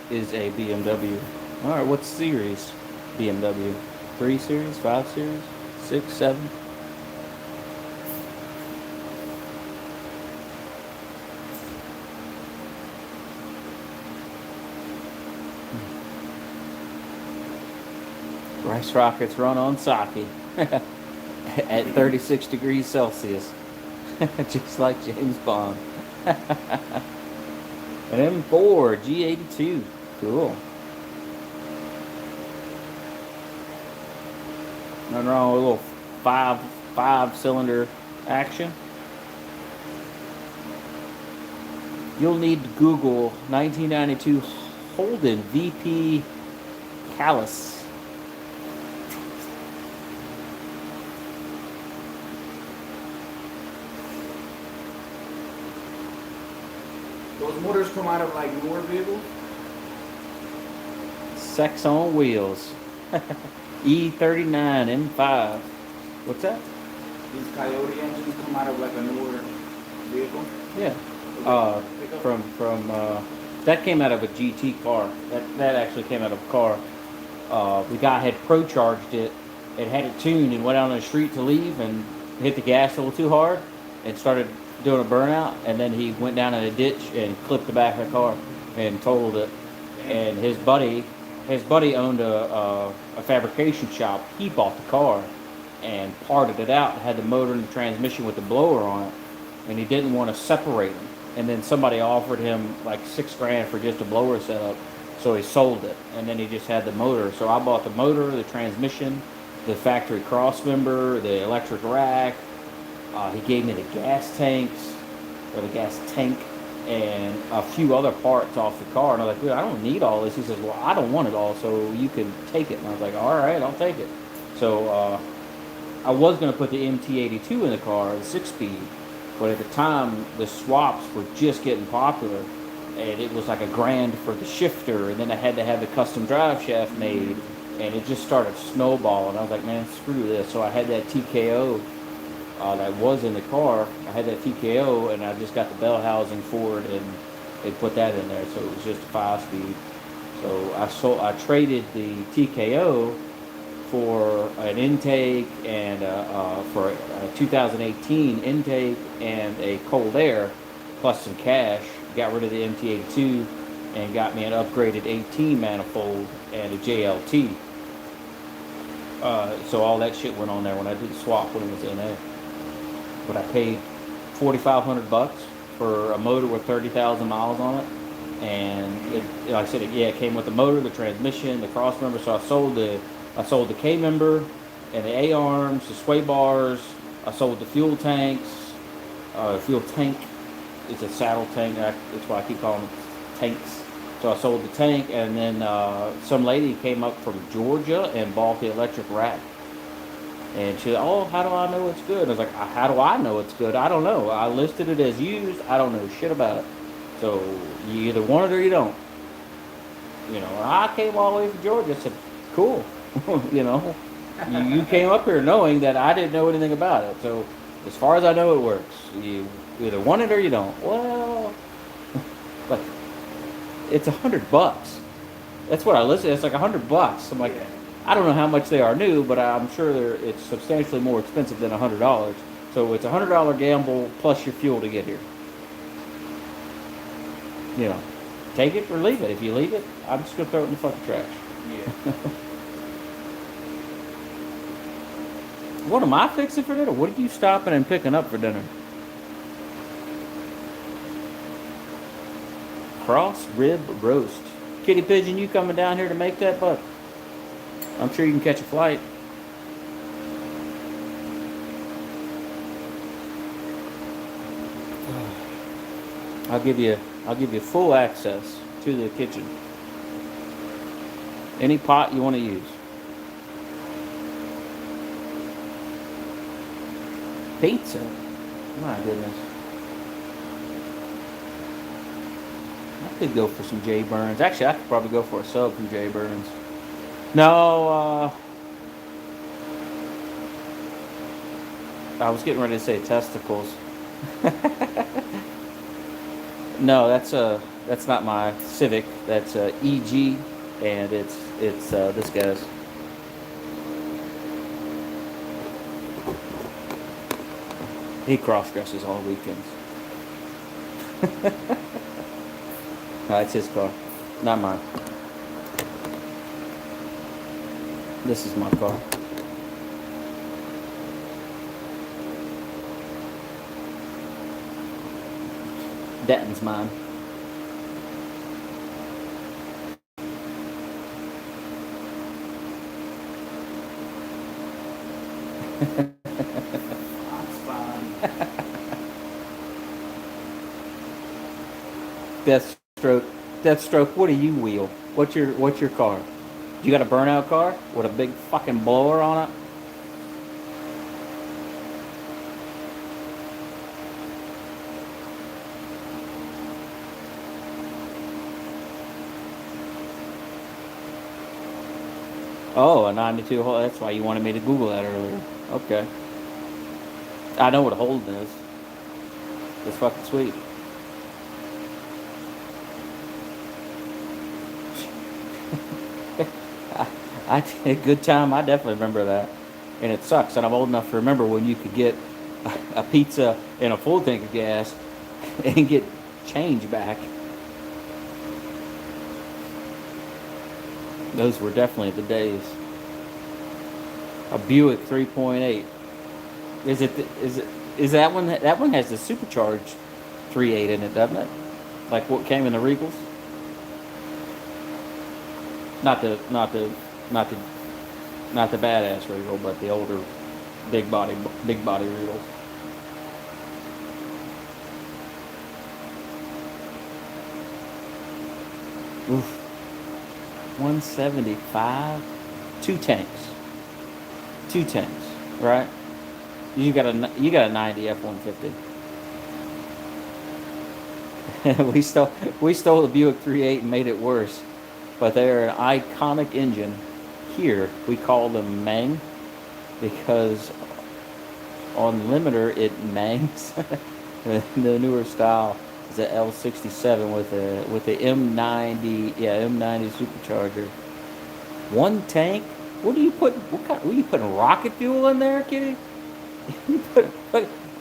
Speaker 2: is a BMW. All right, what series? BMW. 3 Series, 5 Series, 6, 7? Rice rockets run on sake at 36 degrees Celsius, just like James Bond. An M4 G82, cool. Nothing wrong with a little five-cylinder action. You'll need to Google 1992 Holden VP Callus.
Speaker 3: those motors come out of like newer vehicles.
Speaker 2: Sex on wheels. E39 M5. What's that?
Speaker 3: These Coyote engines come out of like a newer vehicle.
Speaker 2: Yeah.
Speaker 3: Pickup?
Speaker 2: From that came out of a GT car. That actually came out of a car. The guy had pro charged it and had it tuned and went out on the street to leave and hit the gas a little too hard and started doing a burnout, and then he went down in a ditch and clipped the back of the car and totaled it. And his buddy owned a fabrication shop. He bought the car and parted it out and had the motor and the transmission with the blower on it, and he didn't want to separate them. And then somebody offered him like $6,000 for just a blower setup, so he sold it, and then he just had the motor. So I bought the motor, the transmission, the factory cross member, the electric rack. He gave me the gas tanks, or the gas tank, and a few other parts off the car. And I was like, dude, I don't need all this. He says, well, I don't want it all, so you can take it. And I was like, all right, I'll take it. So I was going to put the MT82 in the car, the 6-speed, but at the time, the swaps were just getting popular, and it was like $1,000 for the shifter, and then I had to have the custom drive shaft made, and it just started snowballing. I was like, man, screw this. So I had that TKO that was in the car. I had that TKO, and I just got the bell housing for it, and they put that in there, so it was just a 5-speed. So I traded the TKO for an intake and for a 2018 intake and a cold air plus some cash. Got rid of the MT82 and got me an upgraded 18 manifold and a JLT. So all that shit went on there when I did the swap when it was in there. But I paid $4,500 for a motor with 30,000 miles on it, and it, like I said, it came with the motor, the transmission, the cross member. So I sold the I sold the K member and the A arms, the sway bars. I sold the fuel tanks. Fuel tank is a saddle tank. That's why I keep calling them tanks. So I sold the tank, and then some lady came up from Georgia and bought the electric rack. And she said, "Oh, how do I know it's good?" And I was like, "How do I know it's good? I don't know. I listed it as used. I don't know shit about it. So you either want it or you don't." You know, and I came all the way from Georgia. I said, "Cool." You know, you came up here knowing that I didn't know anything about it. So as far as I know, it works. You either want it or you don't. Well, like it's $100. That's what I listed. It's like $100. I'm like, I don't know how much they are new, but I'm sure it's substantially more expensive than $100. So it's $100 gamble plus your fuel to get here. You know, take it or leave it. If you leave it, I'm just gonna throw it in the fucking trash.
Speaker 3: Yeah.
Speaker 2: What am I fixing for dinner? What are you stopping and picking up for dinner? Cross rib roast. Kitty Pigeon, you coming down here to make that, bud? I'm sure you can catch a flight. I'll give you full access to the kitchen. Any pot you want to use. Pizza. My goodness. I could go for some J Burns. Actually, I could probably go for a sub from J Burns. No, I was getting ready to say testicles. No, that's not my Civic. That's EG, and it's this guy's. He cross dresses all weekends. No, it's his car, not mine. This is my car. Denton's mine.
Speaker 3: That's fine.
Speaker 2: Deathstroke, what do you wheel? What's your car? You got a burnout car with a big fucking blower on it? Oh, a 92 hole. That's why you wanted me to Google that earlier. Okay. I know what a Holden is. It's fucking sweet. I a good time. I definitely remember that, and it sucks. And I'm old enough to remember when you could get a pizza and a full tank of gas and get change back. Those were definitely the days. A Buick 3.8. Is that one? That one has the supercharged 3.8 in it, doesn't it? Like what came in the Regals. Not the badass Regal, but the older big body Regals. Oof. 175. Two tanks, right? You got a 90 F-150. we stole the Buick 3.8 and made it worse. But they're an iconic engine. Here we call them Mang because on limiter it mangs. The newer style is the L67 with the M90, M90 supercharger. One tank. What do you put? What are you putting rocket fuel in there, kitty? You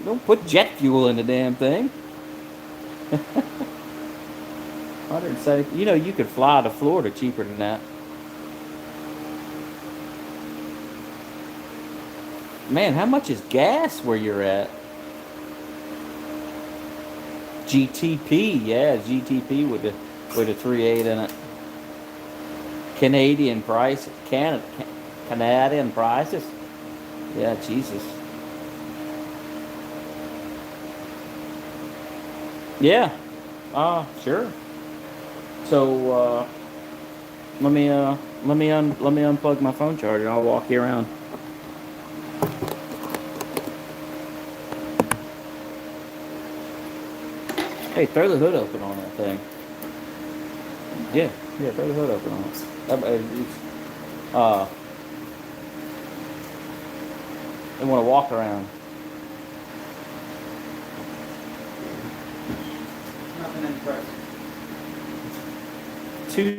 Speaker 2: don't put jet fuel in the damn thing. 170. You know you could fly to Florida cheaper than that. Man, how much is gas where you're at? GTP, yeah, GTP with the 3.8 in it. Canadian price, Canada. Canadian prices. Yeah, Jesus. Yeah. Sure. So let me unplug my phone charger. I'll walk you around. Hey, throw the hood open on that thing. Yeah, yeah, throw the hood open on it. Uh, they want to walk around.
Speaker 3: Nothing impressive.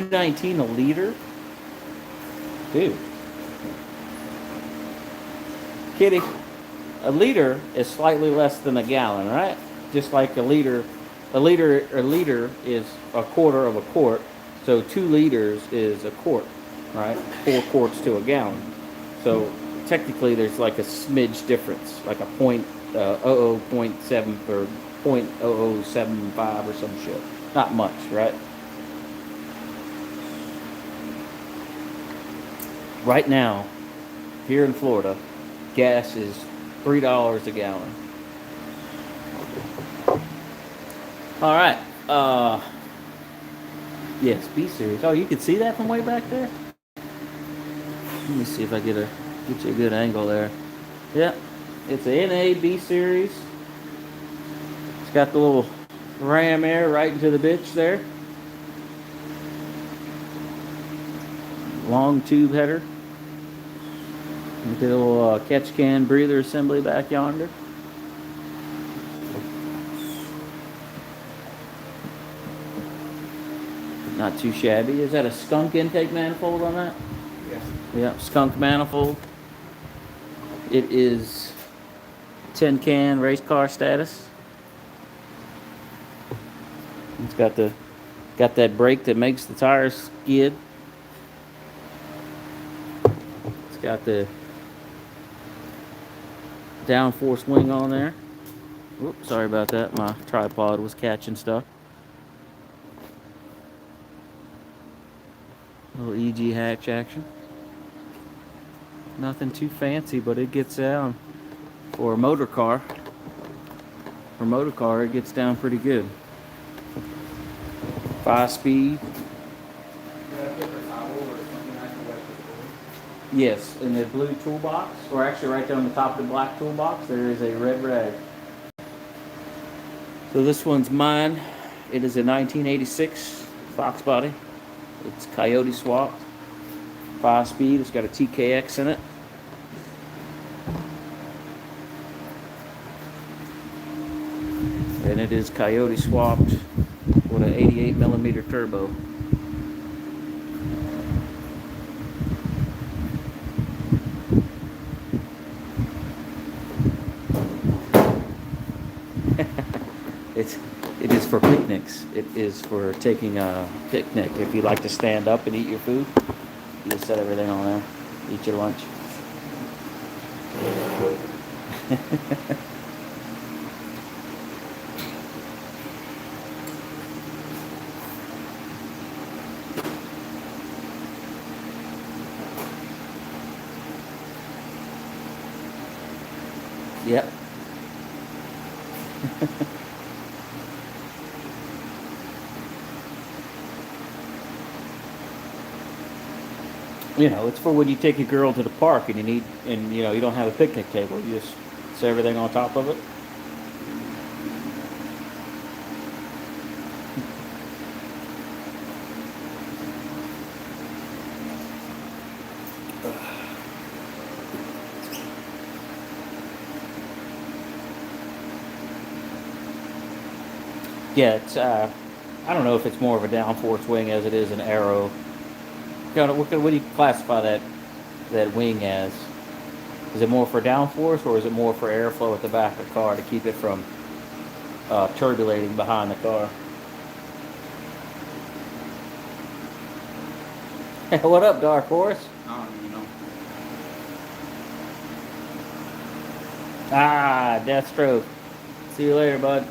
Speaker 2: $2.19 a liter, dude. Kitty, a liter is slightly less than a gallon, right? Just like a liter is a quarter of a quart. So 2 liters is a quart, right? 4 quarts to a gallon. So technically, there's like a smidge difference, like a point 0.0.7 or 0.0075 or some shit. Not much, right? Right now, here in Florida, gas is $3 a gallon. All right. Yes, B series. Oh, you can see that from way back there. Let me see if I get you a good angle there. Yeah, it's a NA B series. It's got the little ram air right into the bitch there. Long tube header. With the little catch can breather assembly back yonder. Not too shabby. Is that a skunk intake manifold on that?
Speaker 3: Yes.
Speaker 2: Yeah, skunk manifold. It is tin can race car status. It's got that brake that makes the tires skid. It's got the downforce wing on there. Oops, sorry about that. My tripod was catching stuff. Little EG hatch action. Nothing too fancy, but it gets down for a motor car. For a motor car, it gets down pretty good. 5-speed. Yes, in the blue toolbox, or actually right there on the top of the black toolbox, there is a red rag. So this one's mine. It is a 1986 Fox body. It's coyote swapped. 5-speed. It's got a TKX in it. And it is coyote swapped with an 88mm turbo. It is for picnics. It is for taking a picnic. If you like to stand up and eat your food, you just set everything on there. Eat your lunch. Yep. You know, it's for when you take a girl to the park and you don't have a picnic table. You just set everything on top of it. Yeah, it's I don't know if it's more of a downforce wing as it is an arrow. What do you classify that wing as? Is it more for downforce or is it more for airflow at the back of the car to keep it from turbulating behind the car? What up, Dark Horse?
Speaker 3: I don't even know.
Speaker 2: Ah, Deathstroke. See you later, bud.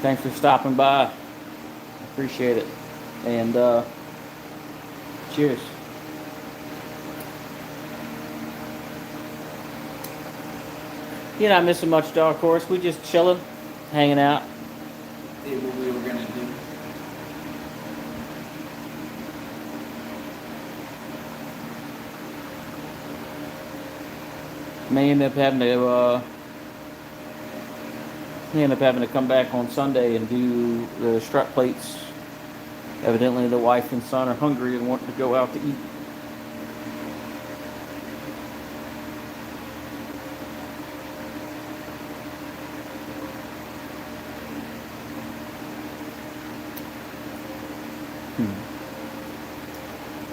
Speaker 2: Thanks for stopping by. Appreciate it. And cheers. You're not missing much, Dark Horse. We just chilling, hanging out.
Speaker 3: Did what we were gonna do.
Speaker 2: May end up having to come back on Sunday and do the strut plates. Evidently, the wife and son are hungry and want to go out to eat.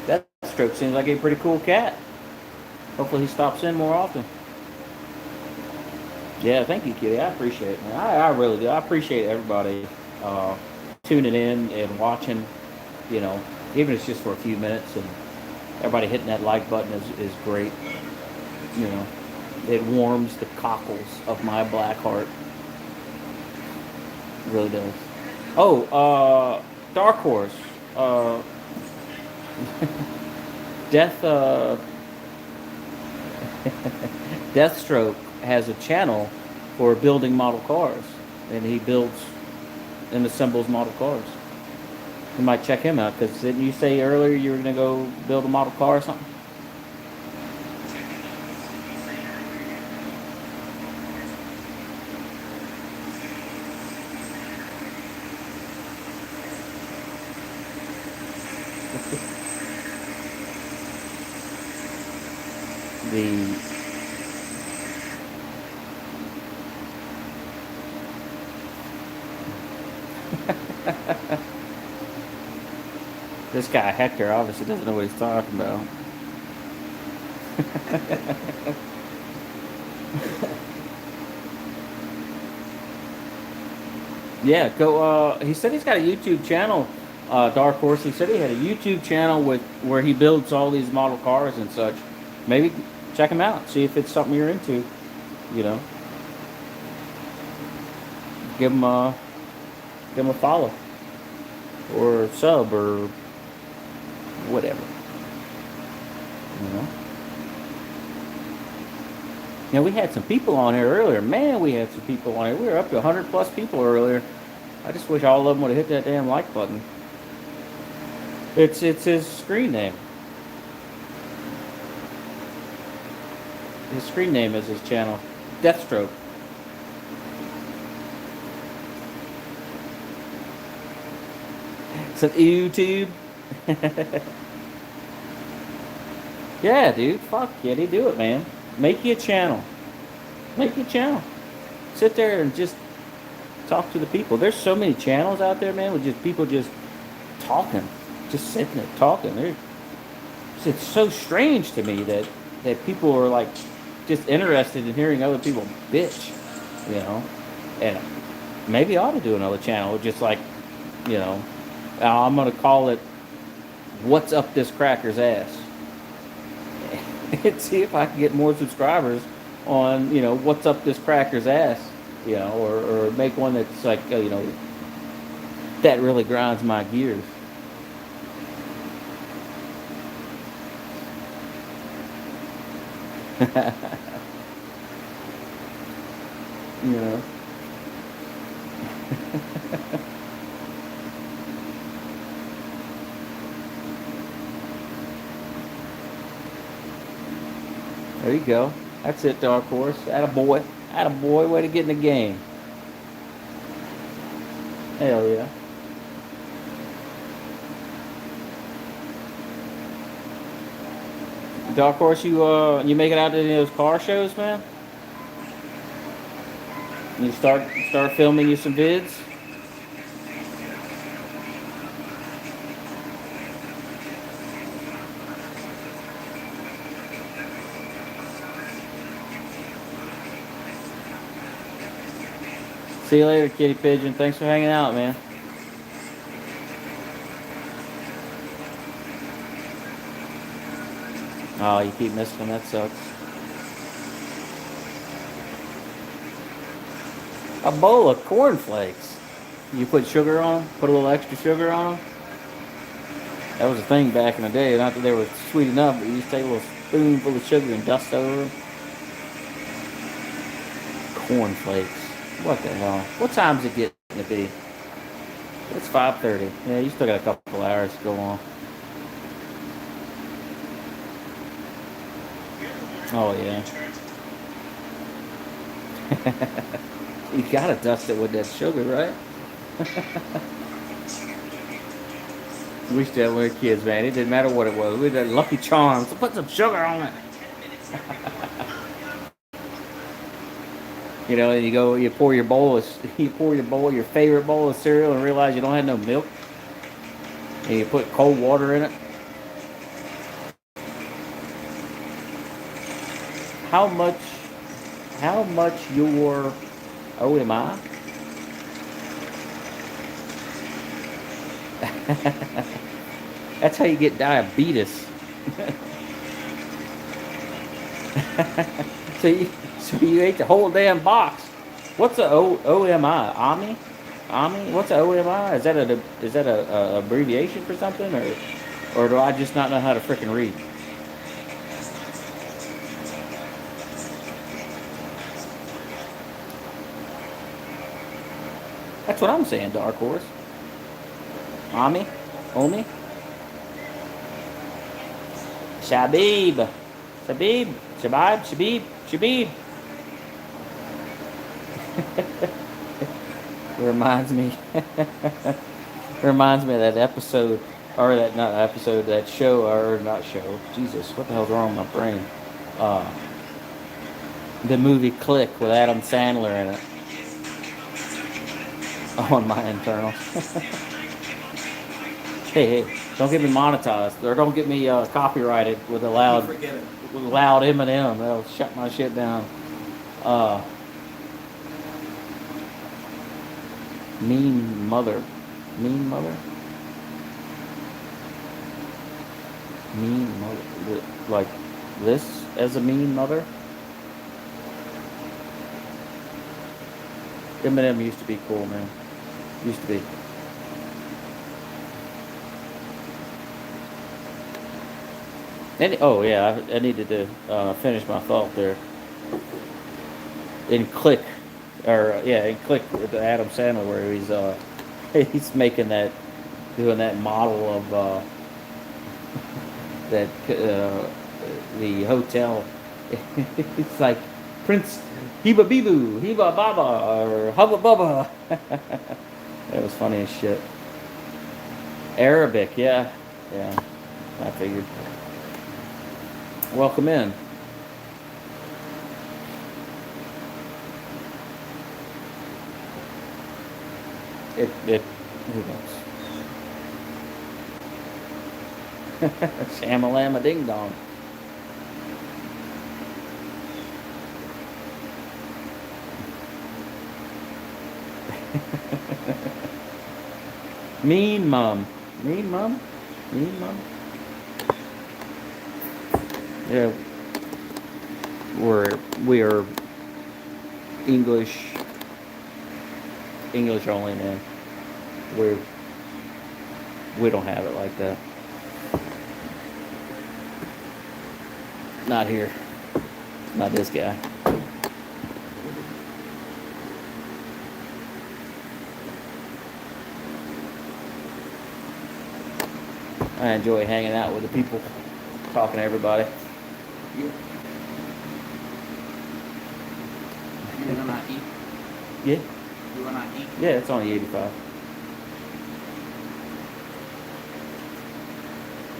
Speaker 2: That stroke seems like a pretty cool cat. Hopefully he stops in more often. Yeah, thank you, Kitty. I appreciate it, man. I really do. I appreciate everybody tuning in and watching, you know, even if it's just for a few minutes. And everybody hitting that like button is great. You know, it warms the cockles of my black heart. It really does. Oh, Dark Horse. Deathstroke has a channel for building model cars, and he builds and assembles model cars. You might check him out, because didn't you say earlier you were going to go build a model car or something? This guy Hector obviously doesn't know what he's talking about. Yeah, go. He said he's got a YouTube channel, Dark Horse. He said he had a YouTube channel where he builds all these model cars and such. Maybe check him out. See if it's something you're into. You know, give him a follow or a sub or whatever. You know, we had some people on here earlier. Man, we had some people on here. We were up to 100 plus people earlier. I just wish all of them would have hit that damn like button. It's his screen name. His screen name is his channel, Deathstroke. It's an YouTube. Yeah, dude. Fuck, Kitty. Do it, man. Make you a channel. Make you a channel. Sit there and just talk to the people. There's so many channels out there, man, with just people just talking. Just sitting there talking. It's so strange to me that people are like just interested in hearing other people bitch, you know. And maybe I ought to do another channel, just like, you know, I'm gonna call it "What's Up This Cracker's Ass," and see if I can get more subscribers on, you know, "What's Up This Cracker's Ass," you know, or make one that's like, you know, that really grinds my gears. You know. There you go. That's it, Dark Horse. Attaboy. Attaboy. Way to get in the game. Hell yeah. Dark Horse, you make it out to any of those car shows, man? You start filming you some vids? See you later, Kitty Pigeon. Thanks for hanging out, man. Oh, you keep missing them. That sucks. A bowl of cornflakes. You put sugar on them? Put a little extra sugar on them? That was a thing back in the day. Not that they were sweet enough, but you used to take a little spoonful of sugar and dust over them. Cornflakes. What the hell? What time's it getting to be? It's 5:30. Yeah, you still got a couple hours to go on. Oh yeah. You gotta dust it with that sugar, right? We used to have when we were kids, man. It didn't matter what it was. We had Lucky Charms. Put some sugar on it. You know, and you pour your bowl your favorite bowl of cereal, and realize you don't have no milk, and you put cold water in it. How much? How much your OMI? That's how you get diabetes. So you ate the whole damn box. What's a OMI? Ami? Ami? What's a OMI? Is that a abbreviation for something, or do I just not know how to frickin' read? That's what I'm saying, Dark Horse. Ami? Omi? Shabib. Shabib. Shabib. Shabib. Shabib. Reminds me. Reminds me of that episode, or that not episode, that show, or not show. Jesus, what the hell's wrong with my brain? The movie Click with Adam Sandler in it. On my internal. Hey, don't get me monetized, or don't get me copyrighted with a loud Eminem. That'll shut my shit down. Mean mother. Mean mother? Mean mother. Like this as a mean mother? Eminem used to be cool, man. Used to be. Oh yeah, I needed to finish my thought there. In Click, in Click with Adam Sandler, where he's making doing that model of that the hotel. It's like Prince Heba Bibu, Heba Baba, or Hubba Bubba. That was funny as shit. Arabic, yeah, I figured. Welcome in. Who knows? Shamalama ding dong. Mean mom. Mean mom? Mean mom? Yeah. We are English only, man. We don't have it like that. Not here. Not this guy. I enjoy hanging out with the people, talking to everybody.
Speaker 3: You gonna eat?
Speaker 2: Yeah.
Speaker 3: You gonna eat?
Speaker 2: Yeah, it's only 85.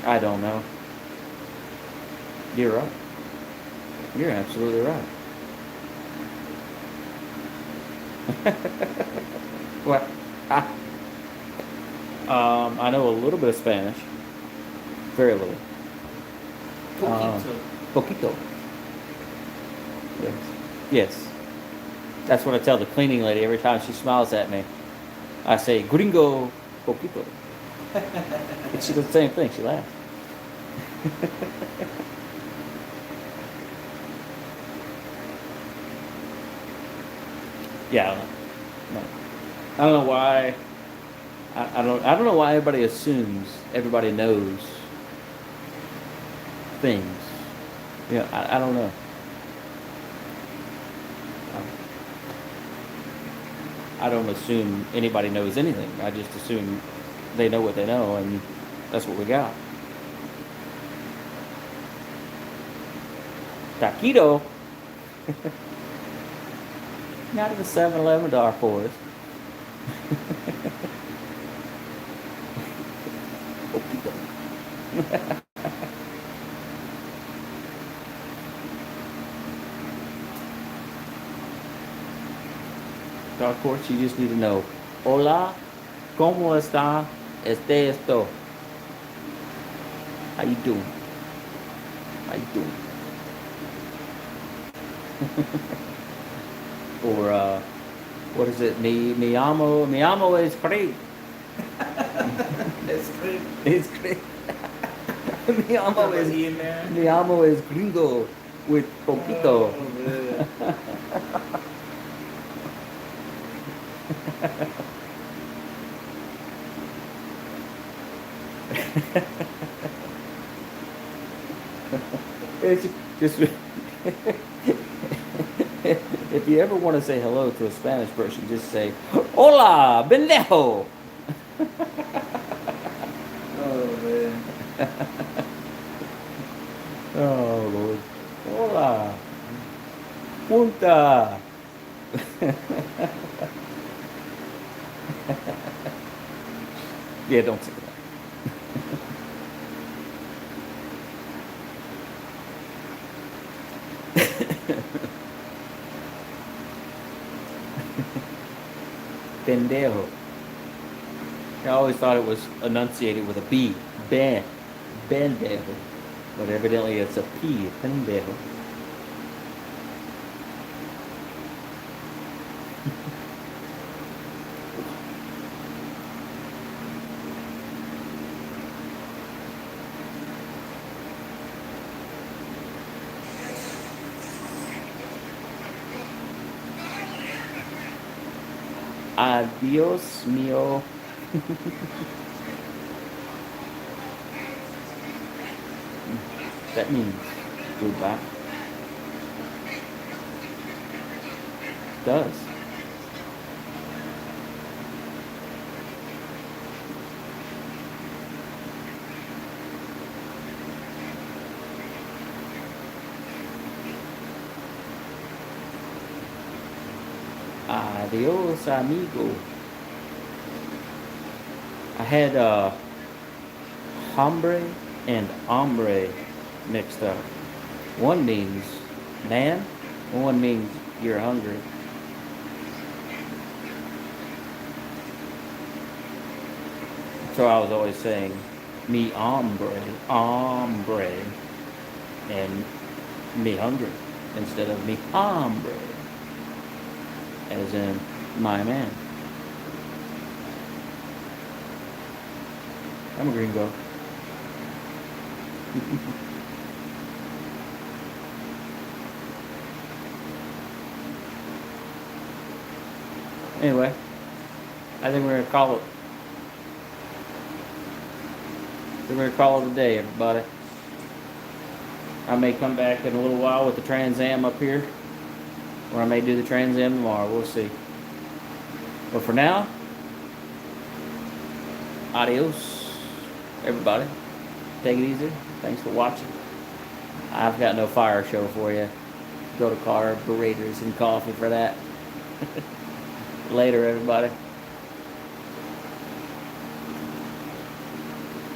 Speaker 2: I don't know. You're right. You're absolutely right. What? I know a little bit of Spanish. Very little. Poquito. Yes. Yes. That's what I tell the cleaning lady every time she smiles at me. I say, gringo poquito. And she does the same thing. She laughs. Yeah, I don't know. No. I don't know why. I don't know why everybody assumes everybody knows things. Yeah, I don't know. I don't assume anybody knows anything. I just assume they know what they know, and that's what we got. Taquito. Not at the 7-Eleven Dark Forest. Dark Forest, you just need to know. Hola, ¿cómo está esto? How you doing? How you doing? Or what is it? Mi amo es great.
Speaker 3: It's great.
Speaker 2: It's great. Mi amo
Speaker 3: Was
Speaker 2: es
Speaker 3: he in there?
Speaker 2: mi amo es gringo with poquito.
Speaker 3: Oh, man.
Speaker 2: It's just if you ever want to say hello to a Spanish person, just say "Hola, pendejo."
Speaker 3: Oh, man.
Speaker 2: Oh Lord, hola, punta. Yeah, don't say that. Pendejo. I always thought it was enunciated with a B. Pendejo. But evidently it's a P. Pendejo. Adios mío. That means goodbye. It does. Adios, amigo. I had hombre and hombre mixed up. One means man, and one means you're hungry. So I was always saying me hombre, and me hungry instead of me hombre, as in my man. I'm a gringo. Anyway, I think we're gonna call it. We're gonna call it a day, everybody. I may come back in a little while with the Trans Am up here, or I may do the Trans Am tomorrow. We'll see. But for now, adios, everybody. Take it easy. Thanks for watching. I've got no fire show for you. Go to carburetors and coffee for that. Later, everybody.